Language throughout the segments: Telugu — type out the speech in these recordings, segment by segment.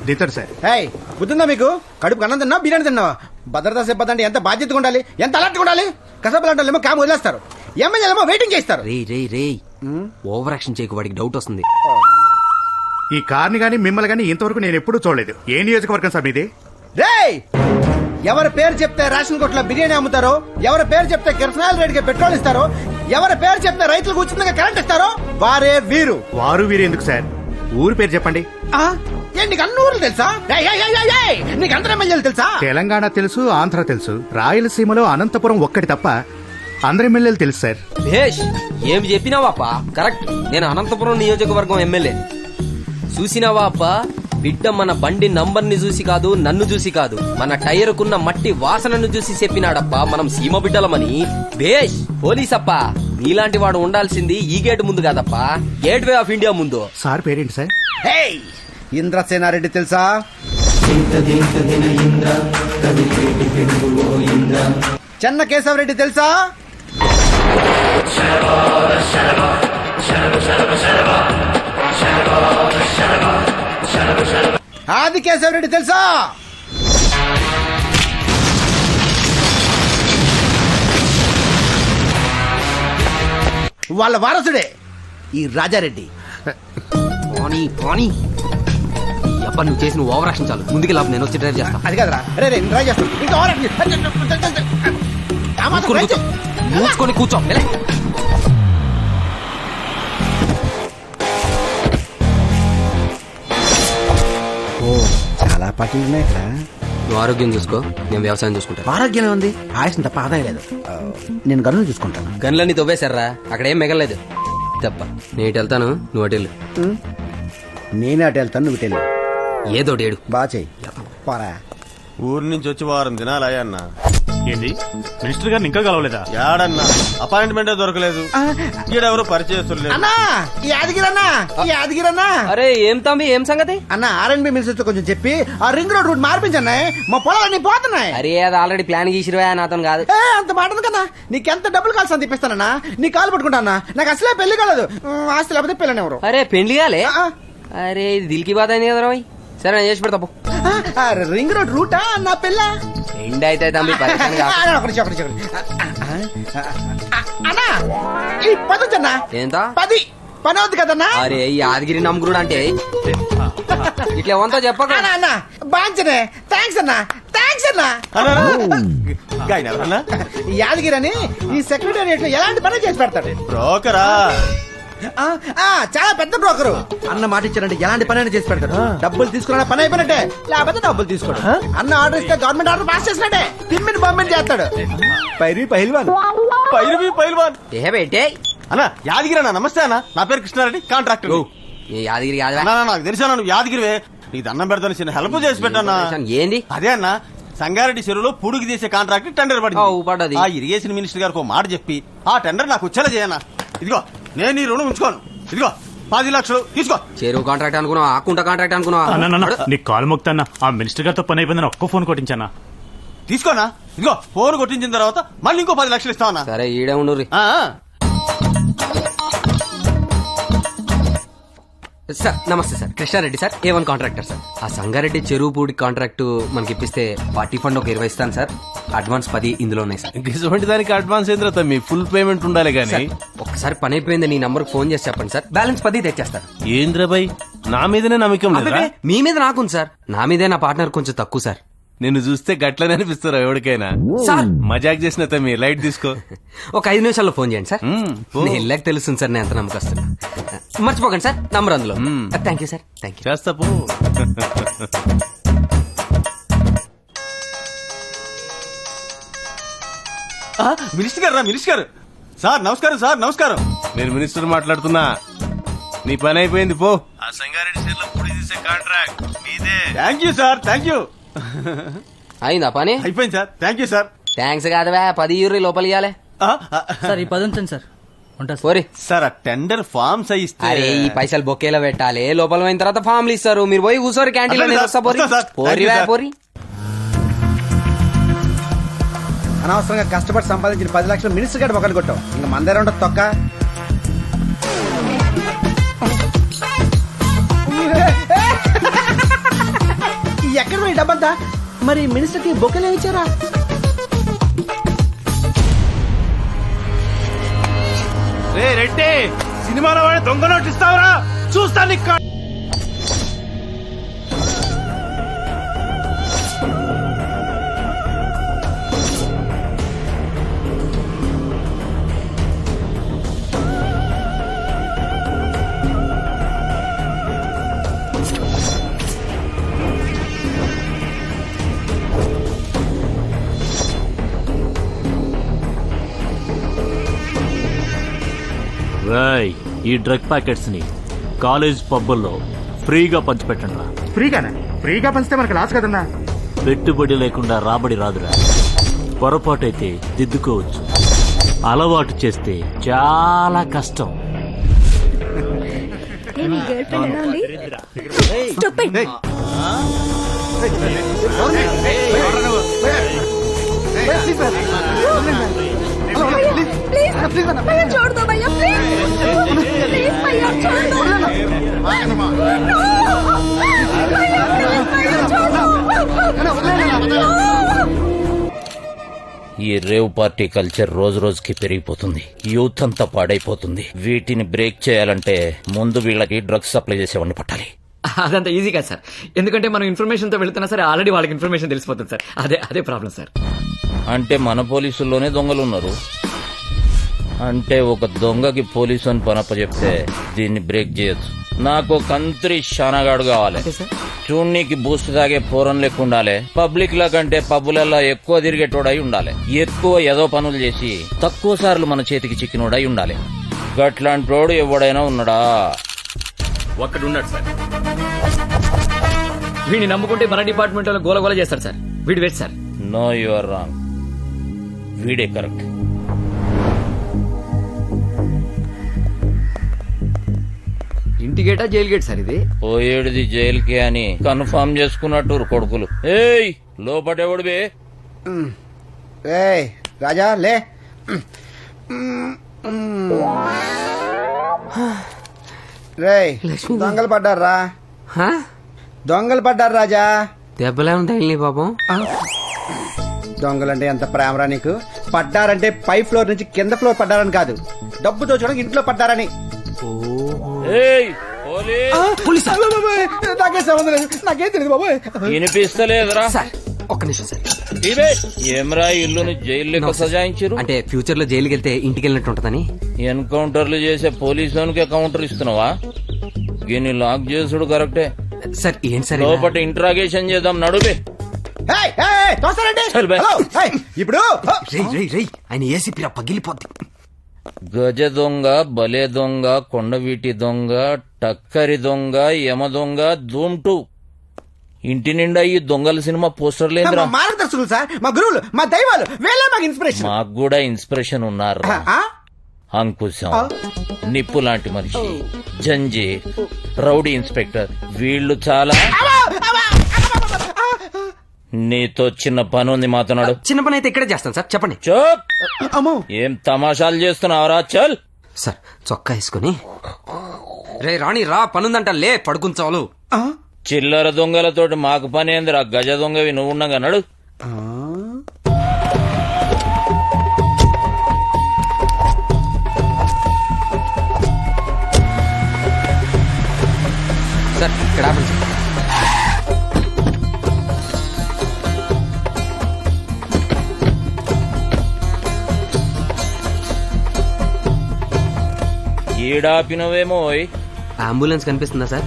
దించండి సార్. ఏయ్ గుర్తుందా మీకు? కడుపు అన్నం తిన్నావా బిర్యానీ తిన్నావా? భద్రతా సిబ్బంది అంటే ఎంత బాధ్యతగా ఉండాలి, ఎంత అలర్ట్గా ఉండాలి. కసబలంటేమో కాము వదిలేస్తారు, ఎమ్మెల్యేలేమో వెయిటింగ్ చేస్తారు. రే ఓవర్ యాక్షన్ చేయకు, వాడికి డౌట్ వస్తుంది. ఈ కార్ని గానీ మిమ్మల్ని గానీ ఇంతవరకు నేను ఎప్పుడూ చూడలేదు. ఏ నియోజకవర్గం సార్ మీది? రేయ్, ఎవరి పేరు చెప్తే రేషన్ కొట్లో బిర్యానీ అమ్ముతారో, ఎవరి పేరు చెప్తే కిరసనాయిల్ రేటుకి పెట్రోల్ ఇస్తారో, ఎవరి పేరు చెప్తే రైతులకు ఉచితంగా కరెంట్ ఇస్తారో వారే వీరు. వారు వీరు ఎందుకు సార్? ఊరి పేరు చెప్పండి. నీకు అన్ని ఊర్లు తెలుసా? నీకు అందరు ఎమ్మెల్యేలు తెలుసా? తెలంగాణ తెలుసు, ఆంధ్ర తెలుసు, రాయలసీమలో అనంతపురం ఒక్కటి తప్ప అందరి ఎమ్మెల్యేలు తెలుసు సార్. భేష్, ఏమి చెప్పినావాపా కరెక్ట్. నేను అనంతపురం నియోజకవర్గం ఎమ్మెల్యే. చూసినావా అప్ప, బిడ్డ మన బండి నంబర్ ని చూసి కాదు, నన్ను చూసి కాదు, మన టైరుకున్న మట్టి వాసనను చూసి చెప్పినాడప్ప మనం సీమ బిడ్డలమని. భేష్ పోలీస్ అప్ప, నీలాంటి వాడు ఉండాల్సింది ఈ గేట్ ముందు కాదప్ప, గేట్ వే ఆఫ్ ఇండియా ముందు. సార్ పేరేంటి సార్? ఇంద్రసేనారెడ్డి తెలుసా? చెన్న కేశవరెడ్డి తెలుసా? ఆది కేశవరెడ్డి తెలుసా? వాళ్ళ వారసుడే ఈ రాజారెడ్డి. అప్ప నువ్వు చేసిన ఓవర్ యాక్షన్ చాలు, ముందుకు లాభం, నేను వచ్చి డ్రైవ్ చేస్తా. అది కదరా, రే డ్రైవ్ చేస్తాను. మూసుకొని కూర్చో. చాలా పార్టీలు ఉన్నాయి ఇక్కడ. నువ్వు ఆరోగ్యం చూసుకో, నేను వ్యవసాయం చూసుకుంటాను. ఆరోగ్యం ఉంది, ఆయుష్ తప్ప ఆదాయం లేదు. నేను గన్నులు చూసుకుంటాను. గన్లన్నీ తవ్వేశారా, అక్కడ ఏం మిగలేదు. తప్ప నేను ఇటు వెళ్తాను, నువ్వు అటు వెళ్ళు. నేనే అటు వెళ్తాను, నువ్వు వెళ్ళు. ఏదో ఏడు బాగా చెయ్యి. పోరా. ఊరి నుంచి వచ్చి వారం దినాలు అయ్యన్నా. ఏంది మినిస్టర్ గారిని ఇంకా కలవలేదా? యాడన్నా అపాయింట్మెంటే దొరకలేదు. ఈడెవరో పరిచయస్తులు అన్నా యాదగిరన్నా, యాదగిరన్నా. అరే ఏం తమ్మి, ఏం సంగతి? అన్న ఆర్ఎన్బి మినిస్టర్ తో కొంచెం చెప్పి ఆ రింగ్ రోడ్ రూట్ మార్పించన్నాయి, మా పొలాలన్నీ పోతున్నాయి. అరే అది ఆల్రెడీ ప్లాన్ గీసిరువా, నాతో కాదు. అంత మాట కన్నా, నీకెంత డబ్బులు కాల్సి అని తెప్పిస్తానన్నా, నీ కాలు పట్టుకుంటానా. నాకు అసలే పెళ్లి కాలేదు, ఆస్తి లేకపోతే పిల్లని ఎవరు. అరే పెళ్లి కాలే? అరే ఇది దిల్కి బాధ అయింది కదా. సరే నేను చేసి పెడతా. రింగ్ రోడ్ రూటా నా పిల్ల ఎండ్ అయితే తమ్మి. అన్నా ఈ 10 వచ్చన్నా. ఎంత? 10 పని అవుతుంది కదన్నా. అరే ఈ యాదగిరి నమ్ముకుడు అంటే ఇట్లా వంతో చెప్పక. అన్నా బాంచనే, థ్యాంక్స్ అన్నా, థ్యాంక్స్ అన్నా. యాదగిరి అని ఈ సెక్రటేరియట్ లో ఎలాంటి పని చేసి పెడతాడు. బ్రోకరా? చాలా పెద్ద బ్రోకరు. అన్న మాట ఇచ్చారంటే ఎలాంటి పని అయినా చేసి పెడతాడు. డబ్బులు తీసుకున్న పని అయిపోయినట్టే, లేకపోతే డబ్బులు తీసుకోడు. అన్న ఆర్డర్ ఇస్తే గవర్నమెంట్ ఆర్డర్ పాస్ చేసినట్టే, తిమ్మిని పంపిణీ చేస్తాడు. పైరు పైల్వాన్. ఏ బేటే అన్నా యాదగిరి అన్న. నమస్తే అన్న, నా పేరు కృష్ణారెడ్డి, కాంట్రాక్టర్. యాదగిరి నాకు తెలిసా నువ్వు యాదగిరివే. నీకు దండం పెడతాను, చిన్న హెల్ప్ చేసి పెట్టన్నా. ఏంది? అదే అన్న, సంగారెడ్డి చెరువులో పుడుగు తీసే కాంట్రాక్ట్ టెండర్ పడింది. ఆ ఇరిగేషన్ మినిస్టర్ గారికి ఒక మాట చెప్పి ఆ టెండర్ నాకు వచ్చేలా చేయన్నా. ఇదిగో నేను ఈ రుణం ఉంచుకోను. ఇదిగో 10 లక్షలు తీసుకో. చెరువు కాంట్రాక్ట్ అనుకున్నావా, ఆకుంట కాంట్రాక్ట్ అనుకున్నావా? నీ కాలు మొక్తాన్నా, ఆ మినిస్టర్ గారితో పని అయిపోయిందని ఒక్క ఫోన్ కొట్టించానా. తీసుకోనా. ఇదిగో ఫోన్ కొట్టించిన తర్వాత మళ్ళీ ఇంకో 10 లక్షలు ఇస్తావన్నా. సరే ఈడే ఉండు. సార్ నమస్తే sir, Krishna Reddy sir, A1 contractor sir. ఆ సంగారెడ్డి చెరువు పూడి కాంట్రాక్ట్ మనకి ఇప్పిస్తే పార్టీ ఫండ్ ఒక 20 ఇస్తాను సార్. అడ్వాన్స్ 10 ఇందులో ఉన్నాయి సార్. ఇటువంటి దానికి అడ్వాన్స్ ఏంద్ర మీ ఫుల్ పేమెంట్ ఉండాలి గానీ. ఒక్కసారి పని అయిపోయింది, నీ నంబర్ ఫోన్ చేసి చెప్పండి సార్, బ్యాలెన్స్ 10 తెచ్చేస్తారు. ఏంద్రబాయ్, నా మీదనే నమ్మకం లేదా? మీ మీద నాకుంది సార్, నా మీదే నా పార్ట్నర్ కొంచెం తక్కువ సార్. నిన్ను చూస్తే గట్లనే అనిపిస్తారా ఎవరికైనా? సార్ మజాక్ చేసిన తమ్మి, లైట్ తీసుకో. ఒక 5 నిమిషాల్లో ఫోన్ చేయండి సార్. నేను వెళ్ళాక తెలుస్తుంది సార్ నేను ఎంత నమ్మకస్తున్నా. మర్చిపోకండి సార్, నంబర్ అందులో. Thank you sir, thank you. చేస్తా పో. మినిస్టర్ గారు మినిస్టర్ గారు. సార్ నమస్కారం. సార్ నమస్కారం. నేను మినిస్టర్ మాట్లాడుతున్నా. నీ పని అయిపోయింది, పో. ఆ సంగారెడ్డి చెరువులో పుడి తీసే కాంట్రాక్ట్ మీదే. Thank you sir, thank you. అయిందా పని? అయిపోయింది sir, thank you sir. Thanks కాదవా, 10 యూరో లోపల ఇవ్వాలి సార్. ఈ 10 ఉంచండి సార్. పోరి సార్. ఆ టెండర్ ఫామ్స్ ఇస్తే. అరే ఈ పైసలు బొక్కేలో పెట్టాలి, లోపల పోయిన తర్వాత ఫామ్లు ఇస్తారు. మీరు పోయి కూర్చోరు క్యాంటీన్ లో. పోరి అనవసరంగా కష్టపడి సంపాదించిన 10 లక్షలు మినిస్టర్ గారు ఒకటి కొట్టాం. ఇంకా మన దగ్గర ఉంటుంది తొక్క. మరి మినిస్టర్ కి బొక్కలే ఇచ్చారా? రే రెడ్డి, సినిమాలో వాడి దొంగ నోట్ ఇస్తావురా? చూస్తాను నీకు. రాయ్, ఈ డ్రగ్ ప్యాకెట్స్ ని కాలేజ్ పబ్బుల్లో ఫ్రీగా పంచిపెట్టండి రా. ఫ్రీగానే? ఫ్రీగా పంచితే మనకు లాస్ కదన్నా. పెట్టుబడి లేకుండా రాబడి రాదురా. పొరపాటైతే దిద్దుకోవచ్చు, అలవాటు చేస్తే చాలా కష్టం. छोड़ दो भैया प्लीज प्लीज भैया छोड़ दो ఈ రేవ్ పార్టీ కల్చర్ రోజు రోజుకి పెరిగిపోతుంది. యూత్ అంతా పాడైపోతుంది. వీటిని బ్రేక్ చేయాలంటే ముందు వీళ్ళకి డ్రగ్స్ సప్లై చేసేవాడిని పట్టాలి. అదంతా ఈజీ కాదు సార్, ఎందుకంటే మనం ఇన్ఫర్మేషన్ తో వెళ్తున్నా సరే ఆల్రెడీ వాళ్ళకి ఇన్ఫర్మేషన్ తెలిసిపోతుంది సార్. అదే ప్రాబ్లం సార్. అంటే మన పోలీసుల్లోనే దొంగలు ఉన్నారు. అంటే ఒక దొంగకి పోలీసు అని పనప్ప చెప్తే దీన్ని బ్రేక్ చేయొచ్చు. నాకు కంత్రి షానగాడు కావాలి. చూడ్నీకి బూస్ట్ తాగే పూరం లెక్క ఉండాలి. పబ్లిక్ లా కంటే పబ్బులలో ఎక్కువ తిరిగేటోడై ఉండాలి. ఎక్కువ ఏదో పనులు చేసి తక్కువ సార్లు మన చేతికి చిక్కినోడై ఉండాలి. గట్లాంటి రోడ్డు ఎవడైనా ఉన్నాడా? ఒక్కడున్నాడు సార్. వీడిని నమ్ముకుంటే మన డిపార్ట్మెంట్ లో గోలగోల చేస్తాడు సార్. వీడు waste sir. No you are wrong. వీడే కరెక్ట్. ఇంటి గేటా జైలు గేట్ సార్ ఇది? పోయేడిది జైలుకే అని కన్ఫర్మ్ చేసుకున్నట్టు కొడుకులు. ఏయ్ లోపటెవడు బే? ఏయ్ రాజా లే. రేయ్ దొంగలు పడ్డారా? దొంగలు పడ్డారు రాజా. దెబ్బలే ఉంటాయి పాపం. దొంగలంటే ఎంత ప్రేమరా నీకు? పడ్డారంటే పై ఫ్లోర్ నుంచి కింద ఫ్లోర్ పడ్డారని కాదు, డబ్బు దోచడం ఇంట్లో పడ్డారని. ఏయ్ పోలీస్! నాకే సంబంధం లేదు, నాకేం తెలియదు బాబోయ్. వినిపిస్తలేదురా? ఒక్క నిమిషం సార్. ఏమరా ఇల్లుని జైలు లెక్క సజాయించారు? అంటే ఫ్యూచర్ లో జైలుకి వెళ్తే ఇంటికి వెళ్ళినట్టు ఉంటదని. ఎన్కౌంటర్లు చేసే పోలీసునికి కౌంటర్ ఇస్తున్నావా? దీన్ని లాక్ చేసుడు కరెక్టే సార్. ఏంటి సార్ లోపల ఇంట్రాగేషన్ చేద్దాం. నడుబే ఇప్పుడు ఆయన ఏసీపీ పగిలిపోద్ది. గజ దొంగ, బలే దొంగ, కొండవీటి దొంగ, టక్కరి దొంగ, యమ దొంగ, ధూమ్ 2. ఇంటి నిండా ఈ దొంగల సినిమా పోస్టర్లేదురా? మార్గదర్శకులు సార్, మా గురువులు, మా దైవాలు, వీళ్ళే మాకు ఇన్స్పిరేషన్. మాకు కూడా ఇన్స్పిరేషన్ ఉన్నారు. అంకుశం, నిప్పు లాంటి మనిషి, జంజీర్, రౌడీ ఇన్స్పెక్టర్, వీళ్ళు చాలా. నీతో చిన్న పని ఉంది, మాట్లాడు. చిన్న పని అయితే ఇక్కడే చేస్తాను సార్, చెప్పండి. చూప్. ఏం తమాషాలు చేస్తున్నావురా? చల్ సార్, చొక్కా వేసుకుని రే రాణి రా, పనుందంట, లే పడుకుంచాలు. చిల్లర దొంగలతోటి మాకు పని ఏందిరా? గజ దొంగవి నువ్వు ఉండగా నడు. సార్ ఇక్కడ ఆపండి సార్. ఈడాపినవేమో. అంబులెన్స్ కనిపిస్తుందా సార్?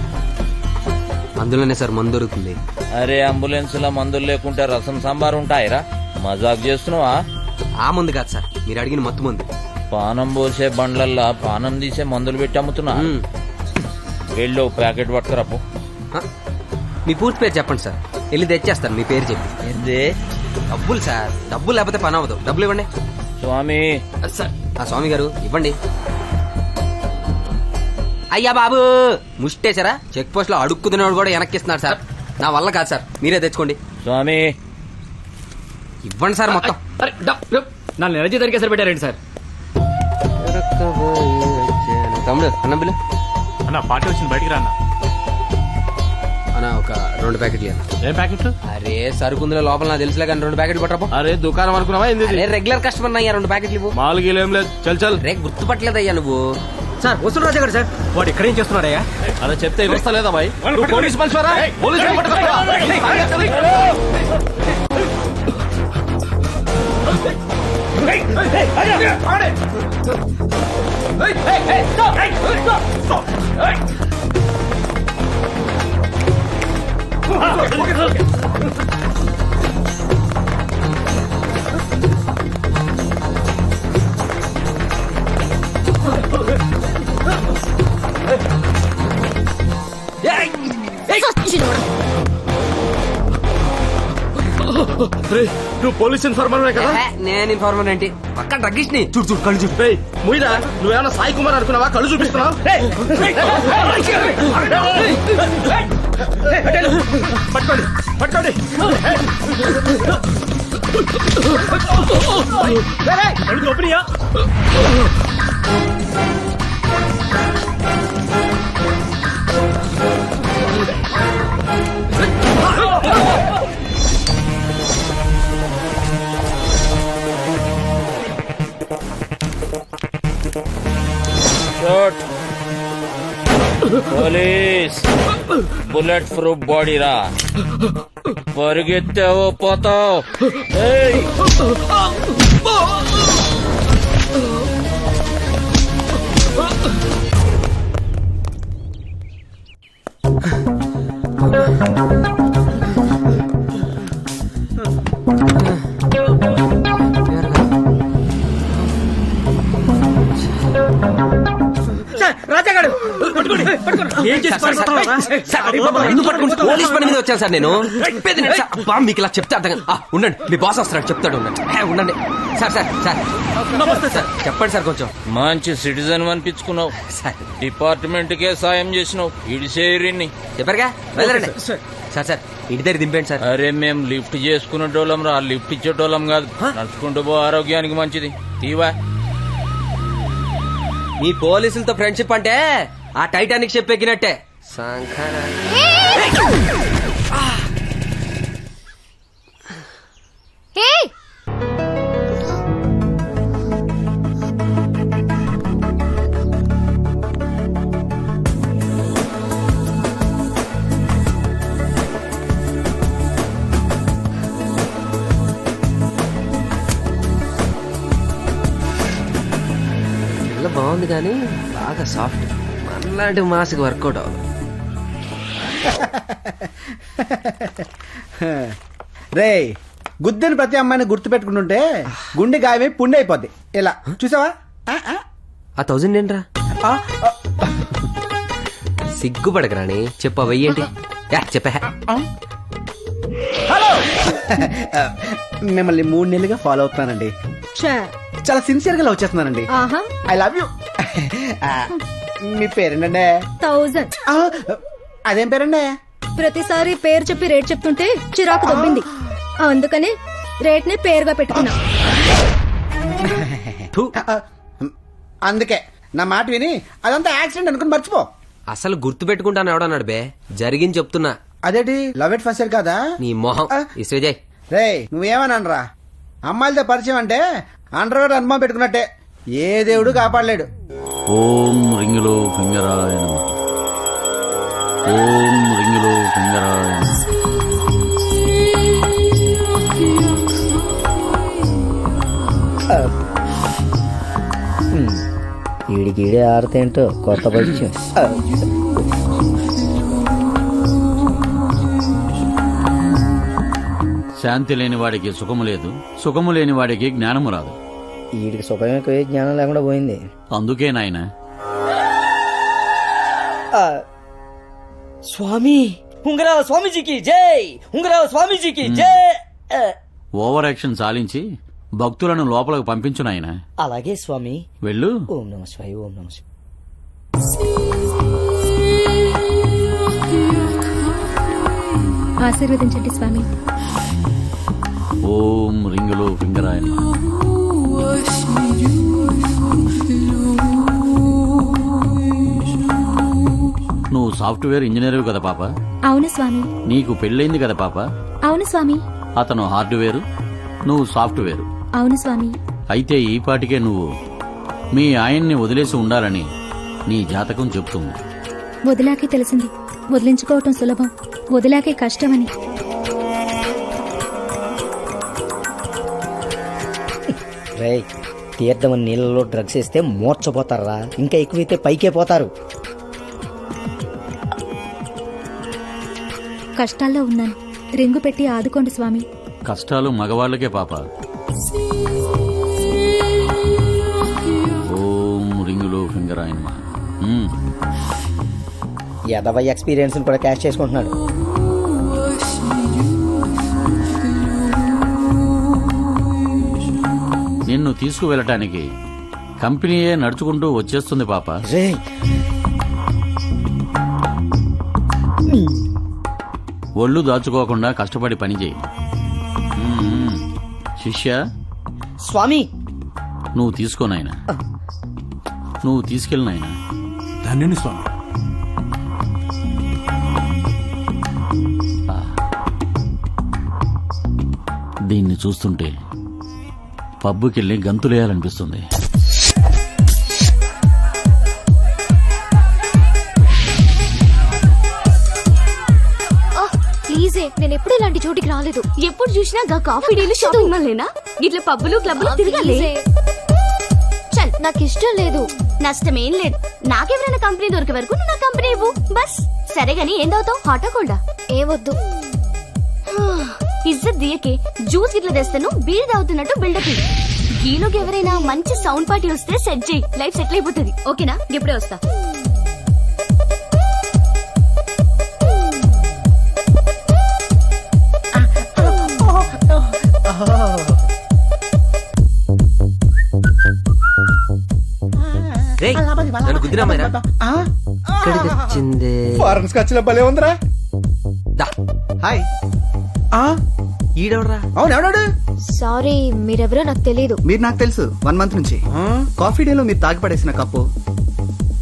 అందులోనే సార్ మందు దొరుకుతుంది. అరే అంబులెన్స్ లో మందులు లేకుంటే రసం సాంబార్ ఉంటాయిరా? మజాక్ చేస్తున్నావా? ఆ మందు కాదు సార్, మీరు అడిగిన మత్తు మందు. పానం పోసే బండ్లల్లా పానం తీసే మందులు పెట్టి అమ్ముతున్నా. వెళ్ళి ఒక ప్యాకెట్ పట్టుకురాపు. మీ పూర్తి పేరు చెప్పండి సార్, వెళ్ళి తెచ్చేస్తాను మీ పేరు చెప్పి. ఏంది? డబ్బులు సార్, డబ్బులు లేకపోతే పని అవ్వదు. డబ్బులు ఇవ్వండి. స్వామి సార్, ఆ స్వామి గారు ఇవ్వండి. అయ్యా బాబు, ముష్టేశారా? చెక్ పోస్ట్ లో అడుక్కు తినేవాడు కూడా వెనక్కిస్తున్నారు సార్. నా వల్ల కాదు సార్, మీరే తెచ్చుకోండి. స్వామి ఇవ్వండి సార్ మొత్తం. నా ఎనర్జీ తరిగే సార్ పెట్టారండి సార్. తమ్ముడు అన్నం బిల్లు అన్న పార్టీ వచ్చింది, బయటికి రా అన్న. అన్న ఒక 2 ప్యాకెట్లు ఇయ్యి. ఏం ప్యాకెట్? అరే సరుకుందులో లోపల నాకు తెలుసులే కానీ 2 ప్యాకెట్లు పట్టరా అరే దుకాణం అనుకున్నావా ఏంది ఇది? అరే రెగ్యులర్ కస్టమర్ అయ్యా 2 ప్యాకెట్లు ఇవ్వు. మాల్ గీలు ఏం లేదు, చల్ చల్. రే గుర్తుపట్టలేదయ్యా నువ్వు. సార్ వసూలు రాజా గారు సార్, వాడు ఇక్కడ ఏం చేస్తున్నాడయ్యా? అలా చెప్తే వస్తా లేదా బాయ్? నువ్వు పోలీస్ మనిషివారా? పోలీసులు పట్టుకొస్తావా? నువ్వు పోలీస్ ఇన్ఫార్మర్ కదా? నేను ఇన్ఫార్మర్ ఏంటి? పక్క డ్రగ్గిస్ట్ ని చూడు చూడు కళ్ళు చూడు. ముయిదా నువ్వేమన్నా సాయి కుమార్ అనుకున్నావా? కళ్ళు చూపిస్తున్నావు. పట్టుకోండి పట్టుకోండి. ఓపెనియా shot. Police bullet proof body రా. పరిగెత్తావో పోతావు. ఏయ్! రాజా గారు పట్టుకోండి పట్టుకోండి. ఏం చేసి పోలీస్ పని మీద వచ్చాను సార్ నేను. చెప్పేది నేను సార్. అబ్బా, మీకు ఇలా చెప్తే అర్థం కాదు. ఉండండి మీ బాస్ వస్తున్నాడు చెప్తాడు. ఉండండి ఉండండి సార్ సార్ సార్ నమస్తే సార్. చెప్పండి సార్ కొంచెం. మంచి సిటిజన్ అనిపించుకున్నావు. సార్ డిపార్ట్మెంట్ కే సాయం చేసినావు. ఇడిసేరిని చెప్పారుగా వెళ్ళండి సార్. సార్ ఇంటి దగ్గర దింపండి సార్. అరే మేం లిఫ్ట్ చేసుకునేటోళ్ళం రా, లిఫ్ట్ ఇచ్చేటోళ్ళం కాదు. నడుచుకుంటూ పో, ఆరోగ్యానికి మంచిది. తీవా. మీ పోలీసులతో ఫ్రెండ్షిప్ అంటే ఆ టైటానిక్ షిప్ ఎక్కినట్టే. బాగుంది కానీ బాగా సాఫ్ట్. మనలాంటి మాస్క్ వర్కౌట్ అవ్వదు. రే గుద్దని ప్రతి అమ్మాయిని గుర్తు పెట్టుకుంటుంటే గుండె గాయమై పుండె అయిపోద్ది. ఇలా చూసావా? ఆ 1000 ఏంట్రా? సిగ్గుపడకరాని చెప్ప వెయ్యేంటి చెప్పా. హలో మిమ్మల్ని 3 నెలలుగా ఫాలో అవుతున్నానండి. చాలా సిన్సియర్ గా లవ్ చేస్తున్నానండి. I love you. మీ పేరేంటండి? 1000. అదేం పేరండి? ప్రతిసారి పేరు చెప్పి రేట్ చెప్తుంటే చిరాకు దొబ్బింది, అందుకని రేట్ ని పేరుగా పెట్టుకున్నా. అందుకే నా మాట విని అదంతా యాక్సిడెంట్ అనుకుని మర్చిపో. అసలు గుర్తు పెట్టుకుంటాను ఎవడన్నాడు బే? జరిగింది చెప్తున్నా. అదేంటి లవ్ ఎట్ ఫస్ట్ సైట్ కదా? నీ మొహం ఇస్త్రీ. రే నువ్వేమనరా, అమ్మాయిలతో పరిచయం అంటే అండర్వేర్ అనుభవం పెట్టుకున్నట్టే. ఏ దేవుడు కాపాడలేడు. ఓం రింగులో ఫింగరాయ నమః. ఓం రింగులో ఫింగరాయ నమః. ఈడికిడే ఆరతేంటో కొత్త పరిచయం. శాంతి లేని వాడికి సుఖము లేదు, సుఖము లేని వాడికి జ్ఞానము రాదు. వీడికి సుఖం ఎక్కువ, జ్ఞానం లేకుండా పోయింది. అందుకే నాయన స్వామి ఉంగరాల స్వామీజీకి జై, ఉంగరాల స్వామీజీకి జై. ఓవర్ యాక్షన్ సాలించి భక్తులను లోపలకు పంపించు నాయన. అలాగే స్వామి. వెళ్ళు. ఓం నమ శివాయ, ఓం నమ శివాయ. ఆశీర్వదించండి స్వామి. ఓం రింగులో ఫింగరాయ నమః. నువ్వు సాఫ్ట్వేర్ ఇంజనీర్ కదా పాప? అవును స్వామి. నీకు పెళ్ళైంది కదా పాప? అవును స్వామి. అతను హార్డ్వేర్, నువ్వు సాఫ్ట్వేర్. అవును స్వామి. అయితే ఈ పాటికే నువ్వు మీ ఆయన్ని వదిలేసి ఉండాలని నీ జాతకం చెప్తుంది. వదిలాకే తెలిసింది వదిలించుకోవటం సులభం, వదిలాకే కష్టమని. రేయ్, తీర్థం నీళ్ళలో డ్రగ్స్ వేస్తే మూర్చపోతారా, ఇంకా ఎక్కువైతే పైకే పోతారు. కష్టాల్లో ఉన్నాను, రింగు పెట్టి ఆదుకోండి స్వామి. కష్టాలు మగవాళ్లకే పాప. ఓం రింగులో ఫింగర్ ఆయనమా. ఎదవ ఎక్స్పీరియన్స్ కూడా క్యాష్ చేసుకుంటున్నాడు. నిన్ను తీసుకువెళ్ళటానికి కంపెనీయే నడుచుకుంటూ వచ్చేస్తుంది పాప. రేయ్, ఒళ్ళు దాచుకోకుండా కష్టపడి పని చేయి. శిష్య, స్వామి నువ్వు తీసుకోనాయనా, నువ్వు తీసుకెళ్ళినాయనా. ధన్యుని స్వామి. దీన్ని చూస్తుంటే పబ్బుకెళ్ళి గంతులేయాలనిపిస్తుంది. ప్లీజే, నేను ఎప్పుడు ఇలాంటి చోటికి రాలేదు. ఎప్పుడు చూసినా గా కాఫీ డేలు షాపింగ్ మాల్లేనా? ఇట్లా పబ్బులు క్లబ్లు తిరగాలే. చల్, నాకు ఇష్టం లేదు. నష్టమేం లేదు. నాకెవరైనా కంపెనీ దొరికే వరకు నువ్వు నా కంపెనీ ఇవ్వు బస్. సరే గాని ఏం తాగుతావు, హాటా కోల్డా? ఏవద్దు. ఇజ్జత్ దియకే జ్యూస్ గిట్ల తెస్తాను, బీర్ తాగుతున్నట్టు బిల్డప్. గీలోకి ఎవరైనా మంచి సౌండ్ పార్టీ వస్తే సెట్ చేయి, లైఫ్ సెటిల్ అయిపోతుంది. ఓకేనా? ఇప్పుడే వస్తా. రేయ్, నన్ను గుద్దినామైనా ఇక్కడికి వచ్చింది. ఫారెన్స్ ఖర్చులో భలే ఉందిరా. దా. హాయ్. ఈడెవడ్రా? అవును, ఎవడాడు? సారీ, మీరెవరో నాకు తెలియదు. మీరు నాకు తెలుసు, 1 మంత్ నుంచి. కాఫీ డేలో మీరు తాగి పడేసిన కప్పు,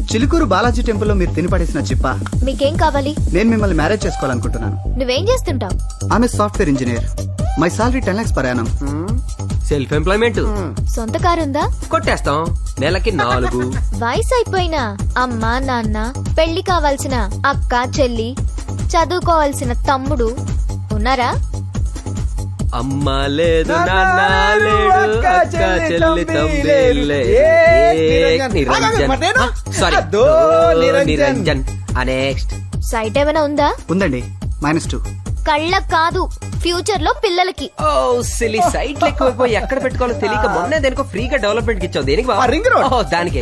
చిలుకూరు బాలాజీ టెంపుల్లో మీరు తిని పడేసిన చిప్ప. మీకేం కావాలి? నేను మిమ్మల్ని మ్యారేజ్ చేసుకోవాలనుకుంటున్నాను. నువ్వేం చేస్తుంటావు? ఆమె software engineer. My salary 10 lakhs per annum. Self employment. సొంత కారు ఉందా? కొట్టేస్తాం, నెలకి 4. వయసు అయిపోయినా అమ్మ నాన్న, పెళ్లి కావాల్సిన అక్క చెల్లి, చదువుకోవాల్సిన తమ్ముడు ఉన్నారా? అమ్మ లేదు, నాన్న లేడు, అక్క చెల్లి తమ్ముడే Niranjan. Sorry, Niranjan. Next. Site ఏమైనా ఉందా? ఉందండి, -2. కళ్ళకు కాదు, ఫ్యూచర్ లో పిల్లలకి. ఓ సిలీ, సైట్ ఎక్కువైపోయి ఎక్కడ పెట్టుకోవాలో తెలియక మొన్నే దేనికో ఫ్రీగా డెవలప్మెంట్ ఇచ్చావు. దేనికి బావ? Ring road. ఓ, దానికి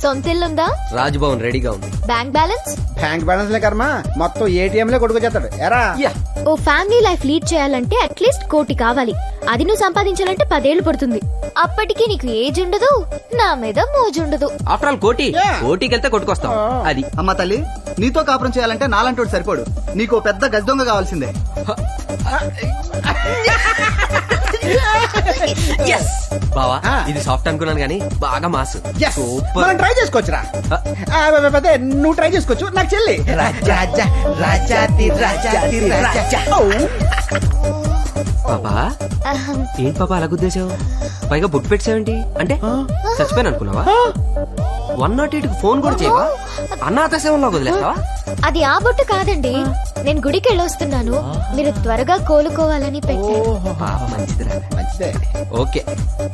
సొంత ఇల్లుందా? రాజ్భవన్ రెడీగా ఉంది. Bank balance? బ్యాంక్ బ్యాలెన్స్ లే కర్మ, మొత్తం ఏటీఎం లో కొడుకు చేస్తాడు. ఎరా, యా. ఓ ఫ్యామిలీ లైఫ్ లీడ్ చేయాలంటే అట్లీస్ట్ 1 కోటి కావాలి. అది నువ్వు సంపాదించాలంటే 10 ఏళ్లు పడుతుంది. అప్పటికి నీకు ఏజ్ ఉండదు, నా మీద మోజుండదు. ఆఫ్టర్ ఆల్ కోటికి వెళ్తే కొట్టుకొస్తాం. అది అమ్మ తల్లి, నీతో కాపురం చేయాలంటే నాలంటోడు సరిపోడు, నీకు ఓ పెద్ద గజదొంగ కావాల్సిందే. బావా, ఇది సాఫ్ట్ అనుకున్నాను గానీ బాగా మాస్. సూపర్. మనం ట్రై చేసుకోవచ్చురా. నువ్వు ట్రై చేసుకోవచ్చు, నాకు చెల్లి. పాపా, ఏంటి పాపా అలా గుద్దేశావు? పైగా బుట్ పెట్టావేంటి? అంటే చచ్చిపోయాను అనుకున్నావా? 108కి ఫోన్ కూడా చేయవా? అనాథ సేవలో వదిలేస్తావా? అది ఆ బొట్టు కాదండి, నేను గుడికి వెళ్ళొస్తున్నాను, మీరు త్వరగా కోలుకోవాలని పెట్టాను. మంచిదిరా. మంచిదే. ఓకే,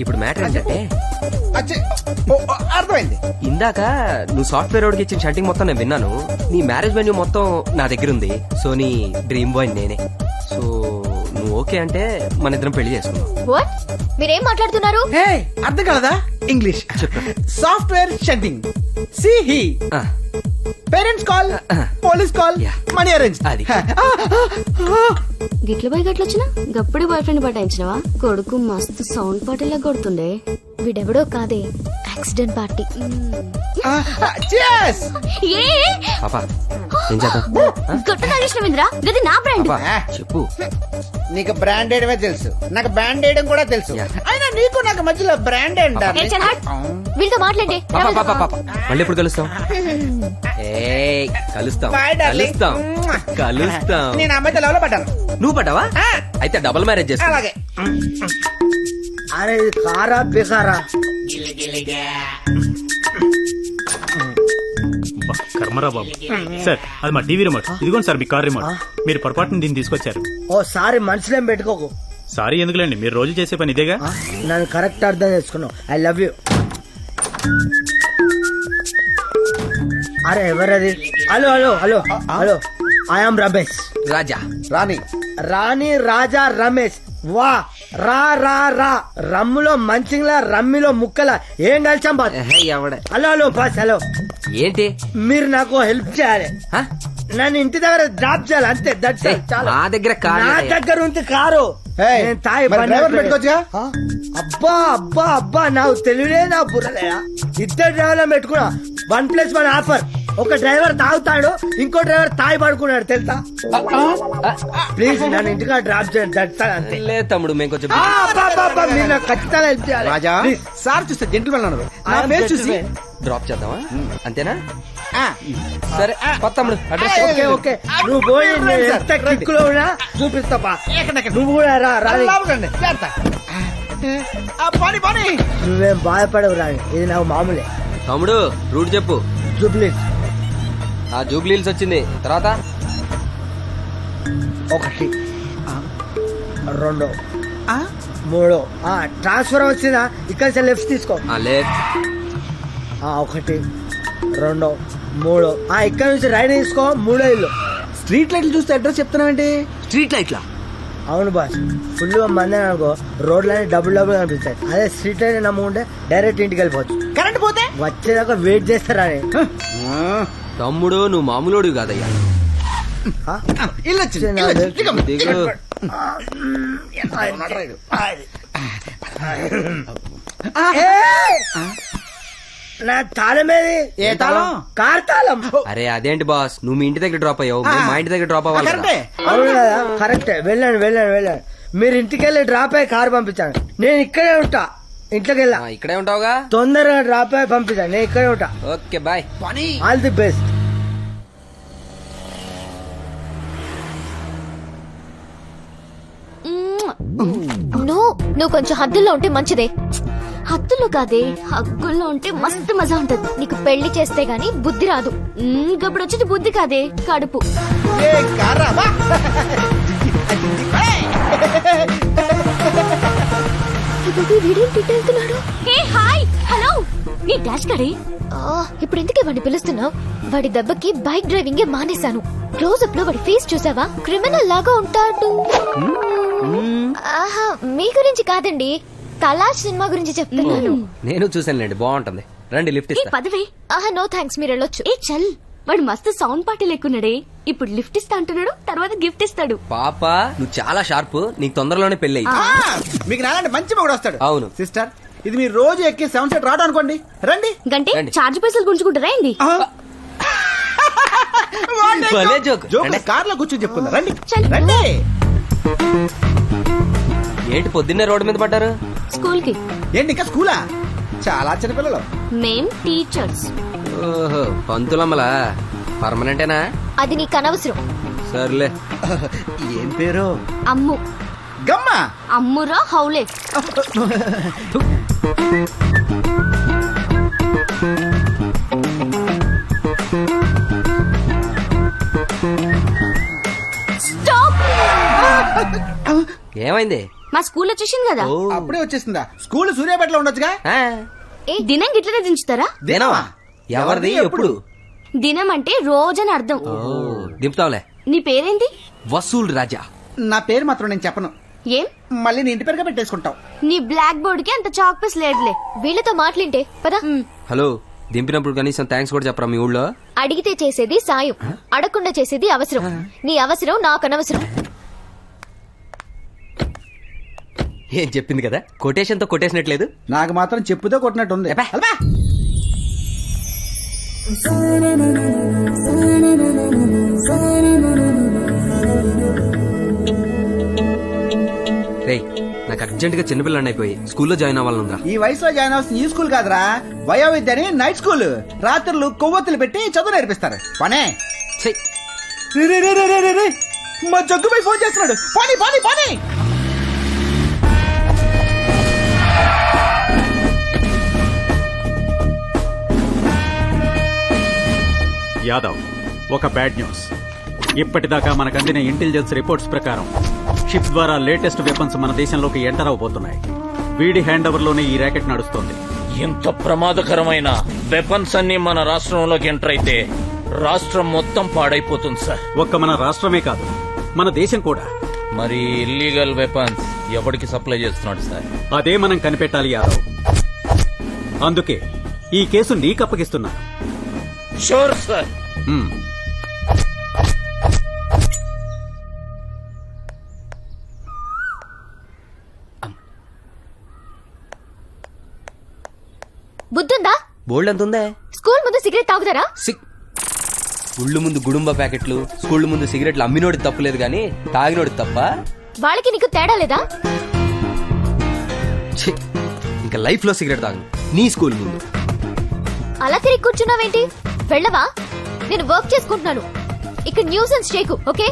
ఇప్పుడు మ్యాటర్ ఏంటంటే అర్థమైంది. ఇందాక నువ్వు సాఫ్ట్వేర్ వాడికి ఇచ్చిన షంటింగ్ మొత్తం నేను విన్నాను. నీ మ్యారేజ్ మెన్యూ మొత్తం నా దగ్గర ఉంది. సో నీ డ్రీమ్ బాయ్ నేనే. సో నువ్వు ఓకే అంటే మన ఇద్దరం పెళ్లి చేసుకుందాం. వాట్? మీరేం మాట్లాడుతున్నారు? అర్థం కలదా? ఇంగ్లీష్ చెప్పు. సాఫ్ట్వేర్ షంటింగ్, సిహి, parents call, police call, money arrange. అది గిట్ల పోయి గట్లొచ్చినా గప్పుడు బాయ్ ఫ్రెండ్ పటాయించినవా? కొడుకు మస్తు సౌండ్ పాటలా కొడుతుండే. వీడెవడో కాదే, యాక్సిడెంట్ పార్టీ. Cheers! ఏ పాపా ఏం చేద్దాం గొట్ట తాగేసినవింద్రా గది నా బ్రాండ్. పాపా చెప్పు. నీకు బ్రాండ్ వేయడమే తెలుసు, నాకు బ్యాండ్ వేయడం కూడా తెలుసు. అయినా నీకు నాకు మధ్యలో బ్రాండ్ ఏంటారు? ఏ చల్ హట్. వీళ్ళతో మాట్లాడే. పాపా పాపా పాపా మళ్ళీ ఎప్పుడు కలుస్తాం? ఏ కలుస్తాం Bye, darling. కలుస్తాం కలుస్తాం. నేను అమ్మాయితో లవ్ లో పడ్డాను. నువ్వు పడ్డావా? అయితే డబుల్ మ్యారేజ్ చేస్తా. అలాగే. అరే ఇది కారా బేకారా? కర్మరా బాబు. సార్ అది మా టీవీ రిమోట్. ఇదిగోండి సార్ మీ కార్ రిమోట్. మీరు పొరపాటున దీన్ని తీసుకొచ్చారు. ఓ సారీ, మనసులేం పెట్టుకోకు. సారీ ఎందుకులేండి, మీరు రోజు చేసే పని ఇదేగా. నన్ను కరెక్ట్ అర్థం చేసుకున్నావు. I love you. అరే ఎవరది? Hello hello hello hello, I'm Ramesh. Raja Rani Rani Raja Ramesh. వా రా రా రా. రమ్ములో మంచిలా, రమ్మిలో ముక్కలా ఏం కలిసాం బాస్. ఎవడే హలో హలో బాస్. హలో, ఏంటి? మీరు నాకు హెల్ప్ చేయాలి. హ? నన్ను ఇంటి దగ్గర డ్రాప్ చేయాలి అంతే. దట్స్ ఏయ్, మా దగ్గర కారు నా లేదయ్యా. దగ్గర ఉంది కారు. నేను తాగి బండి పెట్టుకోవచ్చుగా. అబ్బా అబ్బా అబ్బా, నాకు తెలియలే, నా బుర్రలేదా. ఇద్దరు డ్రైవర్లను పెట్టుకున్నా. 1+1 ఆఫర్. ఒక డ్రైవర్ తాగుతాడు, ఇంకో డ్రైవర్ తాగి పడుకున్నాడు తెలుసా. ప్లీజ్ నన్ను ఇంటికా డ్రాప్ చేయండి. దట్స్ అంతే. లే తమ్ముడు మేము కొంచెం మీరు నాకు ఖచ్చితంగా హెల్ప్ చేయాలి. రాజా Please. సార్ చూస్తే జెంటిల్మెన్ అన్నారు. I am ఫేస్ చూసి gentleman. డ్రాప్ చేద్దామా? అంతేనా? సరే కొత్త తమ్ముడు అడ్రస్ చెప్పు. ఓకే ఓకే, నువ్వు పోయి నేను ఎంత కిక్కులో ఉన్నా చూపిస్తా పా. నువ్వు కూడా రా రాని. నువ్వేం బాధపడవు రాని, ఇది నాకు మామూలే. తమ్ముడు రూట్ చెప్పు. జూబ్లీస్. ఆ జూబ్లీల్స్ వచ్చింది తర్వాత 1 2 3. ట్రాన్స్ఫర్ వచ్చిందా? ఇక్కడ నుంచి లెఫ్ట్ తీసుకో. లే 1 2 3. ఇక్కడ నుంచి రైట్ తీసుకో. 3 ఇల్లు. స్ట్రీట్ లైట్లు చూస్తే అడ్రస్ చెప్తున్నావేంటి? స్ట్రీట్ లైట్లా? అవును బాస్, ఫుల్ మంది అనుకో రోడ్లన్నీ డబుల్ డబుల్ కనిపిస్తాయి. అదే స్ట్రీట్ లైట్ నమ్ముకుంటే డైరెక్ట్ ఇంటికి వెళ్ళిపోవచ్చు. కరెంట్ పోతే వచ్చేదాకా వెయిట్ చేస్తారా అని. తమ్ముడు నువ్వు మామూలుడు కాదయ్యా. ఇల్లు వచ్చింది, ఇల్లు వచ్చింది. దిగమ్మ. దిగు. నా తాళం ఏది? ఏ తాళం? కార్ తాళం. అరే అదేంటి బాస్, నువ్వు మీ ఇంటి దగ్గర డ్రాప్ అయ్యావు, మేము మా ఇంటి దగ్గర డ్రాప్ అవ్వాలి కదా. కరెక్టే. అవును కదా, కరెక్టే. వెళ్ళండి వెళ్ళండి వెళ్ళండి. మీరు ఇంటికి వెళ్ళి డ్రాప్ అయ్యి కార్ పంపించాను. నేను ఇక్కడే ఉంటా. ఇంట్లోకి వెళ్ళా. ఇక్కడే ఉంటావుగా. తొందరగా డ్రాప్ అయ్యి పంపించాను. నేను ఇక్కడే ఉంటా. Okay bye. All the best. No, నువ్వు కొంచెం హద్దుల్లో ఉంటే మంచిదే. హత్తులు కాదే, హగ్గుల్లో ఉంటే మస్తు మజా ఉంటది. నీకు పెళ్లి చేస్తే గానీ బుద్ధి రాదు. ఇప్పుడు వచ్చేది బుద్ధి కాదే, కడుపు. ఏ కారా బా. వెళ్తున్నాడు. హే హాయ్ హలో, నీ డాష్ కడే. ఇప్పుడు ఎందుకే వాడిని పిలుస్తున్నావు? వాడి దెబ్బకి బైక్ డ్రైవింగే మానేశాను. క్లోజప్ లో వాడి ఫేస్ చూసావా? క్రిమినల్ లాగా ఉంటాడు. ఆహా, మీ గురించి కాదండి, తలాష్ సినిమా గురించి చెప్తున్నాను. నేను చూసానులేండి, బాగుంటుంది. రండి లిఫ్ట్ ఏ ఇస్తా. పదవే. ఆహా, నో థ్యాంక్స్, మీరు వెళ్ళొచ్చు. ఏ చల్, వాడు మస్తు సౌండ్ పార్టీ లెక్కున్నాడే. ఇప్పుడు లిఫ్ట్ ఇస్తా అంటున్నాడు, తర్వాత గిఫ్ట్ ఇస్తాడు. పాప నువ్వు చాలా షార్ప్, నీకు తొందరలోనే పెళ్లి అయ్యి. మీకు నాలంటే మంచి మొగుడు వస్తాడు. అవును. సిస్టర్, ఇది మీరు రోజు ఎక్కి 7 సెట్ రావడం అనుకోండి. రండి. గంటే రండి. చార్జ్ పైసలు గుంజుకుంటారా ఏంది? భలే జోక్. జోక్ కార్ లో కూర్చొని చెప్పుకుందాం. రండి చల్. రండి. ఏంటి పొద్దున్నే రోడ్డు మీద పడ్డారు? స్కూల్ కి. ఏంటి ఇంకా స్కూలా? చాలా చిన్నపిల్లలు. మేం టీచర్స్. ఓహో, పంతులమ్మలా? పర్మనెంటేనా? అది నీకు అనవసరం. సర్లే. ఏం పేరు? అమ్ము. గమ్మ. అమ్మురా హౌలే. స్టాప్. ఏమైంది? మా స్కూల్ వచ్చేసింది కదా. ఓ. అప్పుడే వచ్చేసిందా? స్కూల్ సూర్యాపేటలో ఉండొచ్చుగా. ఆ, దినం గిట్లనే దించుతారా? దినమా? ఎవరిది ఎప్పుడు? దినం అంటే రోజని అర్థం. ఓ, దింపుతావులే. నీ పేరేంది? వసూల్ రాజా. నా పేరు మాత్రం నేను చెప్పను. ఏం? మళ్ళీ నీ ఇంటి పేరుగా పెట్టేసుకుంటావు. నీ బ్లాక్ బోర్డ్ కి అంత చాక్ పీస్ లేదులే. వీళ్ళతో మాట్లాంటే పదా. హలో, దింపినప్పుడు కనీసం థ్యాంక్స్ కూడా చెప్పరా మీ ఊళ్ళో? అడిగితే చేసేది సాయం, అడగకుండా చేసేది అవసరం. నీ అవసరం నాకు అనవసరం. ఏం చెప్పింది కదా, కొటేషన్ తో కొట్టేసినట్లేదు. నాకు మాత్రం చెప్పుతో కొట్టినట్టుంది. ఎబ్బా. అల్వా. రేయ్, నాకు అర్జెంట్ గా చిన్నపిల్లని అయిపోయి స్కూల్లో జాయిన్ అవ్వాలనుందా. ఈ వయసులో జాయిన్ అవ్వాల్సిన ఈ స్కూల్ కాదురా, వయోవిద్య అని నైట్ స్కూల్. రాత్రులు కొవ్వొత్తులు పెట్టి చదువు నేర్పిస్తారు. పనే చెయ్. రే, రే, రే, రే, రే, రే, రే. మా జగ్గుపై ఫోన్ చేస్తున్నాడు. పోనీ పోనీ పోనీ. యాదవ్, ఒక బ్యాడ్ న్యూస్. ఇప్పటిదాకా మనకు అందిన ఇంటెలిజెన్స్ రిపోర్ట్స్ ప్రకారం షిప్ ద్వారా లేటెస్ట్ వెపన్స్ మన దేశంలోకి ఎంటర్ అవబోతున్నాయి. వీడి హ్యాండ్ ఓవర్ లోనే ఈ ర్యాకెట్ నడుస్తోంది. ఇంత ప్రమాదకరమైన వెపన్స్ అన్ని మన రాష్ట్రంలోకి ఎంటర్ అయితే రాష్ట్రం మొత్తం పాడైపోతుంది సార్. ఒక్క మన రాష్ట్రమే కాదు, మన దేశం కూడా. మరి ఇల్లీగల్ వెపన్స్ ఎవరికి సప్లై చేస్తున్నాడు సార్? అదే మనం కనిపెట్టాలి యాదవ్. అందుకే ఈ కేసు నీకు అప్పగిస్తున్నా. Sure sir. బుద్ధుందా? బోల్డ్ ఎంత ఉందే? స్కూల్ ముందు సిగరెట్ తాగుతారా? గుళ్ళు ముందు గుడుంబ ప్యాకెట్లు, స్కూల్ ముందు సిగరెట్లు అమ్మినోడి తప్పులేదు గాని తాగినోడి తప్ప. వాళ్ళకి నీకు తేడా లేదా? ఛీ, ఇంకా లైఫ్ లో సిగరెట్ తాగను నీ స్కూల్ ముందు. అలా తిరిగి కూర్చున్నావేంటి? వెళ్ళవా? నేను వర్క్ చేసుకుంటున్నాను. ఇక్కడ న్యూసెన్స్ చేయకు, ఓకే?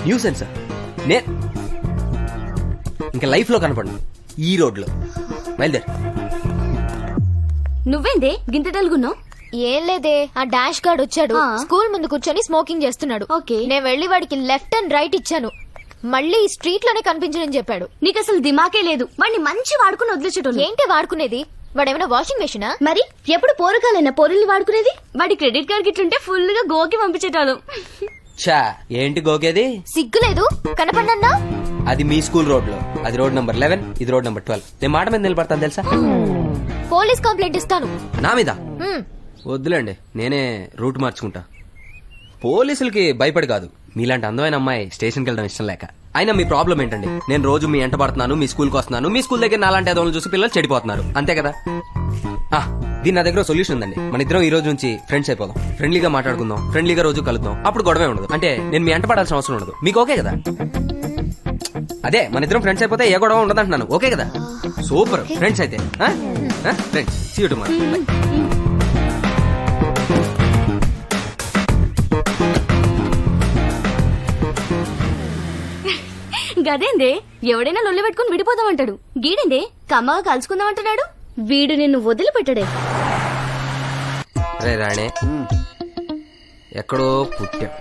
న్యూసెన్స్ నే ఇంకా లైఫ్ లో కనపడను ఈ రోడ్ లో. బయలుదేరు. నువ్వేందే గింత తెలుగున్నావు? ఏం లేదే, ఆ డాష్ గార్డ్ వచ్చాడు. ఆ. స్కూల్ ముందు కూర్చొని స్మోకింగ్ చేస్తున్నాడు. ఓకే. నేను వెళ్లి వాడికి లెఫ్ట్ అండ్ రైట్ ఇచ్చాను. మళ్ళీ ఈ స్ట్రీట్ లోనే కనిపించనని చెప్పాడు. నీకు అసలు దిమాకే లేదు. వాడిని మంచి వాడుకుని వదిలేసేటోళ్ళు. ఏంటి వాడుకునేది? వాడేమైనా వాషింగ్ మెషినా? మరి ఎప్పుడు పోరగాలైనా పోరుల్ని వాడుకునేది? వాడి క్రెడిట్ కార్డ్ గిట్లుంటే ఫుల్ గా గోకి పంపించేటాను. చా, ఏంటి గోకేది? సిగ్గులేదు కనపడన్నా? అది మీ స్కూల్ రోడ్ లో, అది రోడ్ నంబర్ 11, ఇది రోడ్ నంబర్ 12. నేను మాట మీద నిలబడతాను తెలుసా? పోలీస్ కంప్లైంట్ ఇస్తాను. నా మీద హ్మ్. వద్దులేండి, నేనే రూట్ మార్చుకుంటా. పోలీసులకి భయపడి కాదు, మీలాంటి అందమైన అమ్మాయి స్టేషన్కి వెళ్ళడం ఇష్టం లేక. అయినా మీ ప్రాబ్లం ఏంటండి? నేను రోజు మీ ఎంట పడుతున్నాను, మీ స్కూల్కి వస్తున్నాను, మీ స్కూల్ దగ్గర నాలాంటి అదోళ్ళు చూసి పిల్లలు చెడిపోతున్నారు, అంతే కదా? దీని నా దగ్గర సొల్యూషన్ ఉందండి. మన ఇద్దరం ఈ రోజు నుంచి ఫ్రెండ్స్ అయిపోదాం, ఫ్రెండ్లీగా మాట్లాడుకుందాం, ఫ్రెండ్లీగా రోజు కలుద్దాం. అప్పుడు గొడవే ఉండదు. అంటే నేను మీ ఎంట పడాల్సిన అవసరం ఉండదు. మీకు ఓకే కదా? అదే, మన ఇద్దరం ఫ్రెండ్స్ అయిపోతే ఏ గొడవ ఉండదు అంటున్నాను. ఓకే కదా? సూపర్ ఫ్రెండ్స్ అయితే. Friends, see you tomorrow. Bye. గదేందే, ఎవడైనా లొల్లి పెట్టుకుని విడిపోదామంటాడు. గీడిందే కమ్మగా కలుసుకుందామంటున్నాడు. వీడు నిన్ను వదిలిపెట్టడే. రే రాణే, ఎక్కడో పుట్టాం,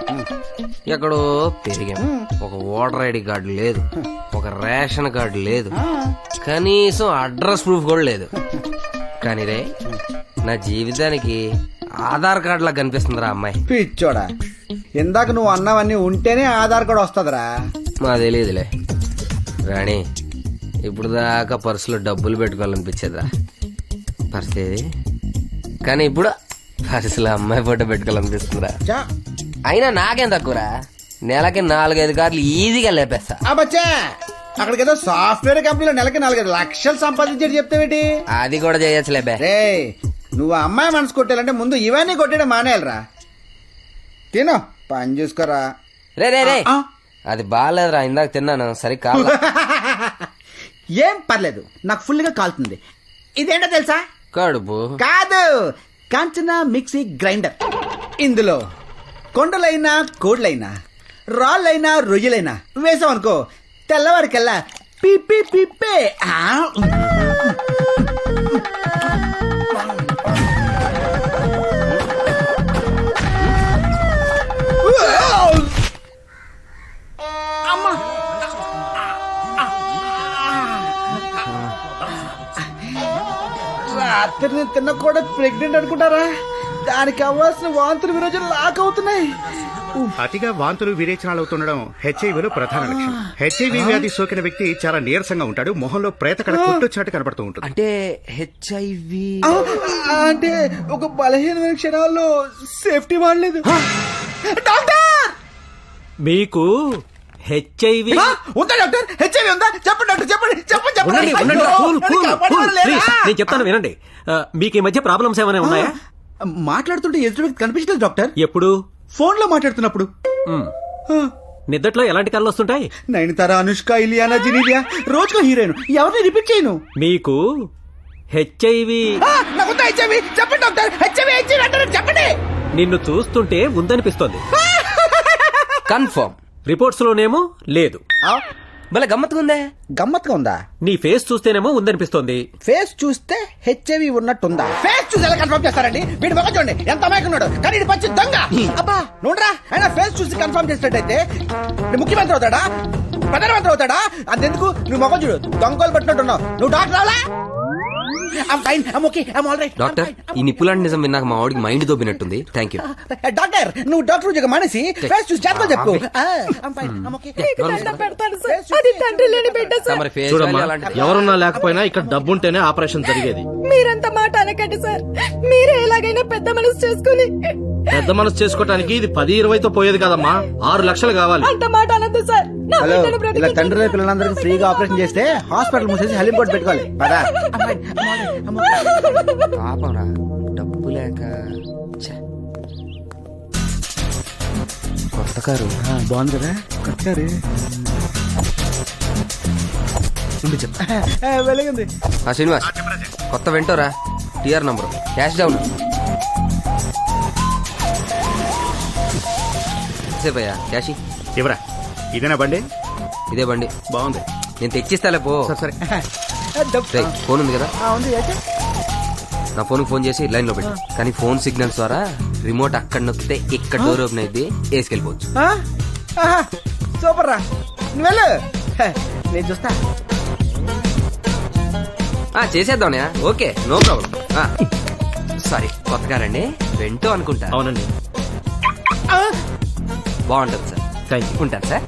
ఎక్కడో పెరిగాం. ఒక ఓటర్ ఐడి కార్డు లేదు, ఒక రేషన్ కార్డు లేదు, కనీసం అడ్రస్ ప్రూఫ్ కూడా లేదు. కానీ రే, నా జీవితానికి ఆధార్ కార్డు లాగా కనిపిస్తుందిరా అమ్మాయి. పిచ్చోడా, ఇందాక నువ్వు అన్నవన్నీ ఉంటేనే ఆధార్ కార్డు వస్తుందిరా. మా తెలియదులే రాణి, ఇప్పుడు దాకా పర్సులో డబ్బులు పెట్టుకోవాలనిపించేదా పరిస్థితి, కానీ ఇప్పుడు పర్సులో అమ్మాయి ఫోటో పెట్టుకోవాలనిపిస్తుందిరా. అయినా నాకేం తక్కువరా, నెలకి 4-5 కార్లు ఈజీగా లేపేస్తా. అబ్బచ్చా, అక్కడికి ఏదో సాఫ్ట్వేర్ కంపెనీలో నెలకి 4-5 లక్షలు సంపాదించేది చెప్తావేటి? అది కూడా చేయొచ్చులే బే. రే, నువ్వు అమ్మాయి మనసు కొట్టాలంటే ముందు ఇవన్నీ కొట్టడం మానేయాలరా. తిను, పని చూసుకోరా. రే రే రే, అది బాగాలేదురా, ఇందాక తిన్నాను సరిగ్గా. ఏం పర్లేదు, నాకు ఫుల్ గా కాలుతుంది. ఇదేంటో తెలుసా? కడుపు కాదు, కాంచన మిక్సీ గ్రైండర్. ఇందులో కొండలైనా కోడ్లైనా రాళ్ళైనా రొయ్యలైనా వేసామనుకో, తెల్లవారికల్లా పిప్పి పిప్పే. రాత్రి నేను తిన్న కూడా ప్రెగ్నెంట్ అనుకుంటారా? దానికి అవ్వాల్సిన వాంతులు విరోజులు లాక్ అవుతున్నాయి. అతిగా వాంతులు విరేచనాలు అవుతుండడం హెచ్ఐవిలో ప్రధాన లక్షణం. హెచ్ఐవి వ్యాధి సోకిన వ్యక్తి చాలా నీరసంగా ఉంటాడు, మొహంలో ప్రేతకడ కొట్టొచ్చినట్టు కనపడుతూ ఉంటుంది. అంటే హెచ్ఐవి అంటే ఒక బలహీనమైన క్షణాల్లో సేఫ్టీ వాడలేదు. డాక్టర్, మీకు హెచ్ఐవి ఉందా డాక్టర్? హెచ్ఐవి ఉందా? చెప్పండి డాక్టర్, చెప్పండి చెప్పండి ఉండండి, ఉండండి. అయ్యో, కూల్, నన్ను కూల్, కాపాడాలి కూల్. లేరా? ప్లీజ్, నేను చెప్తాను వినండి. మీకు ఈ మధ్య ప్రాబ్లమ్స్ ఏమైనా ఉన్నాయా? మాట్లాడుతుంటే ఎదుటి వ్యక్తి కనిపించలేదు డాక్టర్. ఎప్పుడు? ఫోన్ లో మాట్లాడుతున్నప్పుడు. నిద్దట్లో ఎలాంటి కళ్ళు వస్తుంటాయి? నయనతార, అనుష్క, ఇలియానా, జినీలియా, రోజుకో హీరోయిన్. ఎవరిని రిపీట్ చేయను. మీకు హెచ్ఐవి నాకుందా హెచ్ఐవి? చెప్పండి డాక్టర్. హెచ్ఐవి అంటారు, చెప్పండి. నిన్ను చూస్తుంటే ఉందనిపిస్తోంది. కన్ఫర్మ్. రిపోర్ట్స్ లోనేమో లేదు. భలే గమ్మత్తుగా ఉందే. గమ్మత్తుగా ఉందా? నీ ఫేస్ చూస్తేనేమో ఉందనిపిస్తోంది. ఫేస్ చూస్తే హెచ్ఐవి ఉన్నట్టుందా? ఫేస్ చూసి ఎలా కన్ఫర్మ్ చేస్తారండి? వీడి మొక్క చూడండి ఎంత అమాయకున్నాడు, కానీ ఇది పచ్చి దొంగ. అబ్బా నోడ్రా, ఆయన ఫేస్ చూసి కన్ఫర్మ్ చేసినట్టయితే ముఖ్యమంత్రి అవుతాడా, ప్రధానమంత్రి అవుతాడా? అంతెందుకు నువ్వు మొక్క చూడు, దొంగలు పట్టినట్టున్నావు. నువ్వు డాక్టర్ రావాలా? డాక్టర్, ఈ నిప్పులాంటి నిజం విన్నాక మా వాడికి మైండ్ దొబ్బినట్టుంది. Thank you doctor. నువ్వు డాక్టర్ ఉద్యోగం మానేసి ఫేస్ చూసి చేద్దాం చెప్పు. చూడమ్మా, ఎవరున్నా లేకపోయినా ఇక్కడ డబ్బుంటేనే ఆపరేషన్ జరిగేది. మీరంత మాట అనకండి సార్. మీరే ఎలాగైనా పెద్ద మనసు చేసుకుని పెద్ద మనసు చేసుకోవటానికి ఇది 10-20తో పోయేది కదమ్మా, 6 లక్షలు కావాలి. అంత మాట అనద్దు సార్. హలో, ఇలా తండ్రి పిల్లలందరికీ ఫ్రీగా ఆపరేషన్ చేస్తే హాస్పిటల్ మూసేసి హెలిం బోర్డు పెట్టుకోవాలి. పదా పాపరా, డబ్బు లేక. ఛే. కొత్త కారు బాగుంది కదా, కొత్త కారు. ఉండి చెప్తా. వెలిగింది. శ్రీనివాస్, కొత్త వెంటోరా, టిఆర్ నంబర్, క్యాష్ డౌన్. సేపయ్యా క్యాష్ ఇవరా. ఇదేనా బండి? ఇదే బండి. బాగుంది, నేను తెచ్చిస్తాలే పో. సరే రేయ్, ఫోన్ ఉంది కదా, ఉంది అయితే. నా ఫోన్ ఫోన్ చేసి లైన్ లో పెట్టు. కానీ ఫోన్ సిగ్నల్స్ ద్వారా రిమోట్ అక్కడ నొక్కితే ఇక్కడ డోర్ ఓపెన్ అయింది, వేసుకెళ్ళిపోవచ్చు. సూపర్ రా, నువ్వు వెళ్ళు, నేను చూస్తా. చేసేద్దాం. Okay, no problem. సారీ, కొత్తగా రండి, వెంటో అనుకుంటా. అవునండి. బాగుంటుంది సార్. Thank you. ఉంటాను సార్.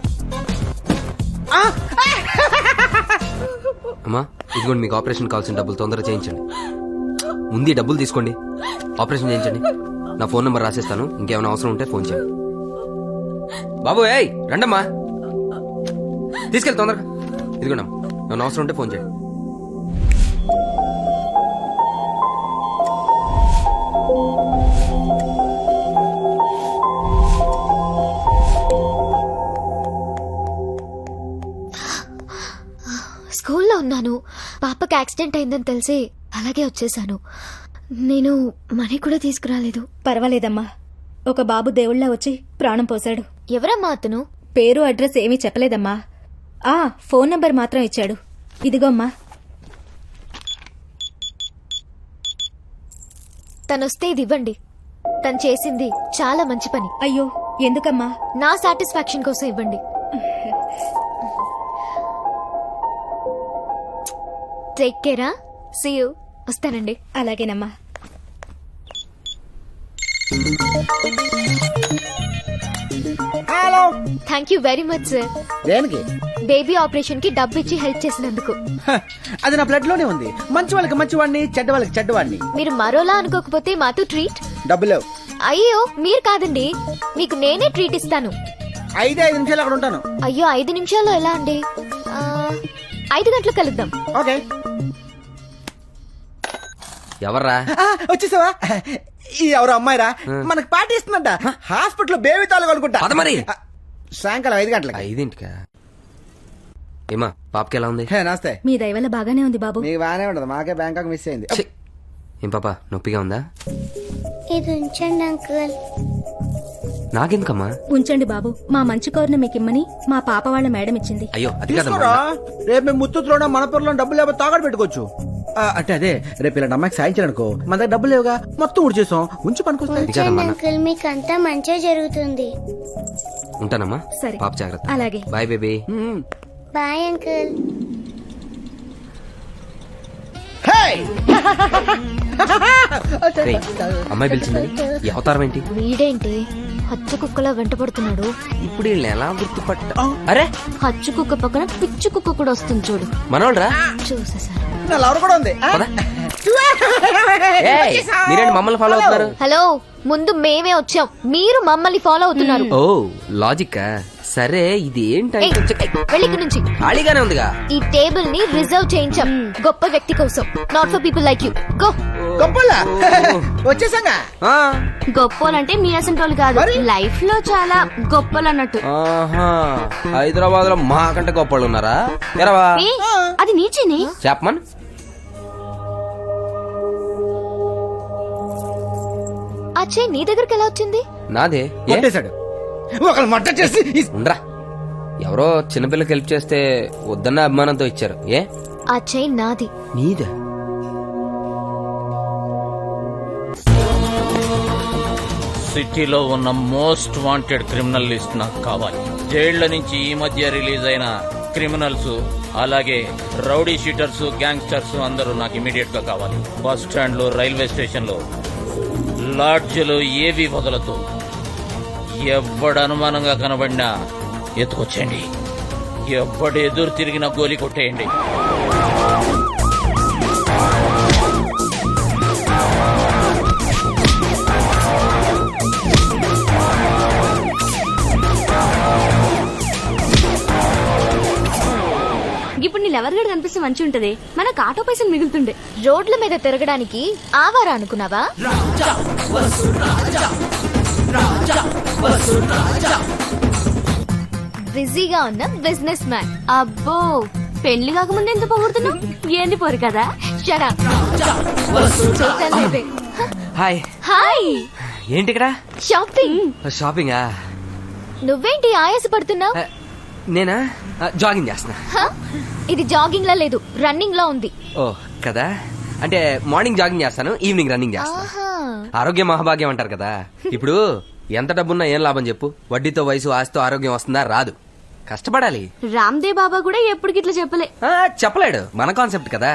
అమ్మా, ఇదిగోండి మీకు ఆపరేషన్ కావాల్సిన డబ్బులు, తొందరగా చేయించండి. ముందు ఈ డబ్బులు తీసుకోండి, ఆపరేషన్ చేయించండి. నా ఫోన్ నెంబర్ రాసేస్తాను, ఇంకేమైనా అవసరం ఉంటే ఫోన్ చేయండి. బాబు ఏయ్ రండమ్మా, తీసుకెళ్ళి తొందరగా. ఇదిగోండి, ఏమైనా అవసరం ఉంటే ఫోన్ చేయండి. స్కూల్లో ఉన్నాను. పాపకి యాక్సిడెంట్ అయిందని తెలిసి అలాగే వచ్చేసాను. నేను మనీ కూడా తీసుకురాలేదు. పర్వాలేదమ్మా, ఒక బాబు దేవుళ్ళ వచ్చి ప్రాణం పోశాడు. ఎవరమ్మా అతను? పేరు అడ్రస్ ఏమీ చెప్పలేదమ్మా. ఫోన్ నంబర్ మాత్రం ఇచ్చాడు. ఇదిగో అమ్మా. తనొస్తే ఇది ఇవ్వండి. తను చేసింది చాలా మంచి పని. అయ్యో ఎందుకమ్మా? నా సాటిస్ఫాక్షన్ కోసం ఇవ్వండి. టేక్ కేరా. See you. వస్తానండి. అలాగేనమ్మా. Hello. Thank you very much sir. దేనికి? బేబీ ఆపరేషన్ కి డబ్బు ఇచ్చి హెల్ప్ చేసినందుకు. అది నా బ్లడ్ లోనే ఉంది. మంచి వాళ్ళకి మంచివాడిని, చెడ్డ వాళ్ళకి చెడ్డవాడిని. మీరు మరోలా అనుకోకపోతే మాతో ట్రీట్. డబ్బులేవు. అయ్యో మీరు కాదండి, మీకు నేనే ట్రీట్ ఇస్తాను. 5 నిమిషాలు అక్కడ ఉంటాను. అయ్యో 5 నిమిషాల్లో ఎలా అండి? 5 గంటలకు కలుద్దాం. ఓకే. ఎవర్రా? వచ్చేసావా? ఎవరు అమ్మాయిరా, మనకు పార్టీ ఇస్తుందంట. హాస్పిటల్ బేబీ తాలూకు అనుకుంటా. పద మరి. సాయంకాలం 5 గంటలకు. 5ంటికా? ఏమా పాపకి ఎలా ఉంది? నమస్తే. మీ దయ వల్ల బాగానే ఉంది బాబు. నీకు బాగానే ఉండదు, మాకే బ్యాంకాక్ మిస్ అయింది. ఛీ! ఏం పాప నొప్పిగా ఉందా? ఇది ఉంచండి అంకుల్. నాకెందుకమ్మా? ఉంచండి బాబు, మా మంచి కోరిన మీకు ఇమ్మని మా పాప వాళ్ళ మేడం ఇచ్చింది. అయ్యో అది తీసుకోరా. కదమ్మా. రేపు మేము ముత్తులో మనపురంలో డబ్బులు లేకపోతే తాగడ పెట్టుకోవచ్చు. అంటే అదే, రేపు ఇలాంటి అమ్మాయికి సాయించాలనుకో, మన దగ్గర డబ్బులు లేవుగా, మొత్తం ఉడిచేసాం. ఉంచి పనుకొస్తాయి. అది కదమ్మా. అంకుల్ మీకు అంతా మంచిగా జరుగుతుంది. ఉంటానమ్మా. సరే. పాప జాగ్రత్త. అలాగే. Bye baby. Bye uncle. రేయ్, అమ్మాయి పిలిచిందని ఈ అవతారం ఏంటి? వీడేంటి హచ్చు కుక్కలా వెంట పడుతున్నాడు? ఇప్పుడు వీళ్ళని ఎలా గుర్తుపట్ట? అరే, హచ్చు కుక్క పక్కన పిచ్చు కుక్క కూడా వస్తుంది చూడు. మనోళ్ళరా? చూసేసారు. నా లవర్ కూడా ఉంది. మీరేంటి మమ్మల్ని ఫాలో అవుతున్నారు? హలో, ముందు మేమే వచ్చాం, మీరు మమ్మల్ని ఫాలో అవుతున్నారు. ఓ లాజిక్. సరే ఇది ఏంటంటే ఏయ్, వెళ్ళి ఇక్కడి నుంచి. ఖాళీగానే ఉందిగా. ఈ టేబుల్ ని రిజర్వ్ చేయించాం గొప్ప వ్యక్తి కోసం, not for people like you. Go. గొప్పలా వచ్చేసాగా. గొప్పోలంటే మీ అసంటోళ్ళు కాదు, లైఫ్ లో చాలా గొప్పలు అన్నట్టు. ఆహా, హైదరాబాద్ లో మాకంటే గొప్పలు ఉన్నారా? ఎరవా ఏ, అది నీచేనే. చెప్పమన్. ఆ చైన్ నీ దగ్గరికి ఎలా వచ్చింది? నాదే. ఏ? కొట్టేశాడు ఒకళ్ళు మట్ట చేసి. ఉండరా, ఎవరో చిన్నపిల్లకి హెల్ప్ చేస్తే వద్దన్న అభిమానంతో ఇచ్చారు. ఏ ఆ చైన్ నాది. నీదా? సిటీలో ఉన్న మోస్ట్ వాంటెడ్ క్రిమినల్ లిస్ట్ నాకు కావాలి. జైళ్ల నుంచి ఈ మధ్య రిలీజ్ అయిన క్రిమినల్స్, అలాగే రౌడీ షీటర్స్, గ్యాంగ్స్టర్స్ అందరూ నాకు ఇమీడియట్ గా కావాలి. బస్ స్టాండ్ లో, రైల్వే స్టేషన్ లో, లాడ్జ్లో ఏవి వదలతో. ఎవ్వడు అనుమానంగా కనబడినా ఎత్తుకొచ్చేయండి. ఎవ్వడు ఎదురు తిరిగిన గోలి కొట్టేయండి. ఇప్పుడు నీ లవర్ గడు కనిపిస్తే మంచి ఉంటది, మనకు ఆటో పైసలు మిగులుతుండే. రోడ్ల మీద తిరగడానికి ఆవారా అనుకున్నావా? బిజీగా ఉన్న బిజినెస్ మ్యాన్. అబ్బో, పెళ్లి కాకముందు ఎంత పొగుడుతున్నావు? ఏంది పోరు కదా. హాయ్. హాయ్. ఏంటి ఇక్కడ? షాపింగ్. షాపింగా? నువ్వేంటి ఆయాస పడుతున్నావు? నేనా జాగింగ్ చేస్తున్నా. ఇది జాగింగ్ లా లేదు, రన్నింగ్ లా ఉంది. ఓ కదా, అంటే మార్నింగ్ జాగింగ్ చేస్తాను, ఈవినింగ్ రన్నింగ్ చేస్తాను. ఆహా. ఆరోగ్యం మహాభాగ్యం అంటారు కదా. ఇప్పుడు ఎంత డబ్బున్నా ఏం లాభం చెప్పు? వడ్డీతో వయసు, ఆస్తితో ఆరోగ్యం వస్తుందా? రాదు. కష్టపడాలి. రామ్దేవ్ బాబా కూడా ఎప్పుడు ఇట్లా చెప్పలే. చెప్పలేడు, మన కాన్సెప్ట్ కదా.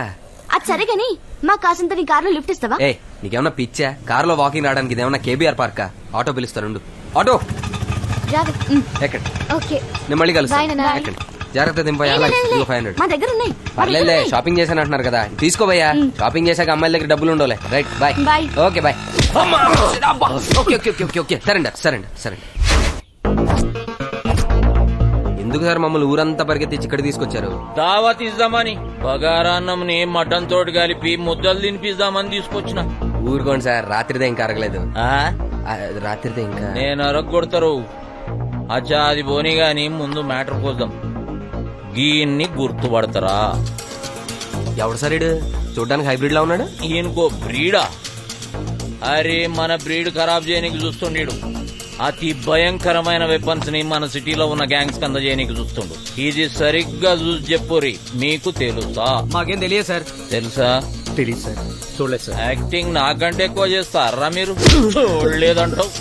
అది సరే గాని మా కాసంత నీ కార్లో లిఫ్ట్ ఇస్తావా? ఏ నీకేమన్నా పిచ్చా? కారులో వాకింగ్ రావడానికి ఇదేమన్నా కేబీఆర్ పార్కా? ఆటో పిలుస్తాను. ఆటో రావి. ఎక్కడ? ఓకే, నేను మళ్ళీ Bye, కలుస్తాను. నాన్న. ఎక్కడ? జాగ్రత్త దింపోయా. లే, లే, లే. 500. మా దగ్గర ఉన్నాయి. పర్లేదులే, షాపింగ్ చేశాను అంటున్నారు కదా, తీసుకోబోయా. షాపింగ్ చేశాక అమ్మాయిల దగ్గర డబ్బులు ఉండవులే. Right, bye. Bye. Okay bye. Okay okay okay okay, సరేండి సరేండి సరేండి. ఎందుకు సార్ మమ్మల్ని ఊరంతా పరిగెత్తించి ఇక్కడ తీసుకొచ్చారు? దావత్ ఇద్దామని, బగారాన్నంని మటన్ తోటి కలిపి ముద్దలు తినిపిద్దామని తీసుకొచ్చిన. ఊరుకోండి సార్, రాత్రిదే ఇంకా అరగలేదు. రాత్రిదే ఇంకా. నేను అరగొడతారు. అచ్చా అది పోనీ గాని ముందు మ్యాటర్ కోసం గీన్ని గుర్తుపడతారా? ఎవడు సార్ ఇడు? చూడ్డానికి హైబ్రిడ్ లా ఉన్నాడు. ఈయనకో బ్రీడా? అరే మన బ్రీడ్ ఖరాబ్ చేయడానికి చూస్తుండీడు. అతి భయంకరమైన వెపన్స్ ని మన సిటీలో ఉన్న గ్యాంగ్స్ కింద చేయడానికి చూస్తుండు. ఇది సరిగ్గా చూసి చెప్పురి, మీకు తెలుసా? మాకేం తెలియదు సార్. తెలుసా? తెలియదు సార్, చూడలేదు సార్. యాక్టింగ్ నాకంటే ఎక్కువ చేస్తారా మీరు? చూడలేదంటావు.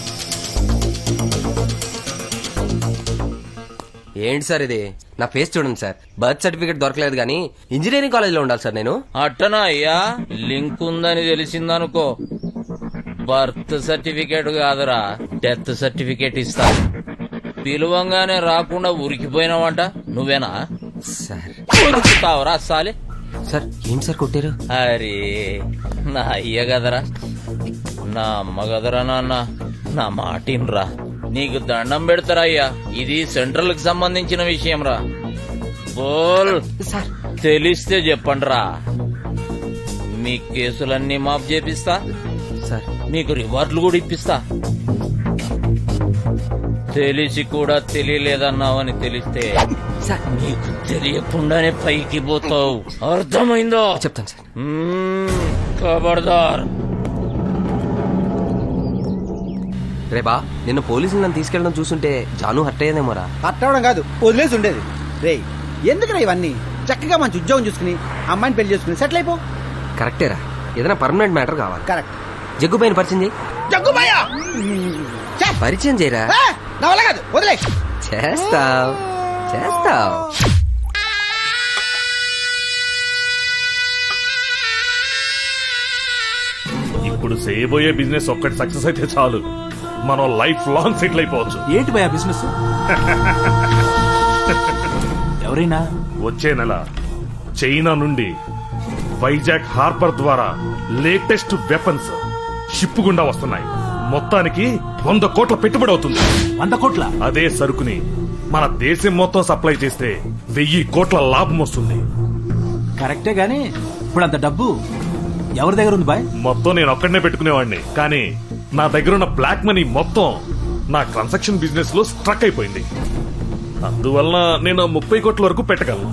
ఏంటి సార్ ఇది? నా ఫేస్ చూడండి సార్. బర్త్ సర్టిఫికేట్ దొరకలేదు కానీ ఇంజనీరింగ్ కాలేజ్ లో ఉండాలి సార్ నేను. అట్టనా అయ్యా? లింక్ ఉందని తెలిసిందనుకో, బర్త్ సర్టిఫికేట్ కాదురా, డెత్ సర్టిఫికేట్ ఇస్తా. పిలువంగానే రాకుండా ఉరికిపోయినావంట, నువ్వేనా? సార్ ఉరుకుతావురా సాలే. సార్ ఏంటి సార్ కొట్టారు? అరే నా అయ్య కదరా, నా అమ్మ కదరా నాన్న, నా మాటిన్రా. నీకు దండం పెడతారా అయ్యా, ఇది సెంట్రల్ కి సంబంధించిన విషయం రా. బోల్ సార్, తెలిస్తే చెప్పండి రా, మీ కేసులన్నీ మాఫ్ చేపిస్తా. సార్ మీకు రివార్డులు కూడా ఇప్పిస్తా. తెలిసి కూడా తెలియలేదన్నావని తెలిస్తే సార్ నీకు తెలియకుండానే పైకి పోతావు, అర్థమైందో? చెప్తాను సార్. ఖబర్దార్. రేపా నిన్న పోలీసులు నన్ను తీసుకెళ్ళడం చూస్తుంటే జాను హర్ట్ అయ్యేదేమోరా. అట్టవడం కాదు, వదిలేసి ఉండేది. రే ఎందుకురా ఇవన్నీ? చక్కగా మంచి ఉద్యోగం చూసుకుని అమ్మాయిని పెళ్లి చేసుకుని సెటిల్ అయిపో. కరెక్టేరా, ఏదైనా పర్మనెంట్ మ్యాటర్ కావాలి. కరెక్ట్. జగ్గుపైన పరిచయం చేయి. జగ్గుబాయ్యా పరిచయం చేయరా. నా వల్ల కాదు, వదిలే. చేస్తావ్ చేస్తావ్. ఇప్పుడు చేయబోయే బిజినెస్ ఒక్కటి సక్సెస్ అయితే చాలు, మనం లైఫ్ లాంగ్ సెటిల్ అయిపోవచ్చు. ఏంటి భయ బిజినెస్? ఎవరైనా వచ్చే నెల చైనా నుండి వైజాగ్ హార్బర్ ద్వారా లేటెస్ట్ వెపన్స్ షిప్ గుండా వస్తున్నాయి. మొత్తానికి 100 కోట్ల పెట్టుబడి అవుతుంది. 100 కోట్ల? అదే సరుకుని మన దేశం మొత్తం సప్లై చేస్తే 1000 కోట్ల లాభం వస్తుంది. కరెక్టే గానీ ఇప్పుడు అంత డబ్బు ఎవరి దగ్గర ఉంది బాయ్? మొత్తం నేను ఒక్కడనే పెట్టుకునేవాడిని, కానీ నా దగ్గర ఉన్న బ్లాక్ మనీ మొత్తం నా ట్రాన్సాక్షన్ బిజినెస్ లో స్ట్రక్ అయిపోయింది. అందువల్ల నేను 30 కోట్ల వరకు పెట్టగలను.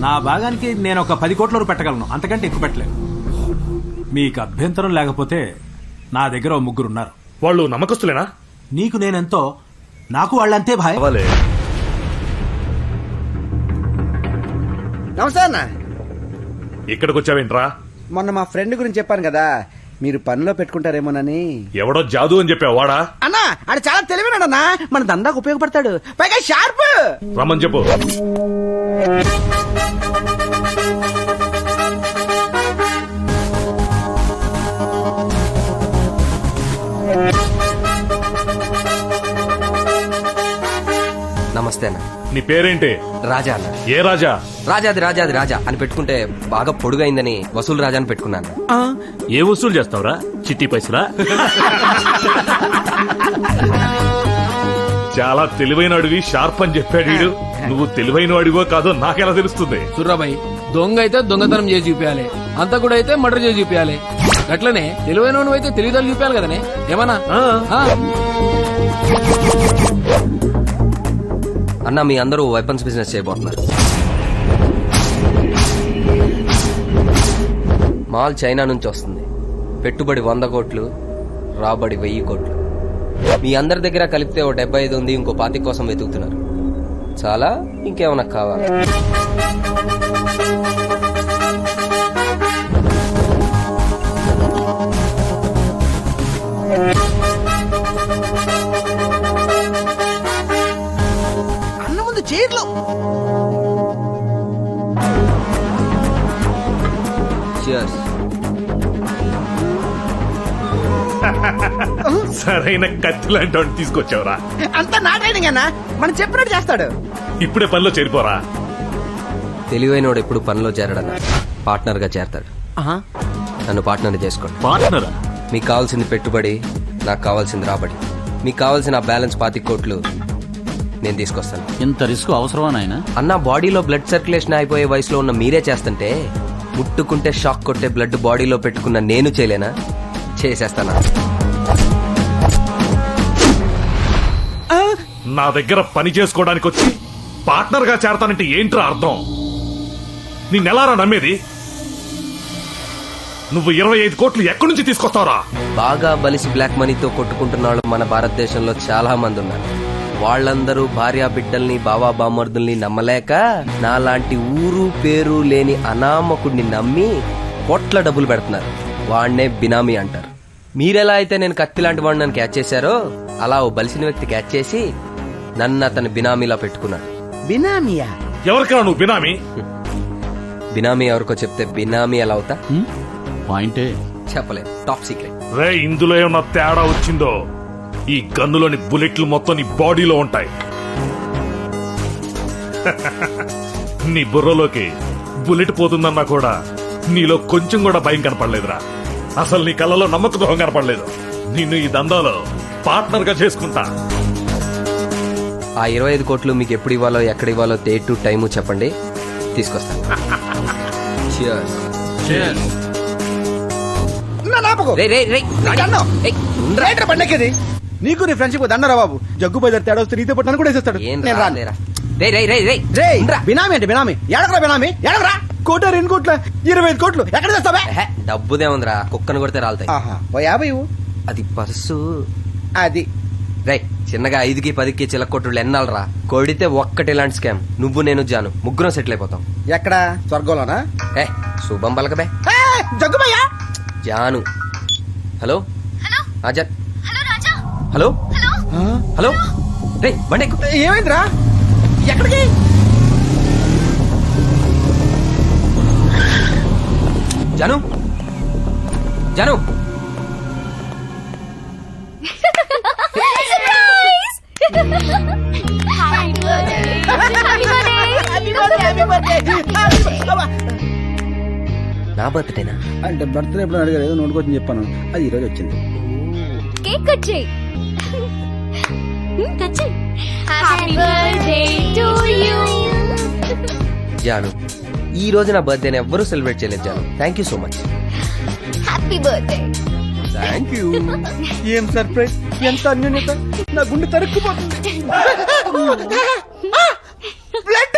నా భాగానికి నేను ఒక 10 కోట్ల వరకు పెట్టగలను, అంతకంటే ఎక్కువ పెట్టలేను. మీకు అభ్యంతరం లేకపోతే నా దగ్గర 3 ఉన్నారు. వాళ్ళు నమ్మకస్తులేనా? నీకు నేనెంతో నాకు వాళ్ళంతే భాయ్. అవ్వలే. నమస్తే అన్న. ఇక్కడికి వచ్చావేంట్రా? మొన్న మా ఫ్రెండ్ గురించి చెప్పాను కదా, మీరు పనిలో పెట్టుకుంటారేమోనని. ఎవడో జాదు అని చెప్పావు, వాడా? అన్నా ఆడు చాలా తెలివినాడన్నా, మన దందాకు ఉపయోగపడతాడు, పైగా షార్ప్. రమ్మని చెప్పు. నమస్తే అన్న. నీ పేరేంటి? రాజా అన్న. ఏ రాజా? రాజాది రాజాది రాజా అని పెట్టుకుంటే బాగా పొడుగైందని వసూలు రాజా అని పెట్టుకున్నాను. ఏ వసూలు చేస్తావురా? చిట్టి పైసలా? చాలా తెలివైన అడివి, షార్ప్ అని చెప్పాడు వీడు. నువ్వు తెలివైన అడివో కాదో నాకెలా తెలుస్తుంది? సుర్రాబాయ్, దొంగ అయితే దొంగతనం చేసి చూపించాలి, అంతా కూడా అయితే మర్డర్ చేసి చూపించాలి. అట్లనే తెలివైన అయితే తెలివితేటలు చూపించాలి కదనే. ఏమన్నా అన్న, మీ అందరూ వెపన్స్ బిజినెస్ చేయబోతున్నారు. మాల్ చైనా నుంచి వస్తుంది. పెట్టుబడి 100 కోట్లు, రాబడి 1000 కోట్లు. మీ అందరి దగ్గర కలిపితే 75 ఉంది. ఇంకో 25 కోసం వెతుకుతున్నారు. చాలా? ఇంకేమన్నా కావాలి? అన్న ముందు చైర్లో Cheers. సరైన కత్తి లాంటి వాడిని తీసుకొచ్చావురా. అంతా నా ట్రైనింగ్ అన్నా, మనం చెప్పినట్టు చేస్తాడు. ఇప్పుడే పనిలో చేరిపోరా. తెలివైనోడు ఎప్పుడు పనిలో చేరడన్నా, పార్ట్నర్ గా చేరతాడు. నన్ను పార్ట్నర్ చేసుకోండి. పార్ట్నరా? మీకు కావాల్సింది పెట్టుబడి, నాకు కావాల్సింది రాబడి. మీకు కావాల్సిన బ్యాలెన్స్ 25 కోట్లు నేను తీసుకొస్తాను. ఇంత రిస్క్ అవసరమా నాయన? అన్న, బాడీలో బ్లడ్ సర్క్యులేషన్ అయిపోయే వయసులో ఉన్న మీరే చేస్తుంటే ముట్టుకుంటే షాక్ కొట్టే బ్లడ్ బాడీలో పెట్టుకున్న నేను చేయలేనా? చేసేస్తానా? నా దగ్గర పని చేసుకోవడానికి వచ్చి పార్ట్నర్ గా చేరతానంటే ఏంట్రా అర్థం? నిన్నెలారా నమ్మేది? నువ్వు 25 కోట్లు ఎక్కడి నుంచి తీసుకొస్తావురా? బాగా బలిసి బ్లాక్ మనీతో కొట్టుకుంటున్న వాళ్ళు మన భారతదేశంలో చాలా మంది ఉన్నారు. వాళ్ళందరూ భార్యా బిడ్డల్ని, బావా బామర్దుల్ని నమ్మలేక నాలాంటి ఊరు పేరు లేని అనామకుడిని నమ్మి కోట్ల డబ్బులు పెడుతున్నారు. వాడినే బినామీ అంటారు. మీరెలా అయితే నేను కత్తి లాంటి వాడిని నన్ను క్యాచ్ చేశారో, అలా ఓ బలిసిన వ్యక్తి క్యాచ్ చేసి నన్ను అతని బినామీలా పెట్టుకున్నాడు. బినామీయా? ఎవరికైనా నువ్వు బినామీ? బినామీ ఎవరికో చెప్తే బినామీ ఎలా అవుతా? పాయింటే చెప్పలేదు. Top secret. రే, ఇందులో ఏమన్నా తేడా వచ్చిందో ఈ గన్నులోని బుల్లెట్లు మొత్తం నీ బాడీలో ఉంటాయి. నీ బుర్రలోకి బుల్లెట్ పోతుందన్నా కూడా నీలో కొంచెం కూడా భయం కనపడలేదురా. అసలు నీ కళ్ళలో నమ్మక ద్రోహం కనపడలేదు. నిన్ను ఈ దందాలో పార్ట్నర్ గా చేసుకుంటా. ఆ 25 కోట్లు మీకు ఎప్పుడు ఇవ్వాలో, ఎక్కడ ఇవ్వాలో డేటు టైము చెప్పండి, తీసుకొస్తాను. Cheers. పండక్కేది నీకు నీ ఫ్రెండ్షిప్ దండరా బాబు. జగ్గు పోయి తేడా వస్తే నీతో పట్టాను కూడా వేసేస్తాడు. నేను రాలేరా. బినామీ అంటే బినామీ ఎడకరా? బినామీ ఎడకరా? 1 కోట్ల 25 కోట్లు ఎక్కడ తెస్తావే? డబ్బుదేముందిరా, కుక్కను కొడితే రాలుతాయి. 50 ఇవ్వు. అది పర్సు. అది రై, చిన్నగా 5కి 10కి చిలకొట్టుళ్ళు ఎన్నాళ్ళరా? కొడితే ఒక్కటి ఇలాంటి స్కామ్. నువ్వు నేను జాను ముగ్గురం సెటిల్ అయిపోతాం. ఎక్కడ? స్వర్గంలోనా? శుభం పలకబే. జగ్గుబయ్యా. Janu. Hello hello Azhar. Hello Raja. Hello hello hello. రే, బండి ఎక్కు. ఏమైందిరా? ఎక్కడికి? జాను, జాను. నా బర్త్డేనా? అంటే బర్త్డే ఎప్పుడు అడిగారు, ఏదో నోటుకొచ్చి చెప్పాను, అది ఈ రోజు వచ్చింది. కేక్ కట్ చేయి. కట్ చెయ్. Happy birthday to you. Janu, ఈ రోజు నా బర్త్డేని ఎవ్వరూ సెలబ్రేట్ చేయలేదు Janu. Thank you so much. Happy birthday. Thank you. ఏం సర్ప్రైజ్, ఎంత అన్యోన్యత, నా గుండె తరుక్కుపోతుంది. బ్లడ్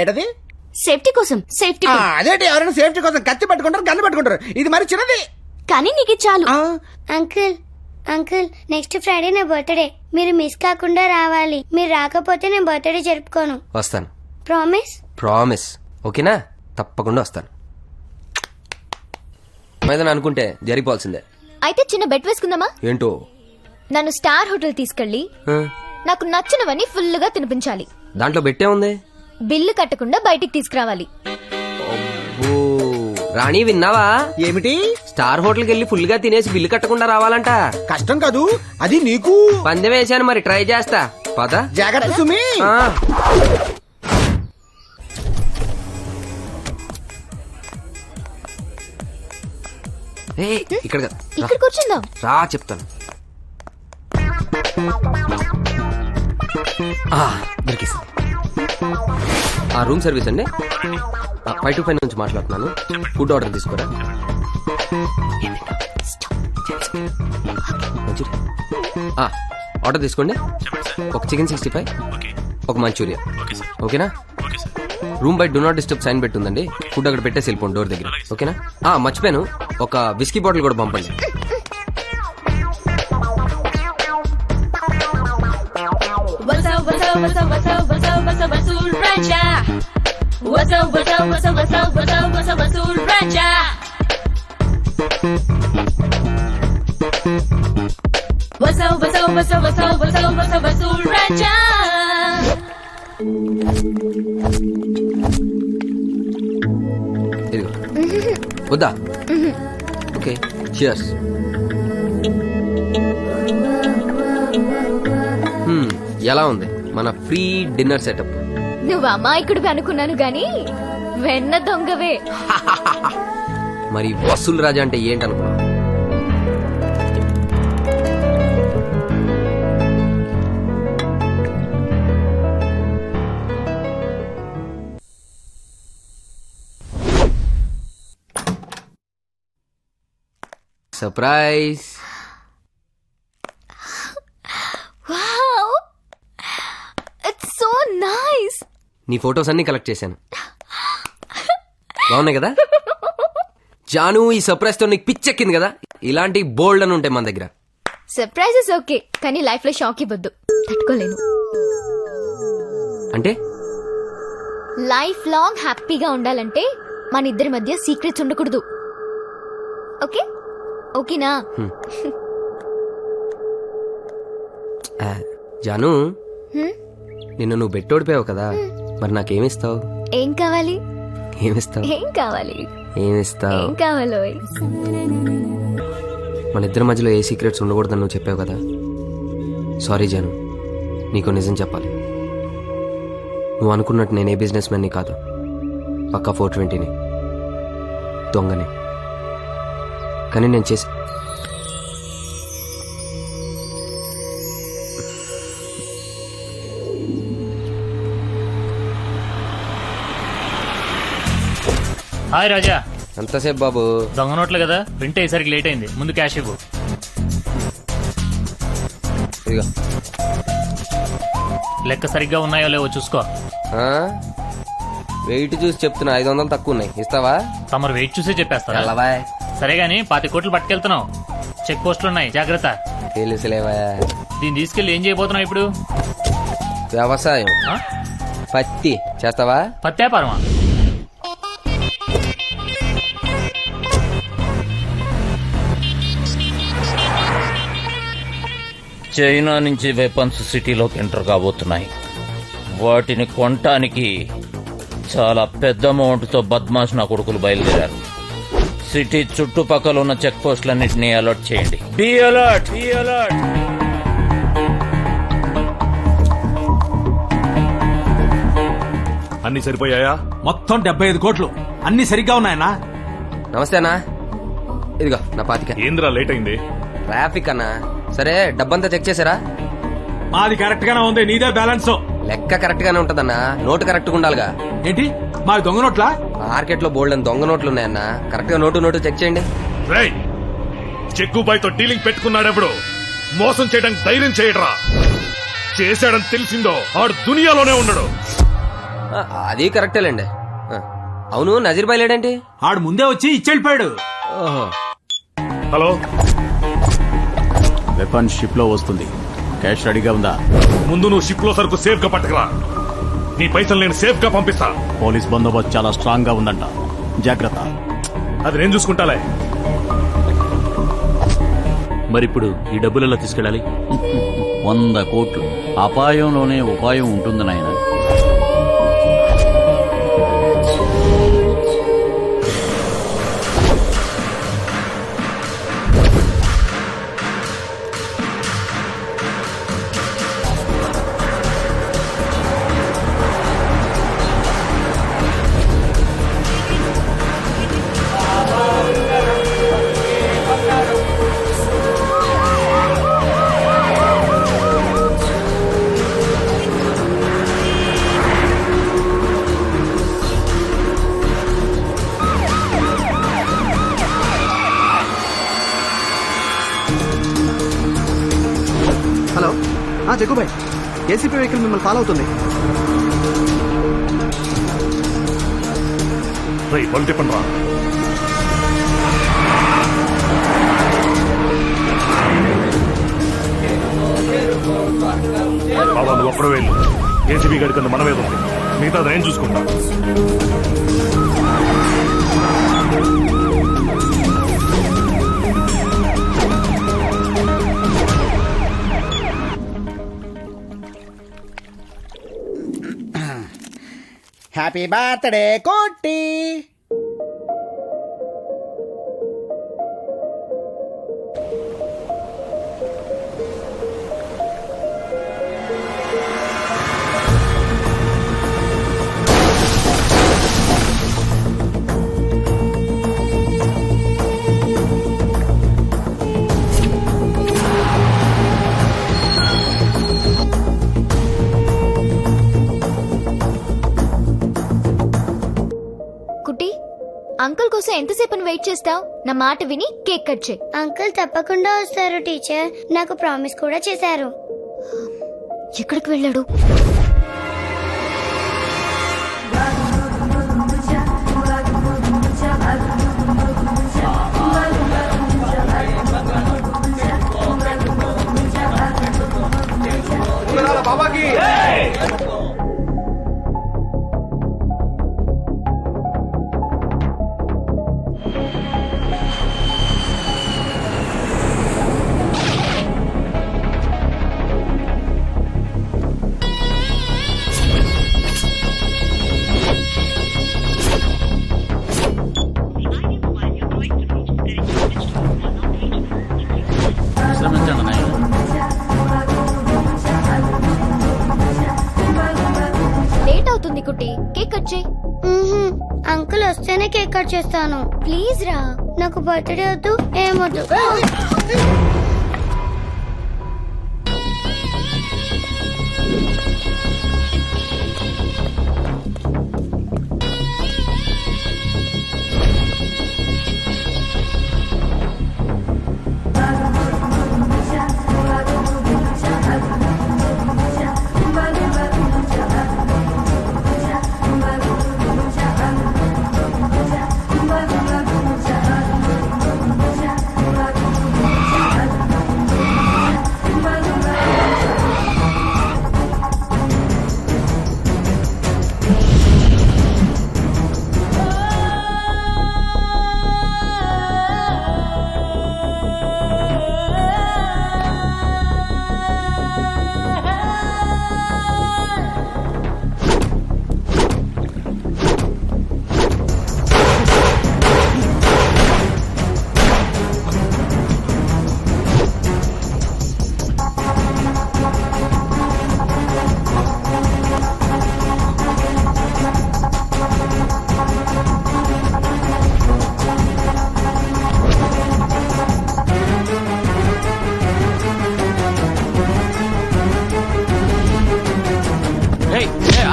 ఏటది? సేఫ్టీ కోసం. సేఫ్టీ అదేంటి, ఎవరైనా సేఫ్టీ కోసం కత్తి పట్టుకుంటారు, గన్ను పట్టుకుంటారు, ఇది మరి చిన్నది. కానీ నీకు ఇది చాలు. అంకుల్ అంకుల్ నెక్స్ట్ ఫ్రైడే నా బర్త్డే, మీరు మిస్ కాకుండా రావాలి. మీరు రాకపోతే నేను బర్త్డే జరుపుకోను. వస్తాను. ప్రామిస్? ప్రామిస్. ఓకేనా? తప్పకుండా వస్తాను. ఏదైనా అనుకుంటే జరిగిపోవాల్సిందే. అయితే చిన్న బెట్ వేసుకుందామా? ఏంటో? నన్ను స్టార్ హోటల్ తీసుకెళ్లి నాకు నచ్చినవన్నీ ఫుల్ గా తినిపించాలి. దాంట్లో బెట్టే ఉంది. బిల్లు కట్టకుండా బయటికి తీసుకురావాలి. ఓ రాణి, విన్నావా? ఏమిటి? స్టార్ హోటల్కి వెళ్ళి ఫుల్ గా తినేసి బిల్లు కట్టకుండా రావాలంట. కష్టం కాదు అది నీకు. పందెం వేసాను, మరి ట్రై చేస్తా. పద. జాగ్రత్త సుమి. ఇక్కడ ఇక్కడ కూర్చుందాం. రా చెప్తాను. దొరికేసి ఆ రూమ్ సర్వీస్ అండి. 5 to 5 నుంచి మాట్లాడుతున్నాను. ఫుడ్ ఆర్డర్ తీసుకోరా. ఆర్డర్ తీసుకోండి. ఒక చికెన్ 65, ఒక మంచూరియా. ఓకేనా? Room by do not disturb sign పెట్టుందండి. ఫుడ్ అక్కడ పెట్టేసి వెళ్ళిపోండి డోర్ దగ్గర. ఓకేనా? మర్చిపోయాను, ఒక విస్కీ బాటిల్ కూడా పంపండి. ఇదిగో. వద్దా? Okay, cheers. ఎలా ఉంది మన ఫ్రీ డిన్నర్ సెటప్? నువ్వు అమాయకుడివి అనుకున్నాను గాని వెన్న దొంగవే. మరి వసూలు రాజా అంటే ఏంటనుకున్నావు? Surprise. Wow, it's so nice. నీ ఫొటోస్ అన్ని కలెక్ట్ చేశాను. బాగున్నాయి కదా జాను? ఈ సర్ప్రైజ్ తో నీకు పిచ్చెక్కింది కదా? ఇలాంటి బోల్డ్ అని ఉంటాయి మన దగ్గర. సర్ప్రైజెస్ ఓకే, కానీ లైఫ్ లో షాక్ ఇవ్వద్దు, తట్టుకోలేను. అంటే లైఫ్ లాంగ్ హ్యాపీగా ఉండాలంటే మన ఇద్దరి మధ్య సీక్రెట్స్ ఉండకూడదు. ఓకే? ఓకేనా? జాను, నిన్ను నువ్వు బెట్టోడిపోయావు కదా, మరి నాకేమిస్తావు? ఏం కావాలి? ఏమిస్తావు? ఏం కావాలి? ఏమిస్తావు? ఏం కావాలో? మన ఇద్దరి మధ్యలో ఏ సీక్రెట్స్ ఉండకూడదని నువ్వు చెప్పావు కదా. సారీ జాను, నీకు నిజం చెప్పాలి. నువ్వు అనుకున్నట్టు నేనే బిజినెస్ మ్యాన్ని కాదు, పక్కా 420ని, దొంగని. కానీ నేను చేసి హాయ్ రాజా. ఎంతసేపు బాబు? దొంగ నోట్లు కదా, ప్రింట్ అయ్యేసరికి లేట్ అయింది. ముందు క్యాష్ ఇవ్వు. ఇదిగో. లెక్క సరిగ్గా ఉన్నాయో లేవో చూసుకో. వెయిట్ చూసి చెప్తున్నా, 500 తక్కువ ఉన్నాయి. ఇస్తావా? తమరు వెయిట్ చూసే చెప్పేస్తారా? సరే గానీ 20 కోట్లు పట్టుకెళ్తున్నావు. చెక్ పోస్టులు ఉన్నాయి, జాగ్రత్త. తెలుసులేవా. దీన్ని తీసుకెళ్లి ఏం చేయబోతున్నావు ఇప్పుడు? వ్యవసాయం. పత్తి చేస్తావా? పత్తి వ్యాపారమా? చైనా నుంచి వెపన్స్ సిటీలోకి ఎంటర్ కాబోతున్నాయి. వాటిని కొనటానికి చాలా పెద్ద అమౌంట్తో బద్మాష్ నా కొడుకులు బయలుదేరారు. సిటీ చుట్టుపక్కల ఉన్న చెక్ పోస్టులన్నింటినీ అలర్ట్ చేయండి. Be alert, be alert. అన్ని అన్ని సరిపోయాయా? మొత్తం 75 కోట్లు అన్ని సరిగ్గా ఉన్నాయన్నా. నమస్తే అన్నా, ఇదిగో నా 25. ఏంద్రా లేట్ అయింది? ట్రాఫిక్ అన్నా. సరే డబ్బంతా చెక్ చేశారా? మాది కరెక్ట్ గానే ఉంది, నీదే బ్యాలెన్స్. లెక్క కరెక్ట్ గానే ఉంటదన్నా, నోటు కరెక్ట్ గా ఉండాలిగా. ఏంటి మాది దొంగ నోట్లా? మార్కెట్ లో బోల్డ్ అని దొంగ నోట్లు ఉన్నాయన్నా, కరెక్ట్ గా నోటు చెక్ చేయండి. రేయ్, చెక్కుబాయ్ తో డీలింగ్ పెట్టుకున్నాడెప్పుడు మోసం చేయడానికి ధైర్యం చేయడరా. చేశాడని తెలిసిందో ఆడు దునియాలోనే ఉండడు. అది కరెక్టేలేండి. అవును, నజీర్ బాయ్ లేడేంటి? ఆడు ముందే వచ్చి ఇచ్చెళ్ళిపోయాడు. ఓహో. హలో, వెపన్ షిప్ లో వస్తుంది, క్యాష్ రెడీగా ఉందా? ముందు నువ్వు షిప్ లో సరుకు సేఫ్ గా పట్టుకురా. నీ పైసలు నేను సేఫ్ గా పంపిస్తా. పోలీస్ బందోబస్తు చాలా స్ట్రాంగ్ గా ఉందంట, జాగ్రత్త. అది నేను చూసుకుంటాలే. మరిప్పుడు ఈ డబ్బులు ఎలా తీసుకెళ్ళాలి? 100 కోట్లు. అపాయంలోనే ఉపాయం ఉంటుంది నాయన. హలో, జగ్గుబాయ్, ఏసీపీ వెహికల్ మిమ్మల్ని ఫాలో అవుతుంది. రేయ్, బళ్ళు తిప్పండి రా. బాబా నువ్వు ఒక్కడే వెళ్ళు. ఏసీబీ గడి కింద మనమే ఉంది, మిగతా నేను చూసుకుంటా. హ్యాపీ బర్త్డే కోటి. కుట్టి, అంకుల్ కోసం ఎంతసేపు వెయిట్ చేస్తావు? నా మాట విని కేక్ కట్ చేయి. అంకుల్ తప్పకుండా వస్తారు టీచర్, నాకు ప్రామిస్ కూడా చేశారు. ఎక్కడికి వెళ్ళాడు? లేట్ అవుతుంది కుట్టి, కేక్ కట్ చేయి. అంకుల్ వస్తేనే కేక్ కట్ చేస్తాను. ప్లీజ్ రా. నాకు బర్త్డే వద్దు, ఏమొద్దు.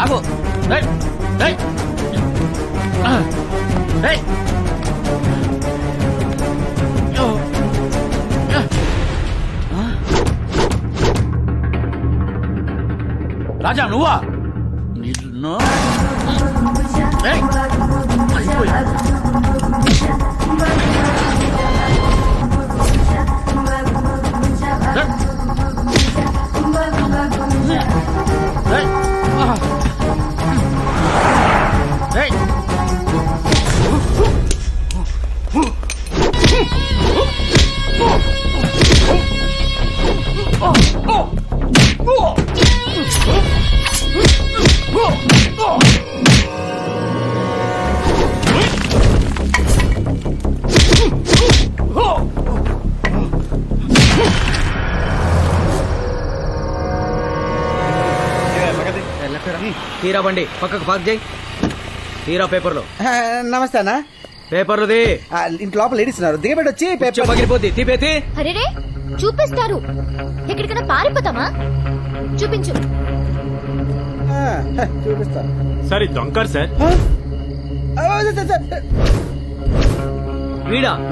ఆగు ఏయ్, ఏయ్. ఏయ్. రాజా నువ్వా నిన్ను ఏయ్. అయిపోయి. ఏయ్. ఏయ్. తీరా బండి పక్కకు పార్క్ చేయి. తీరా పేపర్లు. నమస్తే అన్న. పేపర్లుది ఇంటి లోపల లేడీస్ ఉన్నారు, దిగబెట్టి వచ్చి పేపర్ పగిలిపోద్ది. తీపేతి అరేరే చూపిస్తారు. ఎక్కడికైనా పారిపోతామా? చూపించు. చూపిస్తా. సరే దొంగ సార్.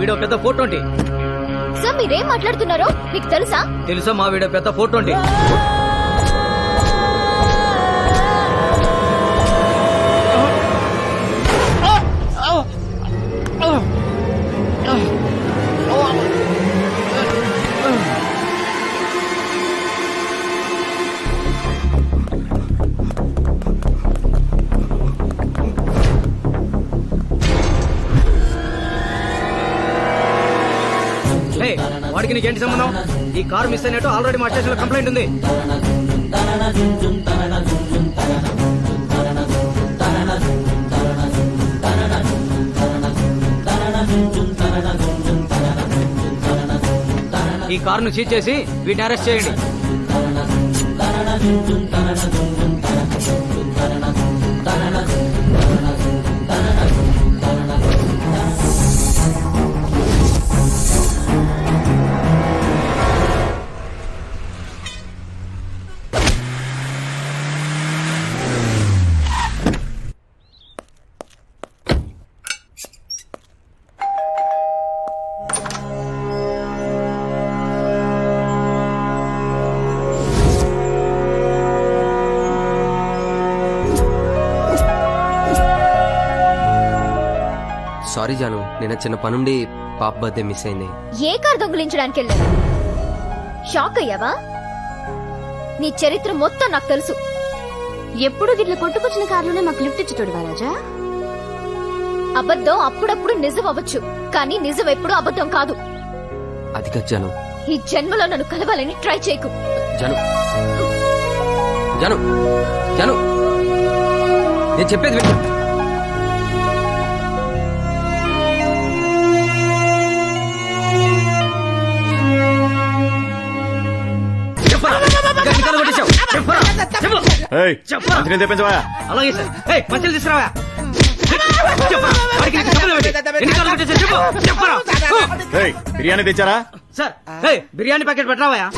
వీడో పెద్ద ఫోటో సార్ మీరేం మాట్లాడుతున్నారో మీకు తెలుసా? తెలుసా మా వీడో పెద్ద ఫోటో వాడికి నీకేంటి సంబంధం? ఈ కారు మిస్ అయినట్టు ఆల్రెడీ మా స్టేషన్ లో కంప్లైంట్ ఉంది. ఈ కారును సీజ్ చేసి వీటిని అరెస్ట్ చేయండి. సారీ జాను, నేను చిన్న పనుండి పాప బర్త్డే మిస్ అయింది. ఏ కారు దొంగిలించడానికి వెళ్ళాను? షాక్ అయ్యావా? నీ చరిత్ర మొత్తం నాకు తెలుసు. ఎప్పుడు గిట్ల కొట్టుకొచ్చిన కారులోనే మాకు లిఫ్ట్ ఇచ్చేటోడు రాజా. అబద్ధం అప్పుడప్పుడు నిజం అవ్వచ్చు, కానీ నిజం ఎప్పుడు అబద్ధం కాదు. అది కాదు జాను. ఈ జన్మలో నన్ను కలవాలని ట్రై చేయకు. జాను జాను జాను నేను చెప్పేది విను. అలాగే సార్. మంచిలు తీసుకురావా. బిర్యానీ తెచ్చారా సార్? బిర్యానీ ప్యాకెట్ పెట్టరావా?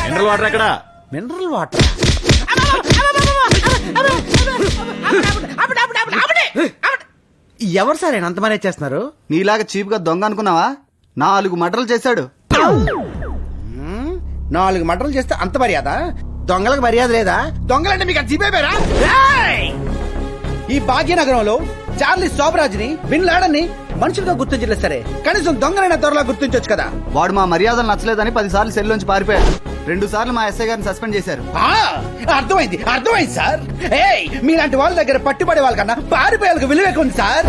మినరల్ వాటర్ ఎక్కడ? Mineral water. ఎవరు సార్ అంత మనే చేస్తున్నారు? నీలాగా చీప్ గా దొంగ అనుకున్నావా? 4 మర్డర్లు చేశాడు. 4 మర్డర్లు చేస్తే అంత మర్యాద? దొంగలకు మర్యాద లేదా? దొంగలంటే మీకు జీపేరా? ఈ భాగ్యనగరంలో చార్లీ శోభరాజ్ ని, బిన్ లాడన్ ని మనుషులుగా గుర్తించలేదు సరే, కనీసం దొంగలైన త్వరలో గుర్తించొచ్చు కదా. వాడు మా మర్యాదలు నచ్చలేదని 10 సార్లు సెల్లోంచి పారిపోయాడు. 2 సార్లు మా ఎస్ఐ గారిని సస్పెండ్ చేశారు. అర్థమైంది సార్. మీలాంటి వాళ్ళ దగ్గర పట్టుబడే వాళ్ళకన్నా పారిపోయేందుకు విలువ ఎక్కువ ఉంది సార్.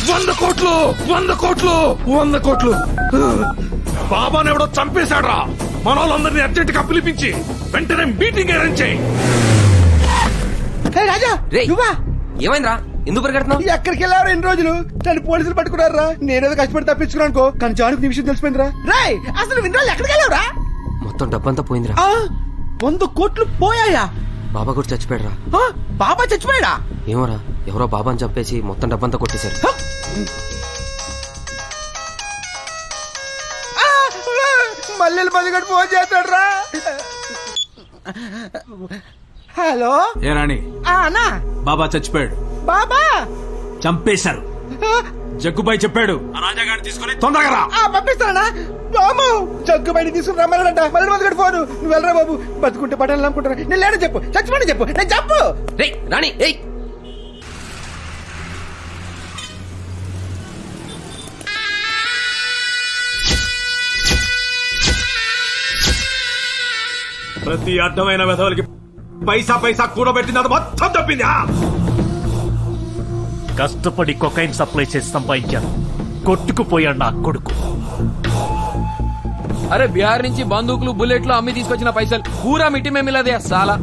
$100 కోట్లు బాబాను ఎవడో చంపేశాడ్రా. మన వాళ్ళందరినీ అర్జెంట్ గా పిలిపించి వెంటనే మీటింగ్ అరేంజ్ చేయి. రాజా నువ్వా? ఏమైందిరా? ఎందుకు పరిగెడుతున్నావు? ఎక్కడికి వెళ్ళారు? 2 రోజులు నన్ను పోలీసులు పట్టుకున్నారా? నేనేదో కష్టపడి తప్పించుకున్నాను అనుకో, కానీ జానుకు నీ విషయం తెలిసిపోయిందిరా. రాయ్ అసలు 2 రోజులు ఎక్కడికి వెళ్ళావురా? మొత్తం డబ్బంతా పోయిందిరా. 100 కోట్లు పోయాయా? బాబా కూడా చచ్చిపోయాడు రా. బాబా చచ్చిపోయాడా? ఏమోరా, ఎవరో బాబాని చంపేసి మొత్తం డబ్బంతా కొట్టేశారు. మల్లెలు పదిగడు ఫోన్ చేస్తాడు రా. హలో ఏ రాణి, అన్నా, బాబా చచ్చిపోయాడు, బాబా చంపేశారు. జగ్గుబాయ్ చెప్పాడు, ఆ రాజాగాడిని తీసుకుని తొందరగా రా. పంపిస్తానా బాబు? జగ్గు బయట తీసుకుని రమ్మన్నాడంట. మల్లెలు పదిగడు ఫోను. నువ్వు వెళ్ళరా బాబు, బతుకుంటే పట్టాలని అనుకుంటున్నా. నేను లేడని చెప్పు, చచ్చిపోయి చెప్పు, నేను చెప్పు. రేయ్ రాణి, ఏయ్ ప్రతి అడ్డమైన వెధవలకి పైసా పైసా కూడబెట్టినది మొత్తం తప్పిందా? కష్టపడి కొకైన్ సప్లై చేసి సంపాదించాను. కొట్టుకుపోయాడు నా కొడుకు. అరే బీహార్ నుంచి బందూకులు బుల్లెట్లు అమ్మి తీసుకొచ్చిన పైసలు పూరా మిట్టి మేమిలదే సాలా.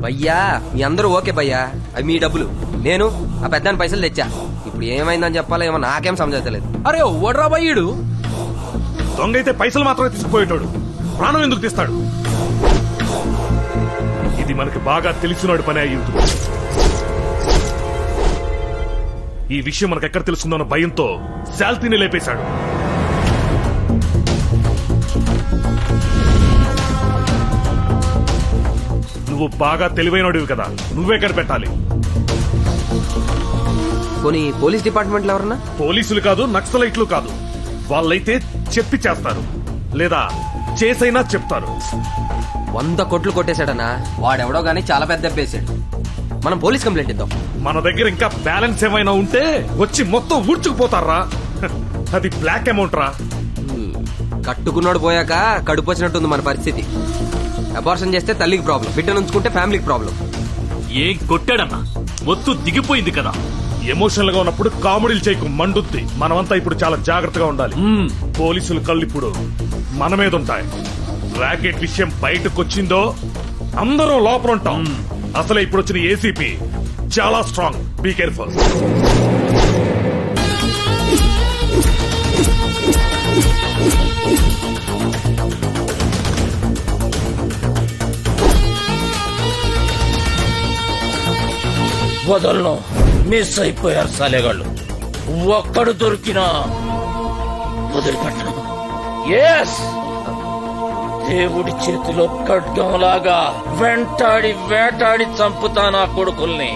భయ్యా మీ అందరూ ఓకే భయ్యా, అవి మీ డబ్బులు. నేను ఆ పెద్దాని పైసలు తెచ్చా. ఇప్పుడు ఏమైందని చెప్పాలో ఏమో నాకేం సమజలేదు. అరే ఓడ్రా బయ్యుడు దొంగ అయితే పైసలు మాత్రమే తీసుకుపోయేటోడు, ప్రాణం ఎందుకు తీస్తాడు? ఇది మనకి బాగా తెలిసినాడు పని అయ్యి ఉంటుంది. ఈ విషయం మనకు ఎక్కడ తెలుస్తుందన్న భయంతో శాల్తీని లేపేశాడు. నువ్వు బాగా తెలివైనడివి కదా, నువ్వే కనిపెట్టాలి. పోనీ పోలీస్ డిపార్ట్మెంట్ లో ఎవరన్నా? పోలీసులు కాదు, నక్సలైట్లు కాదు. వాళ్ళైతే చెప్పి చేస్తారు, లేదా చేసైనా చెప్తారు. 100 కోట్లు కొట్టేశాడన్నా. వాడెవడో గానీ చాలా పెద్ద దెబ్బేశాడు. మనం పోలీస్ కంప్లైంట్ ఇద్దాం. మన దగ్గర ఇంకా బ్యాలెన్స్ ఏమైనా ఉంటే వచ్చి మొత్తం ఊడ్చుకుపోతారా? అది బ్లాక్ అమౌంట్ రా. కట్టుకున్నాడు పోయాక కడుపు వచ్చినట్టుంది మన పరిస్థితి. అబార్షన్ చేస్తే తల్లికి ప్రాబ్లం, బిడ్డను ఉంచుకుంటే ఫ్యామిలీకి ప్రాబ్లం. ఏం కొట్టాడన్నా? మొత్తం దిగిపోయింది కదా. ఎమోషనల్ గా ఉన్నప్పుడు కామెడీలు చేయకు, మండుద్ది. మనమంతా ఇప్పుడు చాలా జాగ్రత్తగా ఉండాలి. పోలీసులు కళ్ళు ఇప్పుడు మన మీద ఉంటాయి. ర్యాకెట్ విషయం బయటకొచ్చిందో అందరం లోపల ఉంటాం. అసలే ఇప్పుడు వచ్చిన ఏసీపీ చాలా స్ట్రాంగ్. Be careful. వదలను, మిస్ అయిపోయారు సాలేగాళ్ళు. ఒక్కడు దొరికినా వదిలిపెట్టను. ఎస్, దేవుడి చేతిలో ఖడ్గంలాగా వెంటాడి వేటాడి చంపుతా నా కొడుకుల్ని.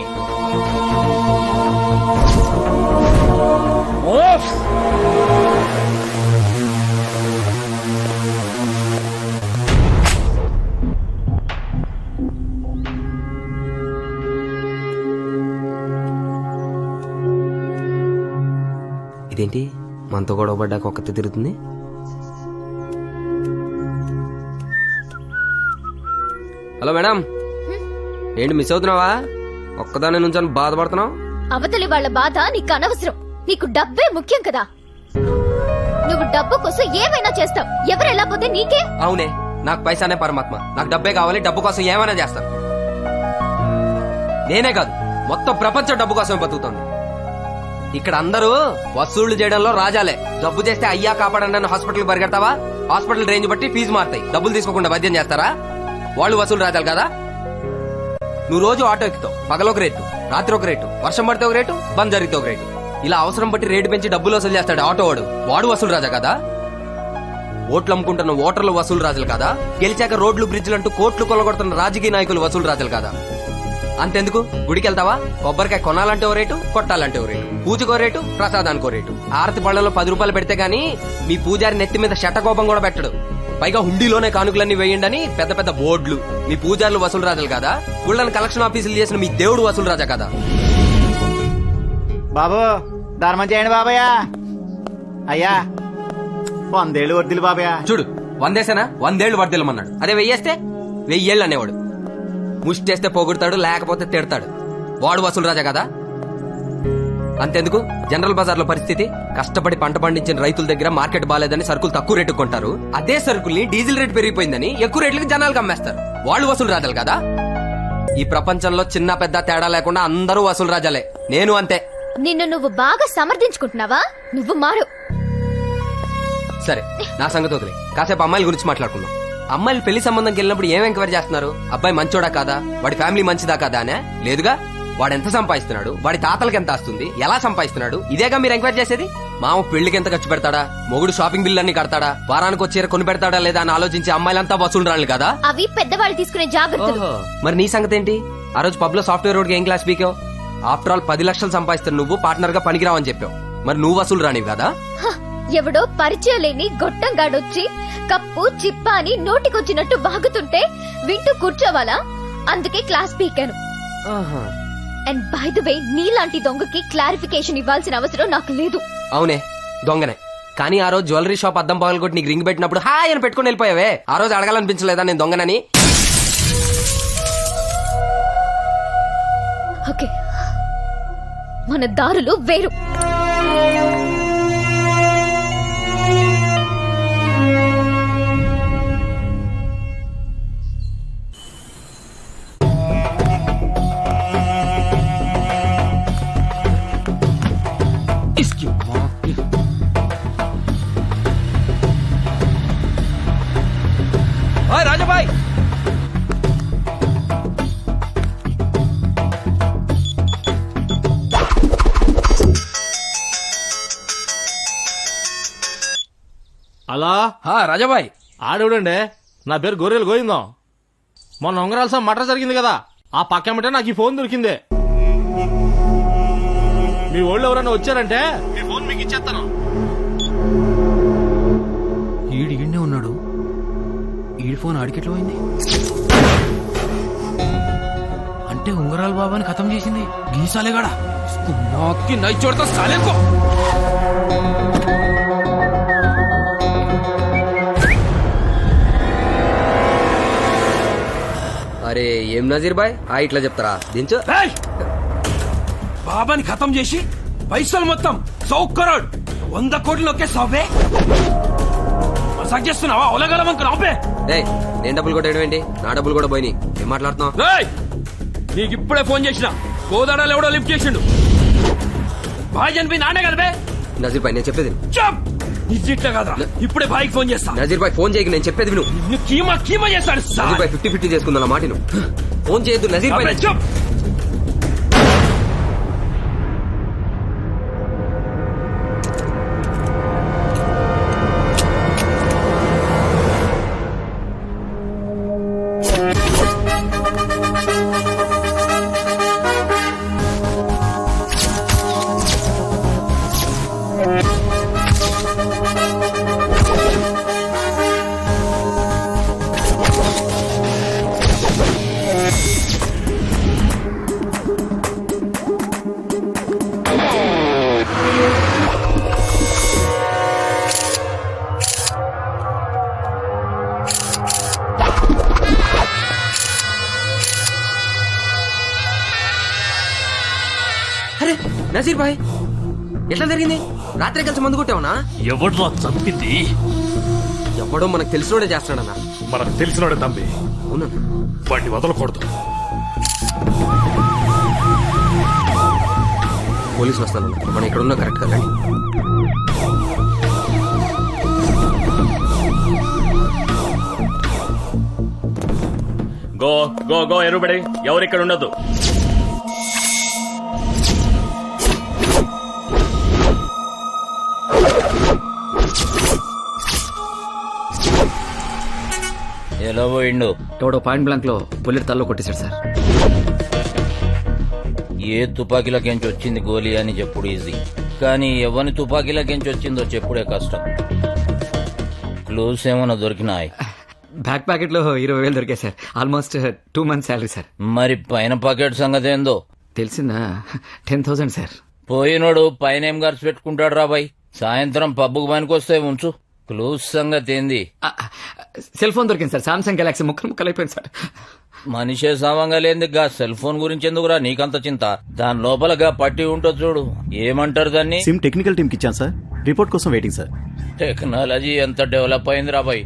ఓఫ్! ఇదేంటి మనతో గొడవ పడ్డాక ఒక్కతే తిరుగుతుంది? హలో మేడం, ఏంటి మిస్ అవుతున్నావా? ఒక్కదాని నుంచి బాధపడుతున్నావు? అవతలి వాళ్ళ బాధ నీకు అనవసరం. నీకు డబ్బే ముఖ్యం కదా. నువ్వు డబ్బు కోసం ఏమైనా చేస్తావు. ఎవరు ఎలా పోతే నీకే. అవునే, నాకు పైసానే పరమాత్మ. నాకు డబ్బే కావాలి. డబ్బు కోసం ఏమైనా చేస్తాను. నేనే కాదు, మొత్తం ప్రపంచం డబ్బు కోసమే బతుకుతుంది. ఇక్కడ అందరూ వసూళ్లు చేయడంలో రాజాలే. జబ్బు చేస్తే అయ్యా కాపాడండి అని హాస్పిటల్ పరిగెడతావా? హాస్పిటల్ రేంజ్ బట్టి ఫీజు మారుతాయి. డబ్బులు తీసుకోకుండా వైద్యం చేస్తారా? వాళ్ళు వసూలు రాజాలు కదా. నువ్వు రోజు ఆటో ఎక్కుతావు. పగలొక రేటు, రాత్రి ఒక రేటు, వర్షం పడితే ఒక రేటు, బంద్ జరిగితే ఒక రేటు. ఇలా అవసరం బట్టి రేటు పెంచి డబ్బులు వసూలు చేస్తాడు ఆటో వాడు. వాడు వసూలు రాజా కదా. ఓట్లు అమ్ముకుంటున్న ఓటర్లు వసూలు రాజులు కదా. గెలిచాక రోడ్లు బ్రిడ్జ్లు అంటూ కోట్లు కొల్లగొడుతున్న రాజకీయ నాయకులు వసూలు రాజులు కదా. అంతెందుకు, గుడికి వెళ్తావా? కొబ్బరికాయ కొనాలంటే ఓ రేటు, కొట్టాలంటే ఓ రేటు, పూజకో రేటు, ప్రసాదానికో రేటు. ఆరతి పళ్ళలో 10 రూపాయలు పెడితే గానీ మీ పూజారి నెత్తి మీద శటకోపం కూడా పెట్టడు. పైగా హుండీలోనే కానుకలన్నీ వేయండి పెద్ద పెద్ద బోర్డులు. మీ పూజారులు వసూలు రాజులు కదా. గుళ్ళని కలెక్షన్ ఆఫీసులు చేసిన మీ దేవుడు వసూలు రాజా కదా. బాబు ధర్మం చేయండి బాబయ్య. అయ్యా 100 ఏళ్ళు వర్దిలు బాబయ్య. చూడు, 100 వేసేనా 100 ఏళ్ళు వర్దిల్లమన్నాడు. అదే 1000 వేస్తే 1000 ఏళ్ళు అనేవాడు. ముష్టేస్తే పొగుడతాడు, లేకపోతే తిడతాడు. వాడు వసూలు రాజా కదా. అంతెందుకు, జనరల్ బజార్ లో పరిస్థితి కష్టపడి పంట పండించిన రైతుల దగ్గర మార్కెట్ బాలేదని సరుకులు తక్కువ రేటు కొంటారు. అదే సరుకుల్ని డీజిల్ రేటు పెరిగిపోయిందని ఎక్కువ రేట్లకి జనాలకు అమ్మేస్తారు. వాళ్ళు వసూలు రాజాలు కదా. ఈ ప్రపంచంలో చిన్న పెద్ద తేడా లేకుండా అందరూ వసూలు రాజాలే. నేను అంతే. నిన్ను నువ్వు బాగా సమర్థించుకుంటున్నావా? నువ్వు మారు. సరే, నా సంగతి వదిలే. కాసేపు అమ్మాయిల గురించి మాట్లాడుకుందాం. అమ్మాయిలు పెళ్లి సంబంధంకి వెళ్ళినప్పుడు ఏం ఎంక్వైరీ చేస్తున్నారు? అబ్బాయి మంచోడా కాదా, వాడి ఫ్యామిలీ మంచిదా కాదా అనే? లేదుగా. వాడు ఎంత సంపాదిస్తున్నాడు, వాడి తాతలకి ఎంత వస్తుంది, ఎలా సంపాదిస్తున్నాడు, ఇదేగా మీరు ఎంక్వైరీ చేసేది. మామ పెళ్లికి ఎంత ఖర్చు పెడతాడా, మొగుడు షాపింగ్ బిల్ అన్ని కడతాడా, వారానికి వచ్చి కొని పెడతాడా లేదా అని ఆలోచించి అమ్మాయిలంతా వసూలు రాళ్ళు కదా. అవి పెద్దవాళ్ళు తీసుకునే జాగ్రత్తలు. మరి నీ సంగతి ఏంటి? ఆ రోజు పబ్ లో సాఫ్ట్వేర్ రోడ్ ఏం క్లాస్ పీకావు? ఆఫ్టర్ ఆల్ 10 లక్షలు సంపాదిస్తాను నువ్వు పార్ట్నర్ గా పనికిరావని చెప్పావు. మరి నువ్వు వసూలు రానివి కదా. ఎవడో పరిచయం లేని గొట్టంగాడొచ్చి కప్పు చిప్ప అని నోటికొచ్చినట్టు బాగుతుంటే వింటూ కూర్చోవాలా? అందుకే క్లాస్ పీకాను. అండ్ బై ద వే, నీలాంటి దొంగకి క్లారిఫికేషన్ ఇవ్వాల్సిన అవసరం నాకు లేదు. అవునే, దొంగనే. కానీ ఆ రోజు జ్యువెలరీ షాప్ అద్దం పగలగొట్టి నీకు రింగ్ పెట్టినప్పుడు హాయ్ అని పెట్టుకుని వెళ్ళిపోయావే. ఆ రోజు అడగాలనిపించలేదా నేను దొంగనని? ఓకే, మన దారులు వేరు. రాజాబాయ్, అలా రాజాబాయ్, ఆడేవుడండి. నా పేరు గొర్రెలు గోయిందాం. మొన్న ఉంగరాల్సిన మటర్ జరిగింది కదా, ఆ పక్కమిటే నాకు ఈ ఫోన్ దొరికింది. మీ వాళ్ళు ఎవరైనా వచ్చారంటే మీ ఫోన్ మీకు ఇచ్చేస్తాను. ఈడినే ఉన్నాడు. ఈడి ఫోన్ ఆడికెట్లా పోయింది? అంటే ఉంగరాల బాబాని ఖతం చేసింది గీసాలేగాడా. నై చూడతా సాలేకో. అరే ఏం నజీర్ బాయ్, ఇట్లా చెప్తారా? దించు. బాబాని ఖతం చేసి పైసలు మొత్తం 100 కరోడ్ 100 కోట్లు ఒకే సవ్వే మసాజ్ చేస్తున్నావా? ఒలగలవంక నేను డబ్బులు కొట్టడం ఏంటి? నా డబ్బులు కూడా పోయినాయి. ఏం మాట్లాడుతున్నావు? నీకు ఇప్పుడే ఫోన్ చేసిన, గోదాడాలు ఎవడో లిఫ్ట్ చేసిండు. బాయ్ చనిపోయి నానే కదబే. నజీర్ బాయ్ నేను చెప్పేది ఇట్లా కదా. ఇప్పుడే బాయ్కి ఫోన్ చేస్తా. నజీర్ బాయ్ ఫోన్ చేయకు, నేను చెప్పేది విను. కీమా కీమా చేస్తాడు. నజీర్ బాయ్ 50-50 చేసుకుందా మాట నువ్వు. ఫోన్ చేయొద్దు నజీర్ బాయ్. అరే నజీర్ బాయ్, ఎట్లా జరిగింది? రాత్రి కలిసి మందు కొట్టావునా? ఎవడ్రా చంపింది? ఎవడో మనకు తెలిసినోడే చేస్తాడన్నా. మనకు తెలిసినోడే తంబి. అవునా? వాడిని వదలకూడదు. పోలీసులు వస్తాను, మనం ఇక్కడ ఉన్నా కరెక్ట్ కదా. గో గో గో ఎరుబడి, ఎవరు ఇక్కడ ఉండదు. ఎలా పోయిండు? ఎవడో పాయింట్ బ్లాంక్ లో బుల్లెట్ తల్లో కొట్టేశాడు సార్. ఏ తుపాకీలకెంచి వచ్చింది గోలీ అని చెప్పుడు ఈజీ, కానీ ఎవరిని తుపాకీలకెంచి వచ్చిందో చెప్పుడే కష్టం. క్లూస్ ఏమైనా దొరికినాయి? బ్యాక్ ప్యాకెట్ లో 20,000 దొరికాయి sir. Almost 2 months salary sir. మరి పైన పాకెట్ సంగతి ఏందో తెలిసిందా? 10,000 సార్. పోయినోడు పైన ఏం ఖర్చు పెట్టుకుంటాడు రాబాయ్. సాయంత్రం పబ్బుకు పనికొస్తే ఉంచు. క్లూస్ సంగతి ఏంది? సెల్ ఫోన్ దొరికింది సార్. సామ్సంగ్ గెలాక్సీ ముక్కలు అయిపోయింది సార్. మనిషే సామంగా లేంది గా సెల్ ఫోన్ గురించి ఎందుకురా నీకంత చింత? దాని లోపలగా పట్టి ఉంటుంది చూడు, ఏమంటారు దాన్ని? సిమ్ టెక్నికల్ టీమ్ కి ఇచ్చాను సార్, రిపోర్ట్ కోసం వెయిటింగ్ సార్. టెక్నాలజీ ఎంత డెవలప్ అయింది రాబాయ్.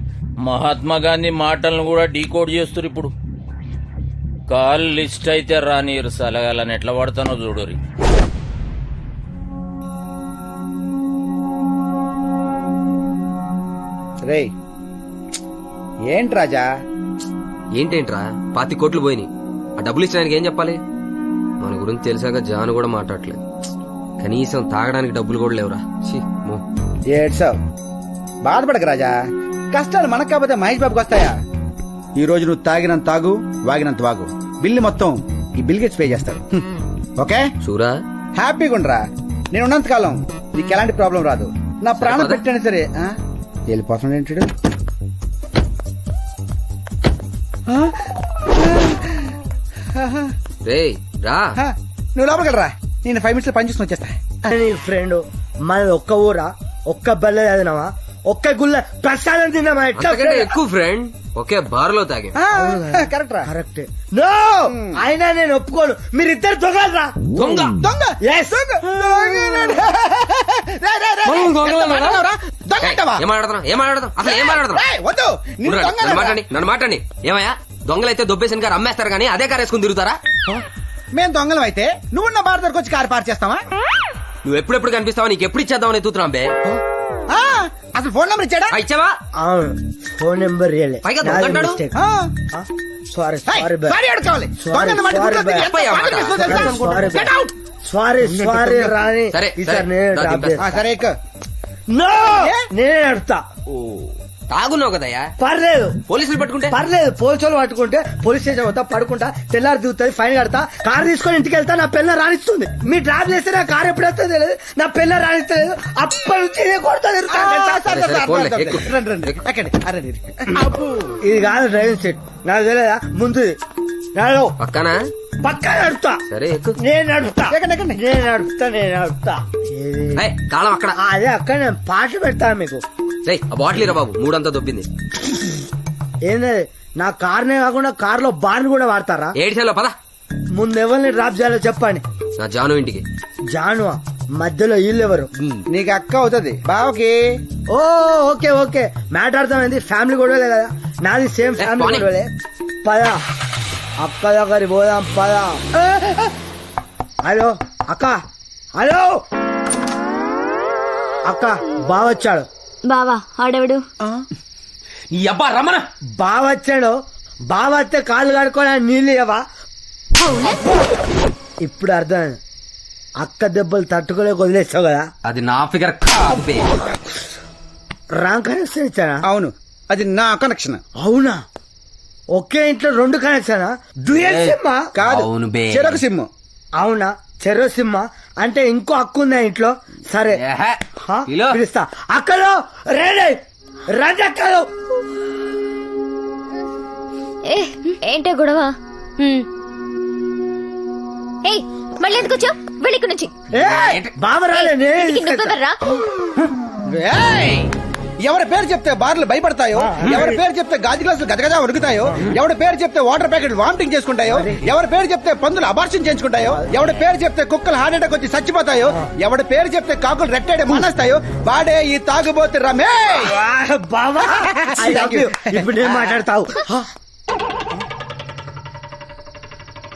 మహాత్మా గాంధీ మాటలను కూడా డీకోడ్ చేస్తున్నారు ఇప్పుడు. కాల్ లిస్ట్ అయితే రానియరు సలగాలని ఎట్లా పడతానో చూడురి. రే ఏంటి రాజా? ఏంటేంట్రా 25 కోట్లు పోయినాయి. ఆ డబ్బులు ఇచ్చడానికి ఏం చెప్పాలి? మన గురించి తెలిసాక జాను కూడా మాట్లాడలేదు. కనీసం తాగడానికి డబ్బులు కూడా లేవురా. ఛీ, మో. ఏడ్సావు, బాధపడక రాజా. కష్టాలు మనకు కాకపోతే మహేష్ బాబుకి వస్తాయా? ఈ రోజు నువ్వు తాగినంత తాగు, వాగినంత వాగు. బిల్లు మొత్తం ఈ బిల్ గేట్స్ పే చేస్తాడు. ఓకే చూరా, హ్యాపీగా ఉండరా. నేను ఉన్నంత కాలం నీకు ఎలాంటి ప్రాబ్లం రాదు. నా ప్రాణం సరిపోదా? పెట్టాను సరే. వెళ్ళిపోతున్నాడు ఏంటాడు? రేయ్ రా. నువ్వు లోపలికి వెళ్ళరా, నేను 5 minutes లో పని చూసుకుని వచ్చేస్తా. ఫ్రెండ్ మనది ఒక్క ఊరా, ఒక్క బల్ల చదివినావా, ఒక్క గుల్ల ప్రసాదం తిన్నామా? అంతకంటే ఎక్కువ ఫ్రెండ్. ఒకే బార్లో తాగే. కరెక్ట్ రా. కరెక్ట్. నో, అయినా నేను ఒప్పుకోను. మీరిద్దరు దొంగలరా. దొంగ దొంగ. Yes. ఏమాడతాం అసలు ఏం మాట్లాడతాం? వద్దు, నిన్ను దొంగ అనరా? నన్ను మాట్లాడి ఏమయ్యా? దొంగలైతే దొబ్బేసిన కారు అమ్మేస్తారు కానీ అదే కారు వేసుకుని తిరుగుతారా? మేము దొంగలం అయితే నువ్వు నా బార్ దగ్గరకు వచ్చి కారు పార్క్ చేస్తావా? నువ్వు ఎప్పుడెప్పుడు కనిపిస్తావా? నీకు ఎప్పుడు ఇచ్చేద్దామని ఎత్తుతున్నాం బే. అసలు ఫోన్ నెంబర్ ఇచ్చాడా? ఇచ్చావా? అవును, ఫోన్ నెంబర్ పైగా దొంగ అంటాడు. సారీ సారీ అడగాలి. సారీ సారీ రాని. సరే, ఈసారి సరే, నేనే దా డ్రాప్ దింపేస్తా. చేస్తా. సరే ఎక్కు. నో, నేనే నడుపుతా. తాగున్నావు కదయ్యా. పర్లేదు, పోలీసులు పట్టుకుంటే పర్లేదు. పోలీసులు పట్టుకుంటే పోలీస్ స్టేషన్ పోతా, పడుకుంటా, తెల్లారి దిగుతుంది, ఫైన్ కడతా, కారు తీసుకొని ఇంటికి వెళ్తా, నా పిల్ల రాణిస్తుంది. మీ డ్రాప్ చేస్తే నా కారు ఎప్పుడు వస్తుందో తెలియదు, నా పిల్ల రాణిస్తలేదు. అప్పటి నుంచి నేను కొడతా ఇది కాదు డ్రైవింగ్ సీట్, నాకు తెలియదా? ముందు పక్కనా పక్కా నడుపుతా. సరే ఎక్కు. నేను నడుపుతా, నేను నడుపుతా. ఏయ్, తాళం అక్కడ. అదే అక్కడ నేను పాటలు పెడతాను మీకు. రేయ్, ఆ బాటిల్ ఇరా బాబు, 3 దొబ్బింది. ఏంది, నా కార్నే కాకుండా కార్లో బార్లు కూడా వాడతారా? ఏడిసేలో పద. ముందు ఎవరిని డ్రాప్ చేయాలో చెప్పండి. నా జాను ఇంటికి. జాను మధ్యలో వీళ్ళు ఎవరు? నీకు అక్క అవుతుంది బావకి. ఓ ఓకే ఓకే, మ్యాటర్ అర్థమైంది. ఫ్యామిలీ గొడవలే కదా, నాది సేమ్ ఫ్యామిలీ పోనీ. గొడవలే. పద అక్క దగ్గర పోదాం, పద. హలో అక్క, హలో అక్క, బావొచ్చాడు. బావా ఆడవిడు ఈ అబ్బా రమణ. బావొచ్చాడు. బావొస్తే కాళ్ళు కడుకోవడానికి నీళ్ళు ఇవ్వవా? ఇప్పుడు అర్థమైంది. అక్క దెబ్బలు తట్టుకోలేక వదిలేస్తావు కదా. అది నా ఫిగర్ కాదు బే. Wrong connection ఇచ్చానా? అవును, అది నా కనెక్షన్. అవునా? ఒకే ఇంట్లో 2 కనెక్షనా? డ్యూయల్ సిమ్ కాదు, అవును బే. చెరొక సిమ్. అవునా? చెరో సిమ్ అంటే ఇంకో అక్కు ఉందా ఇంట్లో? సరే ఏహే, హా? పిలు. పిలుస్తా. అక్కలో రేడే రండి అక్కలో. ఏంటే గొడవ? ఏయ్, మళ్ళీ ఎందుకు వచ్చావు? వెళ్ళి ఇక్కడి నుంచి. బావ రాలే, నేను ఇంటికి నువ్వెవర్రా? ఎవరి పేరు చెప్తే బార్లు భయపడతాయో, ఎవరి పేరు చెప్తే గాజు గ్లాసులు గదగదా ఉరుకుతాయో, ఎవరి పేరు చెప్తే వాటర్ ప్యాకెట్ వామిటింగ్ చేసుకుంటాయో, ఎవరి పేరు చెప్తే పందులు అబార్షన్ చేయించుకుంటాయో, ఎవరి పేరు చెప్తే కుక్కలు హార్ట్ అటాక్ వచ్చి చచ్చిపోతాయో, ఎవరి పేరు చెప్తే కాకులు రెట్టాడే మానేస్తాయో, వాడే ఈ తాగుబోతు రమే. బావా I love you. ఇప్పుడు నేను మాట్లాడతావు.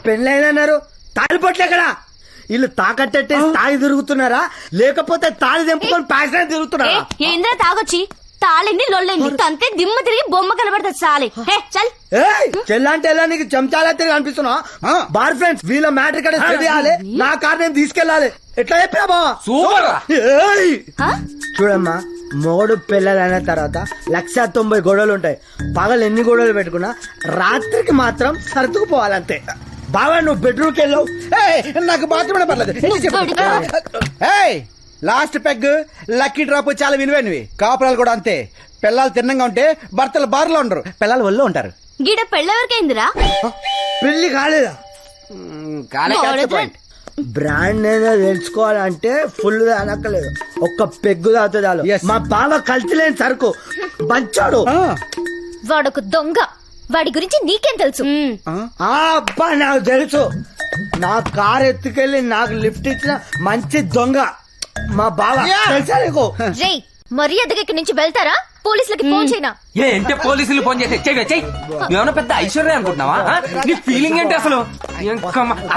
పెళ్ళైనన్నారు, తాళిపొట్లు ఎక్కడా? వీళ్ళు తాకట్టేస్తే తాగి తిరుగుతున్నారా, లేకపోతే తాళి తెంపుకొని ప్యాషన్ తిరుగుతున్నారా? ఏంద్రా తాగొచ్చి తాళింది లొల్లింది తంతే దిమ్మ తిరిగి బొమ్మ కనబడుతుంది చాలే. చల్ చెల్లంటే ఎలా నీకు చెంచాలా తిరిగి అనిపిస్తున్నా? బార్ ఫ్రెండ్స్ వీళ్ళ మ్యాటర్ కూడా తెలియాలి, నా కార్ నేను తీసుకెళ్ళాలి. ఎట్లా చెప్పినా బావా? సూపర్. చూడమ్మా, మొగుడు పిల్లలైన తర్వాత 190 గొడవలు ఉంటాయి. పగలు ఎన్ని గొడవలు పెట్టుకున్నా రాత్రికి మాత్రం సర్దుకుపోవాలంతే. బావా నువ్వు బెడ్రూమ్కి వెళ్ళావు, నాకు బాత్రూమ్ పర్లేదు. లాస్ట్ పెగ్ లక్కీ డ్రాప్ చాలా విలువైనవి. కాపురాలు కూడా అంతే. పిల్లలు తిన్నంగా ఉంటే భర్తలు బార్లో ఉండరు, పిల్లలు ఒళ్ళో ఉంటారు. గీడ పెళ్ళెవరికైందిరా? పెళ్లి కాలేదా? బ్రాండ్ ఏదో తెలుసుకోవాలంటే ఫుల్ అనక్కలేదు, ఒక్క పెగ్గు తాగుతుంది చాలు. మా బావ కల్తీ లేని సరుకు, మంచోడు. వాడొక దొంగ, వాడి గురించి నీకేం తెలుసు? అబ్బా నాకు తెలుసు. నా కార్ ఎత్తుకెళ్లి నాకు లిఫ్ట్ ఇచ్చిన మంచి దొంగ మా బావ. తెలుసా నీకు? రేయ్, మర్యాదగా ఇక్కడి నుంచి వెళ్తారా? పోలీసులకి ఫోన్ చేయనా? ఏంటే పోలీసులు ఫోన్ చేసి చెయ్యి. నువ్వేమన్నా పెద్ద ఐశ్వర్య అనుకుంటున్నావా? నీ ఫీలింగ్ ఏంటి అసలు?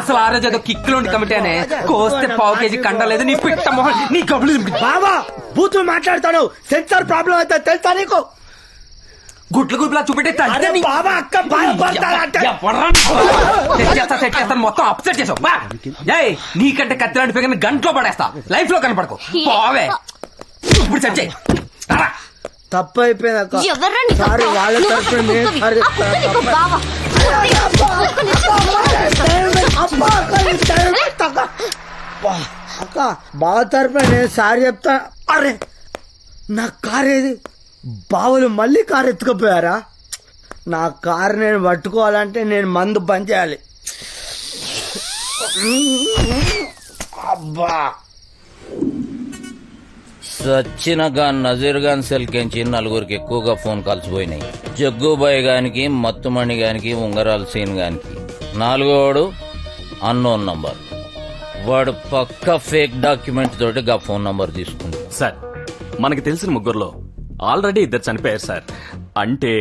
అసలు ఆ రోజు ఏదో కిక్లోండి కమిటీనే కోస్తే 1/2 కేజీ కండలేదు నీ పిట్ట మొహం, నీ కబులు. బావా బూతులు మాట్లాడతాను, సెన్సార్ ప్రాబ్లం అయితే తెలుసా నీకు? గుట్లు గుట్లా చూపెట్టే అరే బాబా అక్క బాధపడతాడంట. మొత్తం అప్సెట్ చేసావు బా. ఏయ్, నీకంటే కత్తిలాంటి పిగని గంటలో పడేస్తా, లైఫ్ లో కనపడకు పోవే. ఇప్పుడు సెట్ చేయి. రారా. తప్పు అయిపోయింది అక్క. ఎవర్రా నీకు సారీ అక్క? వాళ్ళ నువ్వు తరఫున అసలు నేను సారీ అక్క నీకు బావ. అక్క బావ తరఫున నేను సారీ చెప్తా. అరే నా కార్ ఏది? బావులు మళ్ళీ కారు ఎత్తుకుపోయారా? నా కారు నేను పట్టుకోవాలంటే నేను మందు బంద్ చేయాలి. అబ్బా సచ్చినగా నజీర్ ఖాన్ సెల్కెంచి నలుగురికి ఎక్కువగా ఫోన్ కాల్స్ పోయినాయి. జగ్గుబాయ్ గానికి, మత్తుమణి గానికి, ఉంగరాల సీన్ గానికి. నాలుగోడు అన్నోన్ నంబర్. వాడు పక్క ఫేక్ డాక్యుమెంట్ తోటి గా ఫోన్ నంబర్ తీసుకుంది. సార్ మనకి తెలిసిన ముగ్గురులో ఆల్రెడీ ఇద్దరు చనిపోయారు సార్. అంటే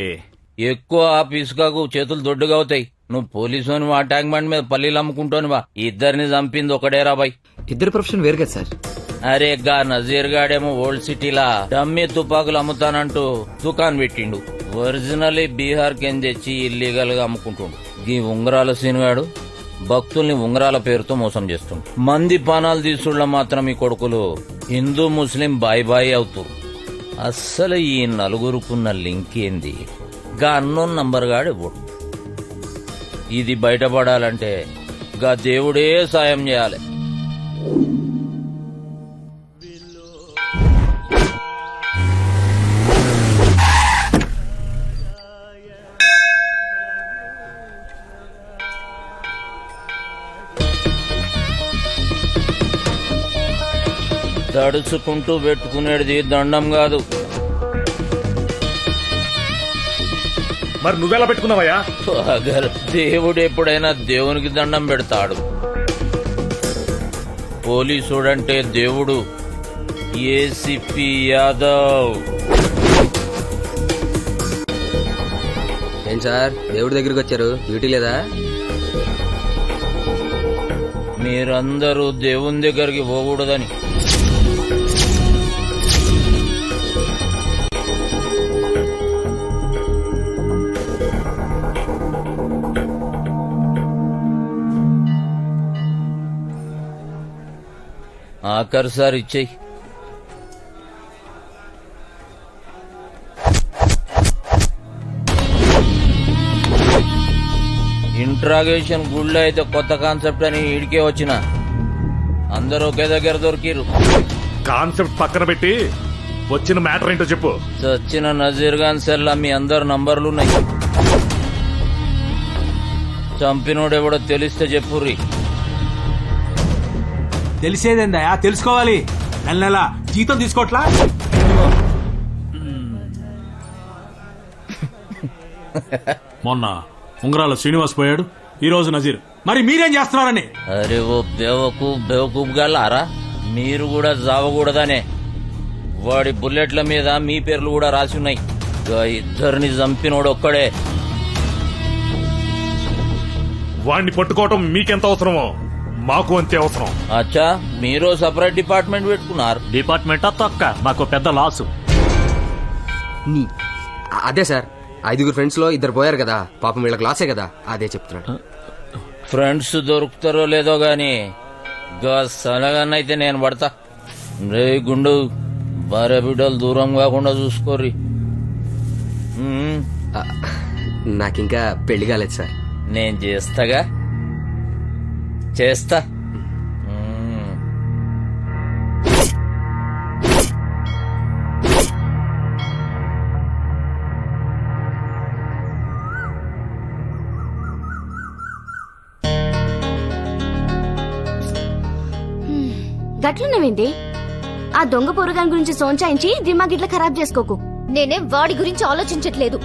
ఎక్కువ ఆఫీసుకాకు చేతులు దొడ్డుగా అవుతాయి. నువ్వు పోలీసు ఆ ట్యాంక్ బండ్ మీద పల్లీలు అమ్ముకుంటానువా. ఇద్దరిని చంపింది ఒకడేరా బాయ్. ఇద్దరు ప్రొఫెషన్ వేరు కదా సార్. అరే గా నజీర్ గాడేమో ఓల్డ్ సిటీలా డమ్మీ తుపాకులు అమ్ముతానంటూ దుకాన్ పెట్టిండు. ఒరిజినల్లీ బీహార్ కెన్ తెచ్చి ఇల్లీగల్ గా అమ్ముకుంటుండు. ఈ ఉంగరాల సీనుగాడు భక్తుల్ని ఉంగరాల పేరుతో మోసం చేస్తుండు. మంది పానాలు తీసుళ్ళ మాత్రం ఈ కొడుకులు హిందూ ముస్లిం బాయ్ బాయ్ అవుతారు. అస్సలు ఈ నలుగురుకున్న లింక్ ఏంది? గా అన్నోన్ నంబర్ గాడు ఇవ్వడు. ఇది బయటపడాలంటే గా దేవుడే సాయం చేయాలి. తడుచుకుంటూ పెట్టుకునేది దండం కాదు. మరి నువ్వెలా పెట్టుకున్నావయ్యా? అగర్ దేవుడు ఎప్పుడైనా దేవునికి దండం పెడతాడు. పోలీసుడంటే దేవుడు. ఏసీపీ యాదవ్. ఏం సార్ దేవుడి దగ్గరికి వచ్చారు, డ్యూటీ లేదా? మీరందరూ దేవుని దగ్గరికి పోకూడదని. ఆఖరిసారి ఇచ్చేయి. ఇంట్రాగేషన్ గుళ్ళో అయితే కొత్త కాన్సెప్ట్ అని ఈడికే వచ్చిన. అందరూ ఒకే దగ్గర దొరికిరు. కాన్సెప్ట్ పక్కన పెట్టి వచ్చిన మ్యాటర్ ఏంటో చెప్పు. చచ్చిన నజీర్ ఖాన్ సెల్లా మీ అందరు నంబర్లున్నాయి. చంపినోడెవడో తెలిస్తే చెప్పుర్రి. తెలిసేదేందయా? తెలుసుకోవాలి. నెల నెల జీతం తీసుకోవట్లా? మొన్న ఉంగరాల శ్రీనివాస్ పోయాడు, ఈ రోజు నజీర్. మరి మీరేం చేస్తున్నారని? అరే ఓ బేవకూఫ్ గల్లారా, మీరు కూడా జావకూడదనే. వాడి బుల్లెట్ల మీద మీ పేర్లు కూడా రాసి ఉన్నాయి. ఇద్దరిని చంపినోడు ఒక్కడే. వాణ్ణి పట్టుకోవటం మీకెంత అవసరమో మాకు అంతే అవసరం. అచ్చా, మీరు సపరేట్ డిపార్ట్మెంట్ పెట్టుకున్నారు. డిపార్ట్మెంట్ తొక్క మాకు పెద్ద లాసు. అదే సార్, 5 ఫ్రెండ్స్ లో 2 పోయారు కదా, పాపం వీళ్ళకి లాసే కదా, అదే చెప్తున్నాడు. ఫ్రెండ్స్ దొరుకుతారో లేదో గాని గా సలగానైతే నేను పడతా. రే గుండు, భార్య బిడ్డలు దూరం కాకుండా చూసుకోర్రి. నాకింకా పెళ్లి కాలేదు సార్. నేను చేస్తాగా, చేస్తా. గట్లున్నవేంది? ఆ దొంగ పొరగాని గురించి సోంచాయించి దిమాగ్ ఇట్లా ఖరాబ్ చేసుకోకు. నేనేం వాడి గురించి ఆలోచించట్లేదు.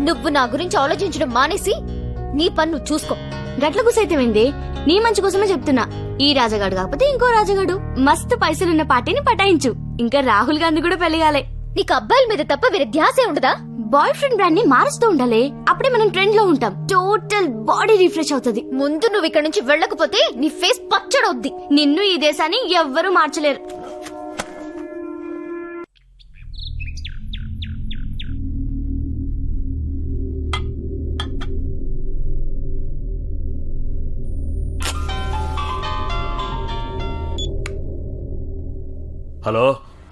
నువ్వు నా గురించి ఆలోచించడం మానేసి నీ పన్ను చూసుకో. గట్ల గుసైతేమైంది? నీ మంచి కోసమే చెప్తున్నా. ఈ రాజగాడు కాకపోతే ఇంకో రాజగాడు మస్తు పైసలున్న పార్టీని పటాయించు. ఇంకా రాహుల్ గాంధీ కూడా పెళ్లిగాలే. నీకు అబ్బాయిల మీద తప్ప వేరే ధ్యాసే ఉండదా? బాయ్ ఫ్రెండ్ బ్రాండ్ ని మారుస్తూ ఉండాలి. అప్పుడే మనం ట్రెండ్ లో ఉంటాం. టోటల్ బాడీ రిఫ్రెష్ అవుతుంది. ముందు నువ్వు ఇక్కడ నుంచి వెళ్ళకపోతే నీ ఫేస్ పచ్చడవుద్ది. నిన్ను ఈ దేశాన్ని ఎవ్వరూ మార్చలేరు. హలో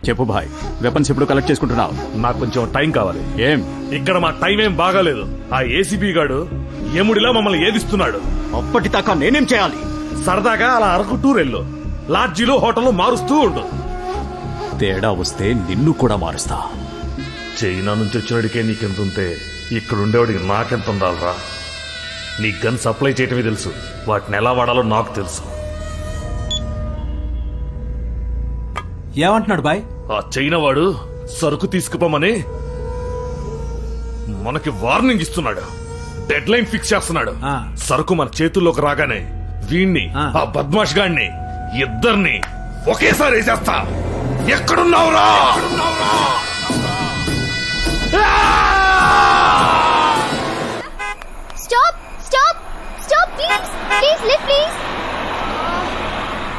చెప్పు భాయ్, వెపన్స్ ఎప్పుడు కలెక్ట్ చేసుకుంటున్నావు? నాకు కొంచెం టైం కావాలి. ఏం ఇక్కడ మా టైం ఏం బాగాలేదు. ఆ ఏసీపీ గాడు ఎముడిలా మమ్మల్ని ఏదిస్తున్నాడు. అప్పటిదాకా నేనేం చేయాలి? సరదాగా అలా అరకు టూర్ వెళ్ళు. లాడ్జీలు హోటల్ మారుస్తూ ఉండు. తేడా వస్తే నిన్ను కూడా మారుస్తా. చైనా నుంచి వచ్చినడికే నీకెంతుంటే ఇక్కడుండేవాడికి నాకెంత ఉండాలరా? నీ గన్ సప్లై చేయటమే తెలుసు, వాటిని ఎలా వాడాలో నాకు తెలుసు. ఏమంటున్నాడు బాయ్? ఆ చైనా వాడు సరుకు తీసుకుపోమని మనకి వార్నింగ్ ఇస్తున్నాడు. డెడ్ లైన్ ఫిక్స్ చేస్తున్నాడు. సరుకు మన చేతుల్లోకి రాగానే వీణ్ణి, ఆ బద్మాష్ గాడిని, ఇద్దరిని ఒకేసారి వేసేస్తా. ఎక్కడున్నావురా? Stop stop stop please please lift please.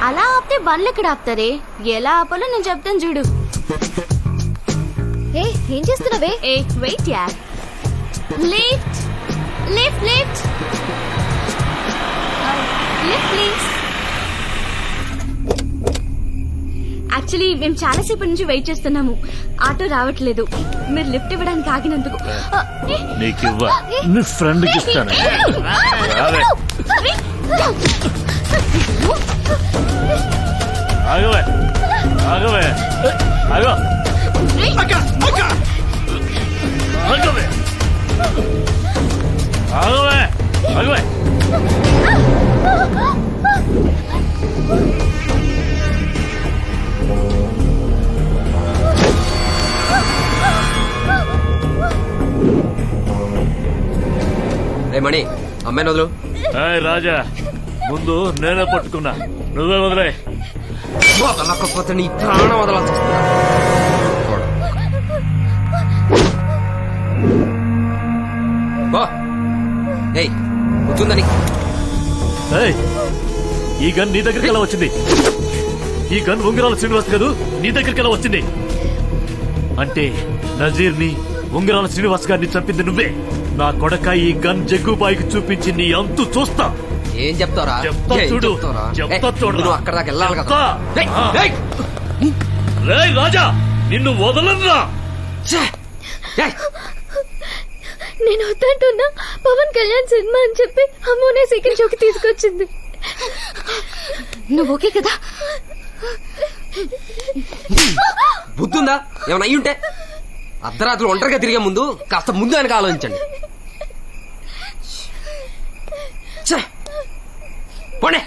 అలా ఆపితే బండ్లు ఎక్కడ ఆపుతారే? ఎలా ఆపాలో నేను చెప్తాను చూడు. ఏ ఏం చేస్తున్నావే? ఏ వెయిట్ యార్. Lift lift lift lift please. Actually మేము చాలా సేపటి నుంచి వెయిట్ చేస్తున్నాము, ఆటో రావట్లేదు. మీరు లిఫ్ట్ ఇవ్వడానికి ఆగినందుకు నీకివ్వ, నీ ఫ్రెండ్కి ఇస్తాను. ఆగవే ఆగవే ఆగో ఆగవే ఆగవే ఆగవే. రే మణి, అమ్మాయిని వదులు. రాజా, ముందు నేనే పట్టుకున్నా, నువ్వే వదిలే. వదలకపోతే నీ ప్రాణం వదలాల్సి వస్తుందా? ఏయ్, కూర్చుందని. ఈ గన్ నీ దగ్గరికి ఎలా వచ్చింది? ఈ గన్ ఉంగరాల శ్రీనివాస్ కాదు, నీ దగ్గరికి ఎలా వచ్చింది? అంటే నజీర్ ని, ఉంగరాల శ్రీనివాస్ గారిని చంపింది నువ్వే. నా కొడక ఈ గన్ జగ్గుబాయికి చూపించి నీ అంతు చూస్తా. ఏం చెప్తారా? చెప్తా చూడు, చెప్తా చూడు. నువ్వు అక్కడ దాకా వెళ్ళాలి కదా. రేయ్ రాజా, నిన్ను వదలనురా. నేను వద్దంటున్నా. పవన్ కళ్యాణ్ సినిమా అని చెప్పి అమ్మోనే సెకండ్ షోకి తీసుకొచ్చింది. నువ్వు ఓకే కదా? బుద్ధుందా? ఏమైనా అయ్యుంటే అర్ధరాత్రులు ఒంటరిగా తిరిగే ముందు కాస్త ముందు వెనక ఆలోచించండి. పోనే.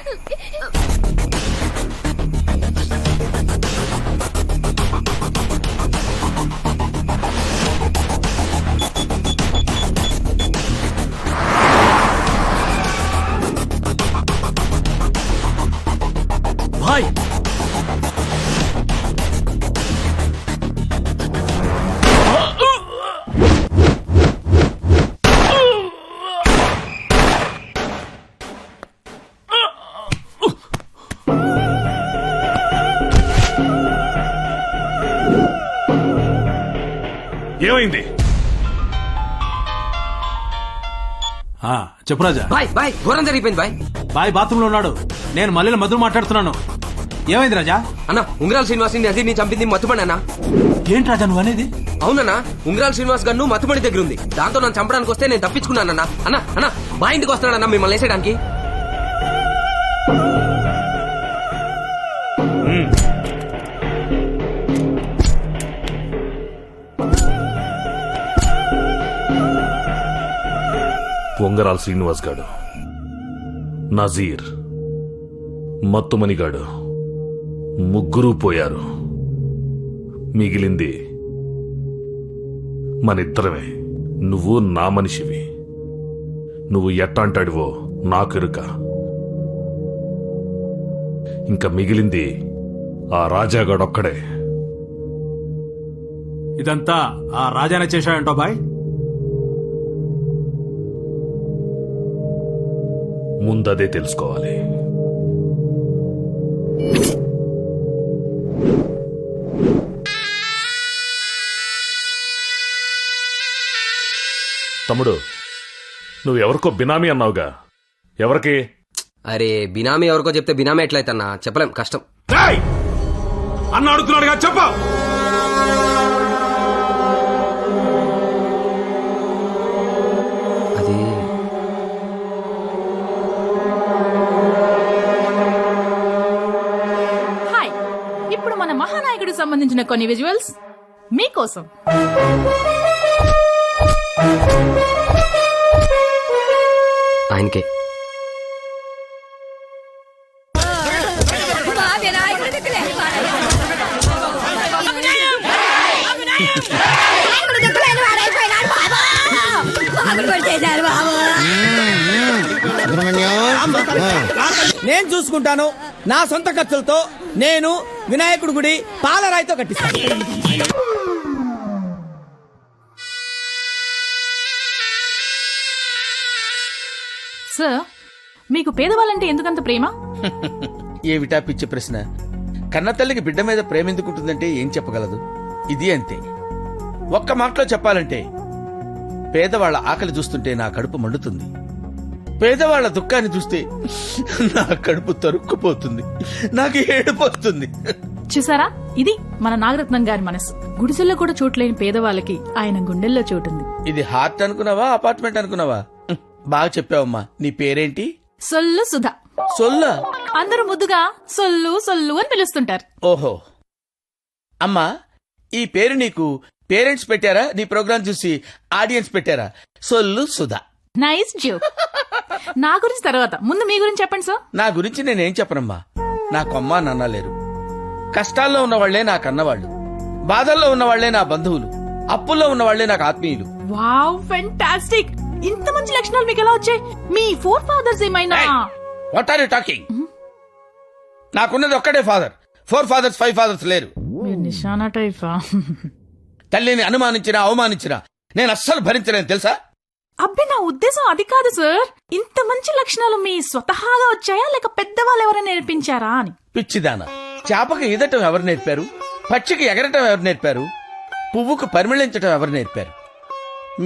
భాయ్, ఏమైంది? చెప్పు రాజా. బాయ్ బాయ్, ఘోరం జరిగిపోయింది బాయ్. బాయ్ బాత్రూమ్ లో ఉన్నాడు, నేను మళ్ళీ మధురు మాట్లాడుతున్నాను. ఏమైంది రాజా? అన్న, ఉంగరాల శ్రీనివాస్ నజీర్ని చంపింది మత్తుపడి అన్న. ఏంటి రాజా నువ్వు అనేది? అవునన్నా, ఉంగరాల శ్రీనివాస్ గన్ను మత్తుపడి దగ్గర ఉంది. దాంతో నన్ను చంపడానికి వస్తే నేను తప్పించుకున్నానన్నా. అన్న అన్న, మా ఇంటికి వస్తున్నాడన్నా మిమ్మల్ని వేసేయడానికి. ఉంగరాల శ్రీనివాస్ గాడు, నజీర్, మత్తుమణిగాడు ముగ్గురూ పోయారు. మిగిలింది మనిద్దరమే. నువ్వు నా మనిషివి. నువ్వు ఎట్టాంటాడివో నాకెరుక. ఇంకా మిగిలింది ఆ రాజాగాడొక్కడే. ఇదంతా ఆ రాజానే చేశాడంటో బాయ్? ముందదే తెలుసుకోవాలి. తమ్ముడు, నువ్వెవరికో బినామీ అన్నావుగా, ఎవరికి? అరే, బినామీ ఎవరికో చెప్తే బినామీ ఎట్లయితన్నా చెప్పలేం, కష్టం. అన్న అడుగుతున్నాడుగా చెప్పు. అది హాయ్, ఇప్పుడు మన మహానాయకుడికి సంబంధించిన కొన్ని విజువల్స్ మీకోసం. ఆయనకే నేను చూసుకుంటాను. నా సొంత ఖర్చులతో నేను వినాయకుడి గుడి పాలరాయితో కట్టిస్తాను. సార్, మీకు పేదవాళ్ళంటే ఎందుకంత ప్రేమ? ఏమిటా పిచ్చి ప్రశ్న? కన్నతల్లికి బిడ్డ మీద ప్రేమ ఎందుకుంటుందంటే ఏం చెప్పగలదు? ఇది అంతే. ఒక్క మాటలో చెప్పాలంటే పేదవాళ్ల ఆకలి చూస్తుంటే నా కడుపు మండుతుంది, పేదవాళ్ల దుఃఖాన్ని చూస్తే నా కడుపు తరుక్కుపోతుంది, నాకు ఏడుపు వస్తుంది. చూసారా, ఇది మన నాగరత్నం గారి మనసు. గుడిసెల్లో కూడా చోట్లేని పేదవాళ్ళకి ఆయన గుండెల్లో చోటుంది. ఇది హార్ట్ అనుకున్నావా, అపార్ట్మెంట్ అనుకున్నావా? బాగా చెప్పావమ్మా. నీ పేరేంటి? సొల్లు సుధా. సొల్ల? అందరూ ముద్దుగా సొల్లు సొల్లు అని పిలుస్తుంటారు. ఓహో. అమ్మా, ఈ పేరు నీకు పేరెంట్స్ పెట్టారా, నీ ప్రోగ్రాం చూసి ఆడియన్స్ పెట్టారా? సొల్లు సుధా. Nice joke. నా గురించి తర్వాత, ముందు మీ గురించి చెప్పండి సార్. నా గురించి నేనేం చెప్పనమ్మా. నాకు అమ్మా నాన్న లేరు. కష్టాల్లో ఉన్నవాళ్లే నా కన్నవాళ్లు, బాధల్లో ఉన్నవాళ్లే నా బంధువులు, అప్పుల్లో ఉన్నవాళ్లే నాకు ఆత్మీయులు. Wow, fantastic. ఇంత మంచి లక్షణాలు మీకు ఎలా వచ్చాయి? మీ 4 ఫాదర్స్ ఏమైనా? What are you talking? నాకున్నది ఒక్కడే ఫాదర్. 4 ఫాదర్స్ 5 ఫాదర్స్ లేరు. మీరు నిశానా టైపా? తల్లిని అనుమానించినా అవమానించినా నేను అస్సలు భరించలేను తెలుసా? అబ్బే, నా ఉద్దేశం అది కాదు సార్. ఇంత మంచి లక్షణాలు మీ స్వతహాగా వచ్చాయా, లేక పెద్దవాళ్ళు ఎవరైనా నేర్పించారా అని. పిచ్చిదానా, చేపకు ఈదటం ఎవరు నేర్పారు? పక్షికి ఎగరటం ఎవరు నేర్పారు? పువ్వుకు పరిమళించటం ఎవరు నేర్పారు?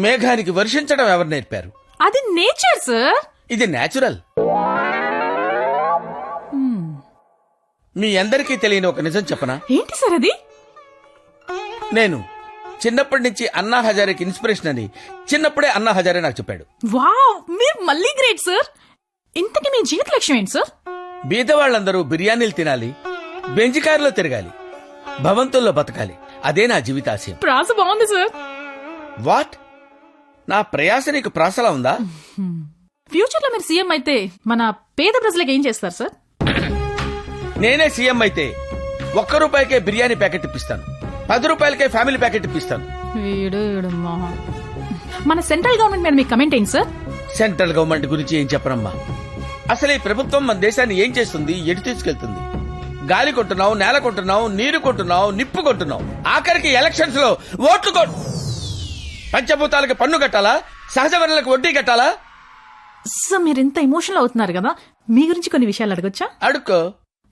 మేఘానికి వర్షించడం ఎవరు నేర్పారు? అది నేచర్ సార్. ఇది నేచురల్. మీ అందరికీ తెలియని ఒక నిజం చెప్పనా? ఏంటి సార్ అది? నేను చిన్నప్పటి నుంచి అన్నా హజారేకి ఇన్స్పిరేషన్ అని చిన్నప్పుడే అన్నా హజారే నాకు చెప్పాడు. వావ్, మీరు మళ్ళీ గ్రేట్ సార్. ఇంతకీ మీ జీవిత లక్ష్యం ఏంటి సార్? బీదవాళ్లందరూ బిర్యానీలు తినాలి, బెంజ్ కారులో తిరగాలి, భవంతుల్లో బతకాలి. అదే నా జీవితాశయం. ప్రాస బాగుంది సార్. వాట్? నా ప్రయాస నీకు ప్రాసలా ఉందా? ఫ్యూచర్ లో మీరు సీఎం అయితే మన పేద ప్రజలకు ఏం చేస్తారు సార్? నేనే సీఎం అయితే ₹1 బిర్యానీ ప్యాకెట్ ఇప్పిస్తాను, ₹10 ఫ్యామిలీ ప్యాకెట్ ఇప్పిస్తాను. మన సెంట్రల్ గవర్నమెంట్ మీద మీకు కమెంట్ ఏంటి సార్? సెంట్రల్ గవర్నమెంట్ గురించి ఏం చెప్పనమ్మా. అసలు ఈ ప్రభుత్వం మన దేశాన్ని ఏం చేస్తుంది, ఎటు తీసుకెళ్తుంది? గాలి కొంటున్నావు, నేల కొంటున్నావు, నీరు కొంటున్నావు, నిప్పు కొంటున్నావు, ఆఖరికి ఎలక్షన్స్ లో ఓట్లు పంచభూతాలకు పన్ను కట్టాలా, సహజ వనరులకు వడ్డీ కట్టాలా? సార్, మీరు ఇంత ఎమోషనల్ అవుతున్నారు కదా, మీ గురించి కొన్ని విషయాలు అడగొచ్చా? అడుక్కో.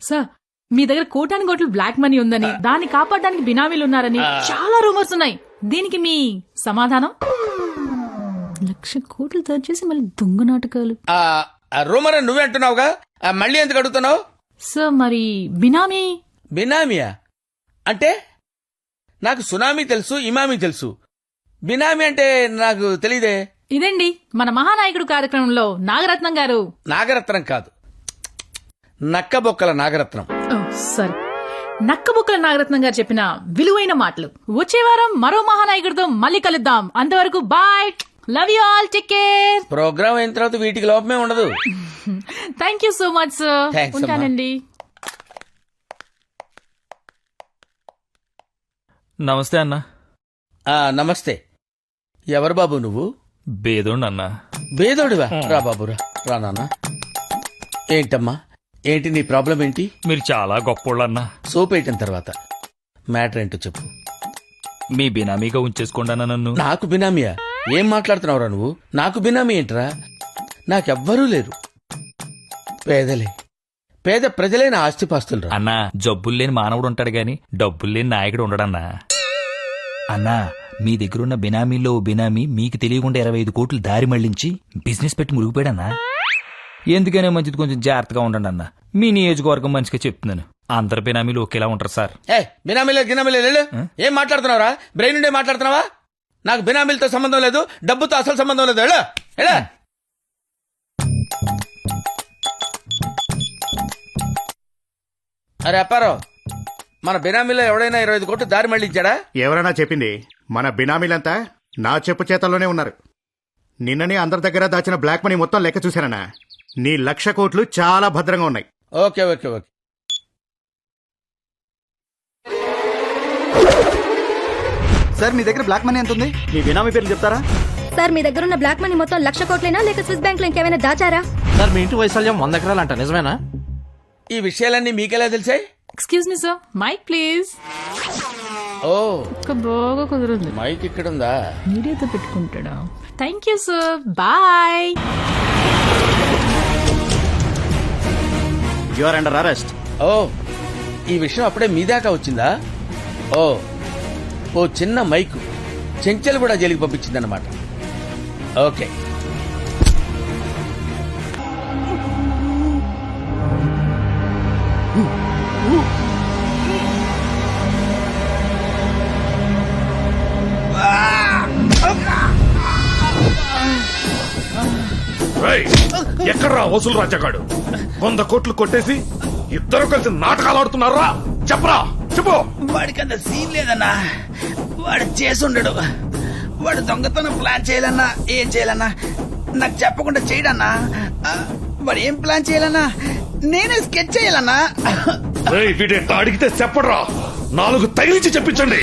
సార్, మీ దగ్గర కోటాను కోట్లు బ్లాక్ మనీ ఉందని, దాన్ని కాపాడడానికి బినామీలు ఉన్నారని చాలా రూమర్స్ ఉన్నాయి. దీనికి మీ సమాధానం? 1,00,000 కోట్లు తెచ్చేసి మళ్ళీ దొంగ నాటకాలు. రూమర్ నువ్వే అంటున్నావుగా, మళ్ళీ ఎందుకు అడుగుతున్నావు? సార్, మరి బినామీ? బినామీయా అంటే? నాకు సునామీ తెలుసు, ఇమామీ తెలుసు. బినామీ అంటే నాకు తెలీదే. ఇదండి మన మహానాయకుడు కార్యక్రమంలో నాగరత్నం గారు. నాగరత్నం కాదు, నక్కబొక్కల నాగరత్నం. సరే, నక్కబొక్కల నాగరత్నం గారు చెప్పిన విలువైన మాటలు. వచ్చే వారం మరో మహానాయకుడితో మళ్ళీ కలుద్దాం. అంతవరకు bye, love you all, take care. Program అయిన తర్వాత వీటికి లోపమే ఉండదు. Thank you so much sir. ఉంటానండి. నమస్తే అన్న. నమస్తే. ఎవరు బాబు నువ్వు? బేదోడు అన్నా. బేదోడివా? రా బాబు, రా నాన్న. ఏంటమ్మా, ఏంటి నీ ప్రాబ్లం ఏంటి? మీరు చాలా గొప్పోళ్ళన్నా. సోప్ వేయటం తర్వాత మ్యాటర్ ఏంటో చెప్పు. మీ బినామీగా ఉంచేసుకోండి అన్న నన్ను. నాకు బినామీయా? ఏం మాట్లాడుతున్నావురా నువ్వు? నాకు బినామీ ఏంట్రా? నాకెవ్వరూ లేరు. పేదలే, పేద ప్రజలే నా ఆస్తిపాస్తులు. అన్నా, జబ్బులు లేని మానవుడు ఉంటాడు గాని డబ్బులు లేని నాయకుడు ఉండడన్నా. అన్నా, మీ దగ్గరున్న బినామీలో బినామీ మీకు తెలియకుండా 25 కోట్లు దారి మళ్లించి బిజినెస్ పెట్టి మురిగిపోయాడన్నా. ఎందుకనే మంచిది, కొంచెం జాగ్రత్తగా ఉండండి అన్న. మీ నియోజకవర్గం మంచిగా చెప్తున్నాను. అందరు బినామీలు ఒకేలా ఉంటారు సార్. ఏ బినామీలే గినామీలే వెళ్ళు. ఏం మాట్లాడుతున్నావురా? బ్రెయిన్ ఉండే మాట్లాడుతున్నావా? నాకు బినామీలతో సంబంధం లేదు, డబ్బుతో అసలు సంబంధం లేదు. వెళ్ళు వెళ్ళు. అరే అప్పారావు, మన బినామీలో ఎవడైనా 25 కోట్లు దారి మళ్ళీ ఇచ్చాడా? ఎవరైనా చెప్పింది? మన బినామీలంతా నా చెప్పు చేతల్లోనే ఉన్నారు. నిన్ననే అందరి దగ్గర దాచిన బ్లాక్ మనీ మొత్తం లెక్క చూశానన్నా. నీ 1,00,000 కోట్లు చాలా భద్రంగా ఉన్నాయి. Okay okay okay. సార్ మీ దగ్గర బ్లాక్ మనీ ఎంత ఉంది? మీ బినామీ పేర్లు చెప్తారా? సార్ మీ దగ్గర ఉన్న బ్లాక్ మనీ మొత్తం 1,00,000 కోట్లేనా లేక స్విస్ బ్యాంక్ లో ఇంకేమైనా దాచారా? సార్ మీ ఇంటి వైశాల్యం 100 ఎకరాలు అంట, నిజమేనా? ఈ విషయాలన్నీ మీకెలా తెలిసాయి? Excuse me sir, mike please. ఓ బాగా కుదురుంది. మైక్ ఇక్కడ ఉందా? మీడియాతో పెట్టుకుంటాడా? Thank you sir, bye. You are under arrest. ఓ ఈ విషయం అప్పుడే మీ దాకా వచ్చిందా? ఓ ఓ చిన్న మైకు చెంచలు కూడా జైలుకి పంపించిందన్నమాట. ఓకే. ఎక్కడ్రా వసూలు రాజాగాడు? 100 కోట్లు కొట్టేసి ఇద్దరు కలిసి నాటకాలు ఆడుతున్నారా? చెప్పరా, చెప్పు. వాడికి అంత సీన్ లేదన్నా. వాడు చేసుండడు. వాడు దొంగతనం ప్లాన్ చేయాలన్నా ఏం చేయాలన్నా నాకు చెప్పకుండా చేయడన్నా. వాడు ఏం ప్లాన్ చేయాలన్నా నేనే స్కెచ్ చేయాలన్నా. వీడెంత అడిగితే చెప్పడరా, 4 తగిలించి చెప్పించండి.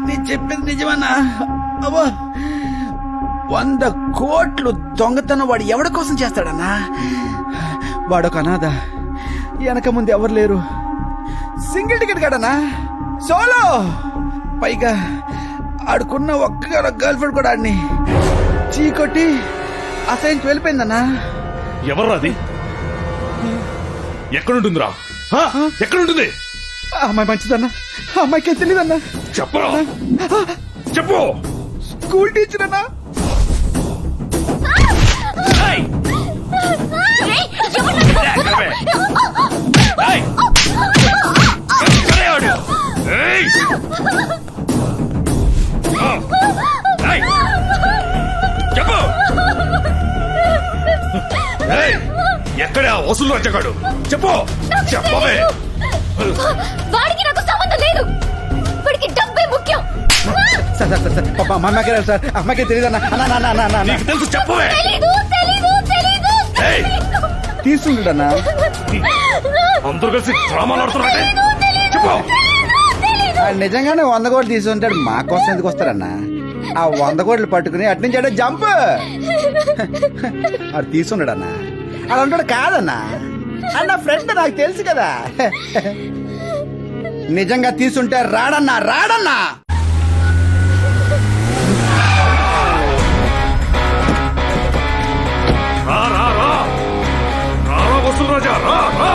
నేను చెప్పింది నిజమన్నా? అబ్బా 100 కోట్లు దొంగతనం వాడు ఎవడి కోసం చేస్తాడన్నా? వాడొక అనాథ, వెనక ముందు ఎవరు లేరు, సింగిల్ టికెట్ కాడన్నా, సోలో. పైగా ఆడుకున్న ఒక్క గర్ల్ ఫ్రెండ్ కూడా ఆడిని చీకొట్టి అసైన్కి వెళ్ళిపోయిందన్నా. ఎవర్రా అది? ఎక్కడుంటుందిరా? ఎక్కడుంటుంది? అమ్మాయి మంచిదన్నా, అమ్మాయికి తెలియదన్నా. చెప్పరా, చెప్పు. స్కూల్ టీచర్ అన్నా. చెప్పు. ఎక్కడా వసూలు రాజాగాడు? చెప్పు, చెప్పవే. వాడికి నాకు సంబంధం లేదు, వాడికి డబ్బే ముఖ్యం. సార్ సార్ సార్ పాప అమ్మాయికి సార్, అమ్మాయికి తెలియదన్నా. నీకు తెలుసు, చెప్పవే. తీసుకుంటాడన్నా. అందరూ కలిసి డ్రామాలు ఆడుతున్నారంటే చెప్పు. నిజంగానే 100 కోట్లు తీసుకుంటాడు, మా కోసం ఎందుకు వస్తారన్నా? ఆ 100 కోట్లు పట్టుకుని అటు నుంచి అడే జంప్ అటు తీసుకున్నాడన్నా. అలా ఉంటాడు కాదన్నా, అన్న ఫ్రెండ్ నాకు తెలుసు కదా. నిజంగా తీసుంటే రాడన్నా, రాడన్నా. వసూలు రాజా, రా రా.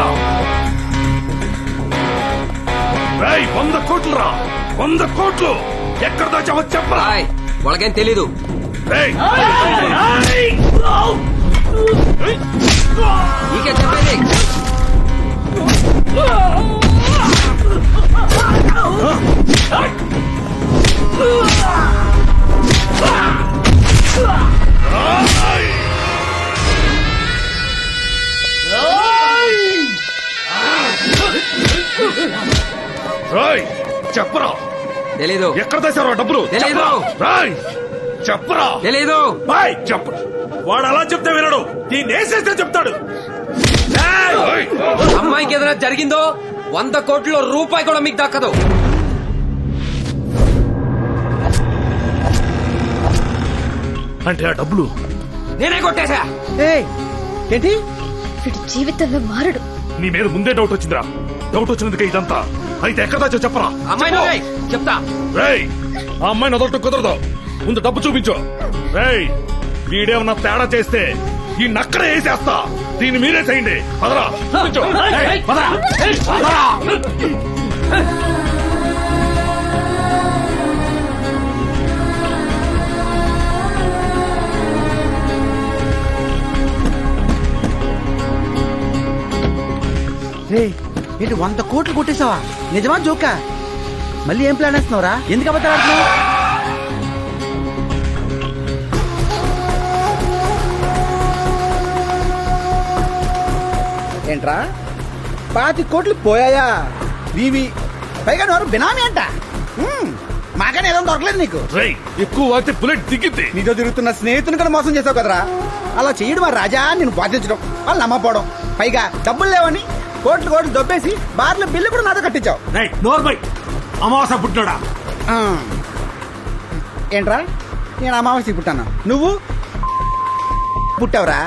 100 కోట్లు రా, 100 కోట్లు ఎక్కడ దాచావో చెప్పరా? వాళ్ళకేం తెలీదు. నీకే చెప్పేది. చెప్పరా, తెలీదు. ఎక్కడ తెచ్చారో డబ్బులు? తెలీదు. చెప్పరా, తెలీదు. చెప్పు. వాడు అలా చెప్తే వినడు, దీన్ని వేసేస్తే చెప్తాడు. అమ్మాయికి ఏదైనా జరిగిందో 100 కోట్లలో రూపాయి కూడా మీకు దక్కదు. అంటే ఆ డబ్బులు నేనే కొట్టేశా. ఏంటి? వీడి జీవితంలో మారడు. నీ మీద ముందే డౌట్ వచ్చిందిరా. డౌట్ వచ్చినందుకే ఇదంతా. అయితే ఎక్కడ దాచో చెప్పరా? అమ్మాయి చెప్తా. రేయ్, ఆ అమ్మాయిని వదలటం కుదరదు. ముందు డబ్బు చూపించు. రేయ్, వీడేమన్నా తేడా చేస్తే ఈ నక్కడే వేసేస్తా. దీన్ని మీరే చేయండి. పదరా, చూపించు. పదరా. రే ఏంటి 100 కోట్లు కొట్టేశావా? నిజమా జోకా? మళ్ళీ ఏం ప్లాన్ వేస్తున్నావురా? ఎందుకు అబద్ధాలు ఆడుతున్నావు? ఏంట్రా 25 కోట్లు పోయాయా? వీవి పైగా నువ్వు బినామీ అంట. మాకనే ఏదో దొరకలేదు నీకు. ఎక్కువ వాడితే బుల్లెట్ దిగింది. నీతో తిరుగుతున్న స్నేహితుని కూడా మోసం చేసావు కదరా. అలా చేయడం మా రాజా నేను బాధించడం, వాళ్ళు నమ్మపోవడం, పైగా డబ్బులు లేవని కోట్లు కోట్లు దొబ్బేసి బార్లో బిల్లు కూడా నాతో కట్టించావు. అమావాస పుట్టినాడా? ఏంట్రా నేను అమావాస్య పుట్టాను, నువ్వు పుట్టావురా?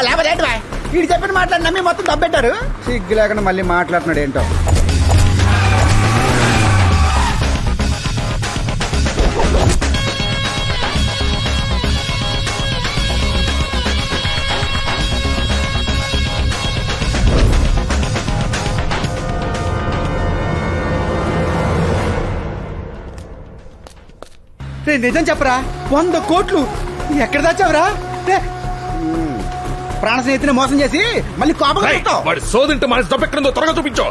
లేకపోతే ఏంటి బాయ్ వీడు చెప్పిన మాట్లాడి నమ్మి మొత్తం దబ్బెట్టారు. సిగ్గు లేకుండా మళ్ళీ మాట్లాడుతున్నాడు ఏంటో. నిజం చెప్పరా? 100 కోట్లు ఎక్కడ దాచావురా? ప్రాణ స్నేహితుని మోసం చేసి మళ్ళీ వాడి సోదింటే మన దెబ్బెక్కడుందో త్వరగా చూపించో.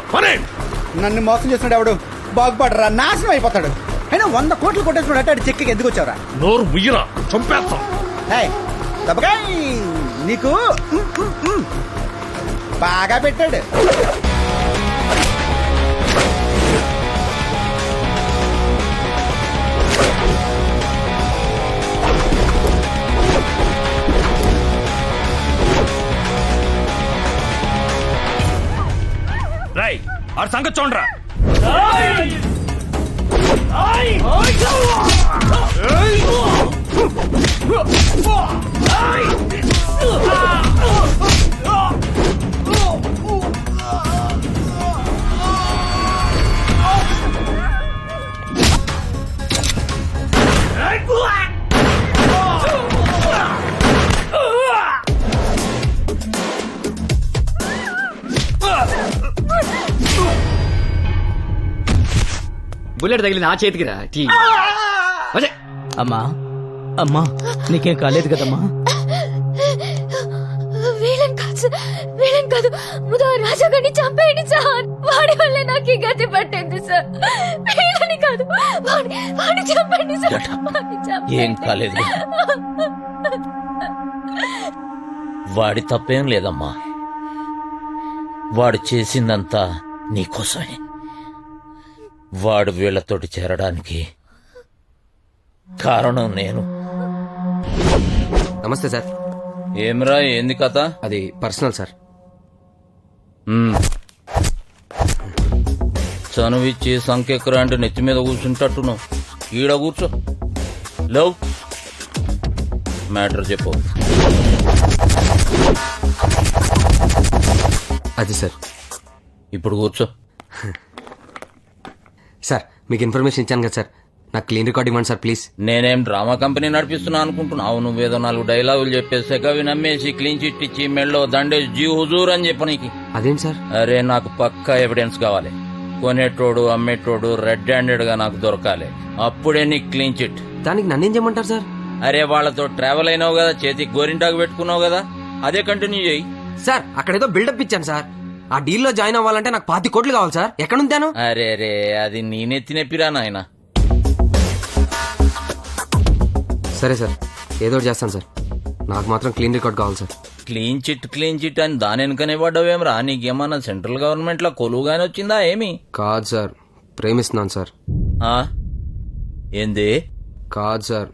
నన్ను మోసం చేస్తున్నాడు ఎవడు బాగుపడరా, నాశనం అయిపోతాడు. అయినా 100 కోట్లు కొట్టేస్తున్నాడు అంటే చెక్కి ఎందుకు వచ్చావురా? నోరు ముయ్యరా, చంపేస్తాం. నీకు బాగా పెట్టాడు. రాయ్ ఆడ సంగతి చూడరా. బుల్లెట్ తగిలింది ఆ చేతికి రా. అమ్మా అమ్మా నీకేం కాలేదు కదమ్మా? వీళ్ళని కాదు ముందు రాజా గారిని చంపేయండి సార్. వాడి వల్లే నాకు ఈ గతి పట్టింది సార్. వీళ్ళని కాదు వాడిని చంపండి సార్. ఏం కాలేదు, వాడి తప్పేం లేదమ్మా. వాడు చేసిందంతా నీకోసమే. వాడు వీళ్లతోటి చేరడానికి కారణం నేను. నమస్తే సార్. ఏమ్రా ఏంది కథ? అది పర్సనల్ సార్. చనువిచ్చి సంకెక్కరా అంటే నెత్తి మీద కూర్చుంటట్టున్నావు. ఈడ కూర్చో. లవ్ మ్యాటర్ చెప్పు. అది సార్. ఇప్పుడు కూర్చో. సార్ మీకు ఇన్ఫర్మేషన్ ఇచ్చాను కదా సార్, నాకు క్లీన్ రికార్డ్ ఇవ్వండి సార్ ప్లీజ్. నేనేం డ్రామా కంపెనీ నడిపిస్తున్నా అనుకుంటున్నావు? నువ్వేదో 4 డైలాగులు చెప్పేస్తే అవి నమ్మేసి క్లీన్ చిట్ ఇచ్చి మెళ్ళో దండేసి జీ హుజూర్ అని చెప్పనీకి. అదేంటి సార్? అరే నాకు పక్కా ఎవిడెన్స్ కావాలి. కొనేటోడు అమ్మేటోడు రెడ్ హ్యాండెడ్ గా నాకు దొరకాలి. అప్పుడే నీకు క్లీన్ చిట్. దానికి నన్నేం చేయమంటారు సార్? అరే వాళ్ళతో ట్రావెల్ అయినావు కదా, చేతికి గోరింటాకు పెట్టుకున్నావు కదా, అదే కంటిన్యూ చేయి. సార్ అక్కడేదో బిల్డప్ ఇచ్చాను సార్. ఆ డీల్లో జాయిన్ అవ్వాలంటే నాకు 25 కోట్లు కావాలి సార్. ఎక్కడుంటాను? అరే రే అది నేనెత్తినప్పిరా నాయన. సరే సార్ ఏదో చేస్తాను సార్. నాకు మాత్రం క్లీన్ రికార్డ్ కావాలి సార్. క్లీన్ చిట్ అని దాని వెనుకనే పడ్డావేమరా? నీకేమన్నా సెంట్రల్ గవర్నమెంట్ లో కొలువుగానే వచ్చిందా ఏమి? కాదు సార్, ప్రేమిస్తున్నాను సార్. ఏంది? కాదు సార్,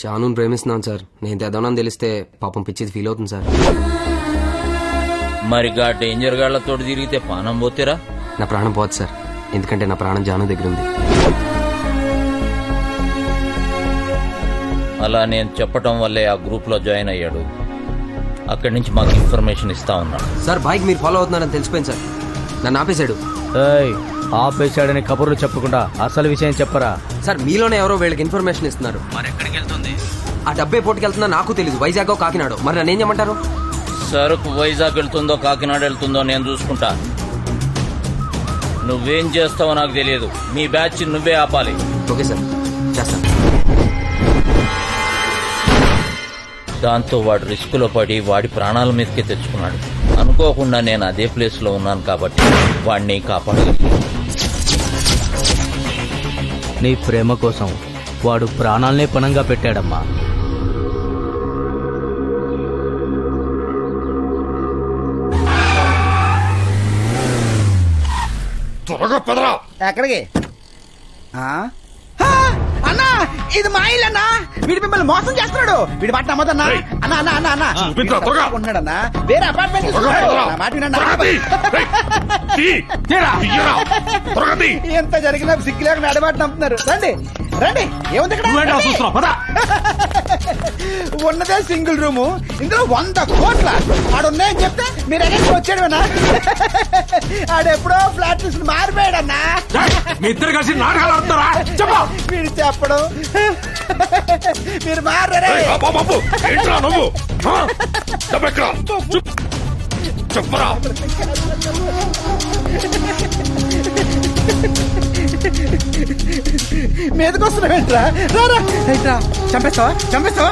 జాను ప్రేమిస్తున్నాను సార్. నేను తెదవనని తెలిస్తే పాపం పిచ్చిది ఫీల్ అవుతుంది సార్. మరి గా డేంజర్ గాళ్లతో తిరిగితే పానం పోతేరా? నా ప్రాణం పోదు సార్, ఎందుకంటే నా ప్రాణం జాను దగ్గర ఉంది. అలా నేను చెప్పటం వల్లే ఆ గ్రూప్ లో జాయిన్ అయ్యాడు. అక్కడి నుంచి మాకు ఇన్ఫర్మేషన్ ఇస్తా ఉన్నాడు. సార్ బైక్ మీరు ఫాలో అవుతున్నారని తెలిసిపోయింది సార్. నన్ను ఆపేశాడు. ఆపేశాడని కబుర్లు చెప్పకుండా అసలు విషయం చెప్పరా? సార్ మీలోనే ఎవరో వీళ్ళకి ఇన్ఫర్మేషన్ ఇస్తున్నారు. మరి ఎక్కడికి వెళ్తుంది? ఆ డబ్బే పోటుకెళ్తుందో నాకు తెలియదు. వైజాగ్ కాకినాడో. మరి నన్ను ఏం చేయమంటారు? సరుకు వైజాగ్ వెళ్తుందో కాకినాడ వెళ్తుందో నేను చూసుకుంటా. నువ్వేం చేస్తావో నాకు తెలియదు. మీ బ్యాచ్ నువ్వే ఆపాలి. ఓకే సార్ చేస్తాను. దాంతో వాడు రిస్క్ లో పడి వాడి ప్రాణాల మీదకే తెచ్చుకున్నాడు. అనుకోకుండా నేను అదే ప్లేస్ లో ఉన్నాను కాబట్టి వాడిని కాపాడగలిగాను. నీ ప్రేమ కోసం వాడు ప్రాణాలనే పణంగా పెట్టాడమ్మా. త్వరగా పదరా. ఎక్కడికి అన్నా ఇది మా ఇల్లు అన్నా. వీడి మిమ్మల్ని మోసం చేస్తున్నాడు. వీడి మాట నమ్మదన్నా. అన్నా అన్నా అన్నా అన్నా చూపించరా, త్వరగా. ఉన్నాడన్నా. వేరే అపార్ట్మెంట్ మాట వినండి. ఎంత జరిగినా సిగ్గులేక నడమాట నమ్ముతున్నారు. రండి రండి. ఏముంది ఇక్కడ? ఉన్నదే సింగిల్ రూము, ఇందులో 100 కోట్ల ఆడున్నాయని చెప్తే మీరు ఎక్కడికి వచ్చాడన్నా? ఆడెప్పుడో ఫ్లాట్ తీసుకుని మారిపోయాడన్నా. మీ ఇద్దరు కలిసి నాటకాలు ఆడుతున్నారా? చెప్పు. మీరు చెప్పడం మీరు మారే. ఏంట్రా నువ్వు? చెప్పరా. మీదకొస్తున్నావేంట్రా? రారా రైట్రా. చంపేస్తావా చంపేస్తావా?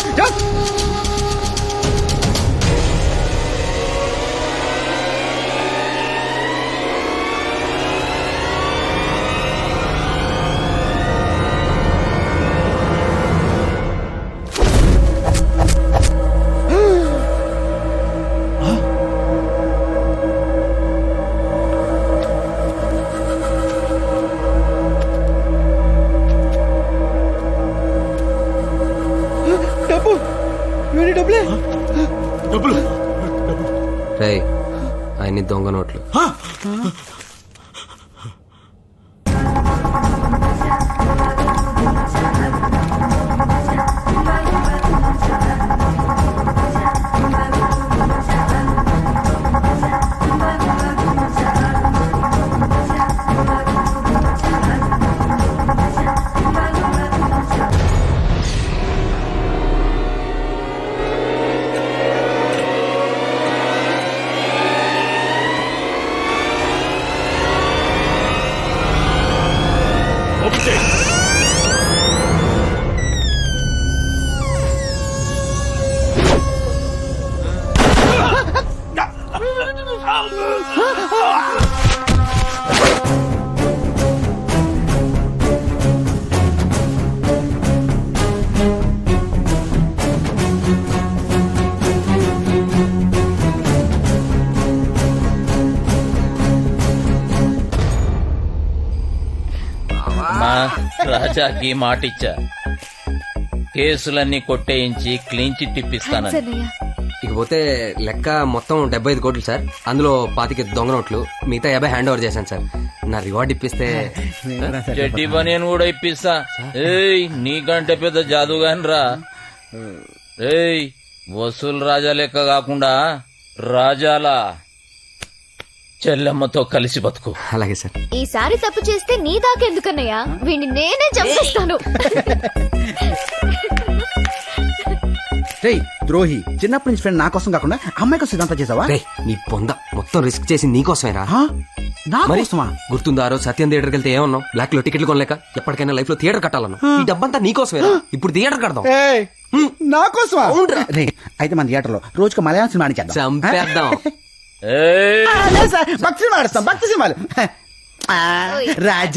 డబ్బు వీడి డబ్బులే. డబ్బులు రేయ్ ఆయన్ని దొంగ నోట్లు. రాజాకి మాటిచ్చా, కేసులన్నీ కొట్టేయించి క్లీన్ చిట్ ఇప్పిస్తానని. ఇకపోతే లెక్క మొత్తం 75 కోట్లు సార్. అందులో 25 దొంగ నోట్లు, మిగతా 50 హ్యాండ్ ఓవర్ చేశాను సార్. నా రివార్డ్ ఇప్పిస్తే చెడ్డి బనియన్ కూడా ఇప్పిస్తా. ఏయ్ నీకంటే పెద్ద జాదుగాని రా. ఏయ్ వసూలు రాజా లెక్క కాకుండా రాజాలా చెల్లెమ్మతో కలిసి బతుకు. అలాగే సార్. ఈసారి తప్పు చేస్తే నీ దాకెందుకన్నయ్యా, వీడిని నేనే చంపేస్తాను. రేయ్ ద్రోహి, చిన్నప్పటి నుంచి ఫ్రెండ్ నా కోసం కాకుండా అమ్మాయి కోసం ఇదంతా చేసావా? రే నీ పొంద మొత్తం రిస్క్ చేసి నీకోసమేరా. నా మరి కోసమా? గుర్తుందా ఆ రోజు సత్యం థియేటర్కి వెళ్తే ఏమన్నావు? బ్లాక్ లో టికెట్లు కొనలేక ఎప్పటికైనా లైఫ్ లో థియేటర్ కట్టాలన్నా. ఈ డబ్బంతా నీకోసమేరా. ఇప్పుడు థియేటర్ కడదాం. నా కోసమా? రే అయితే మన థియేటర్ లో రోజుకు మలయాళం సినిమా ఆడించేద్దాం. చంపేద్దాం. భక్తి సినిమా ఆడతాం. భక్తి సినిమాలు. రాజా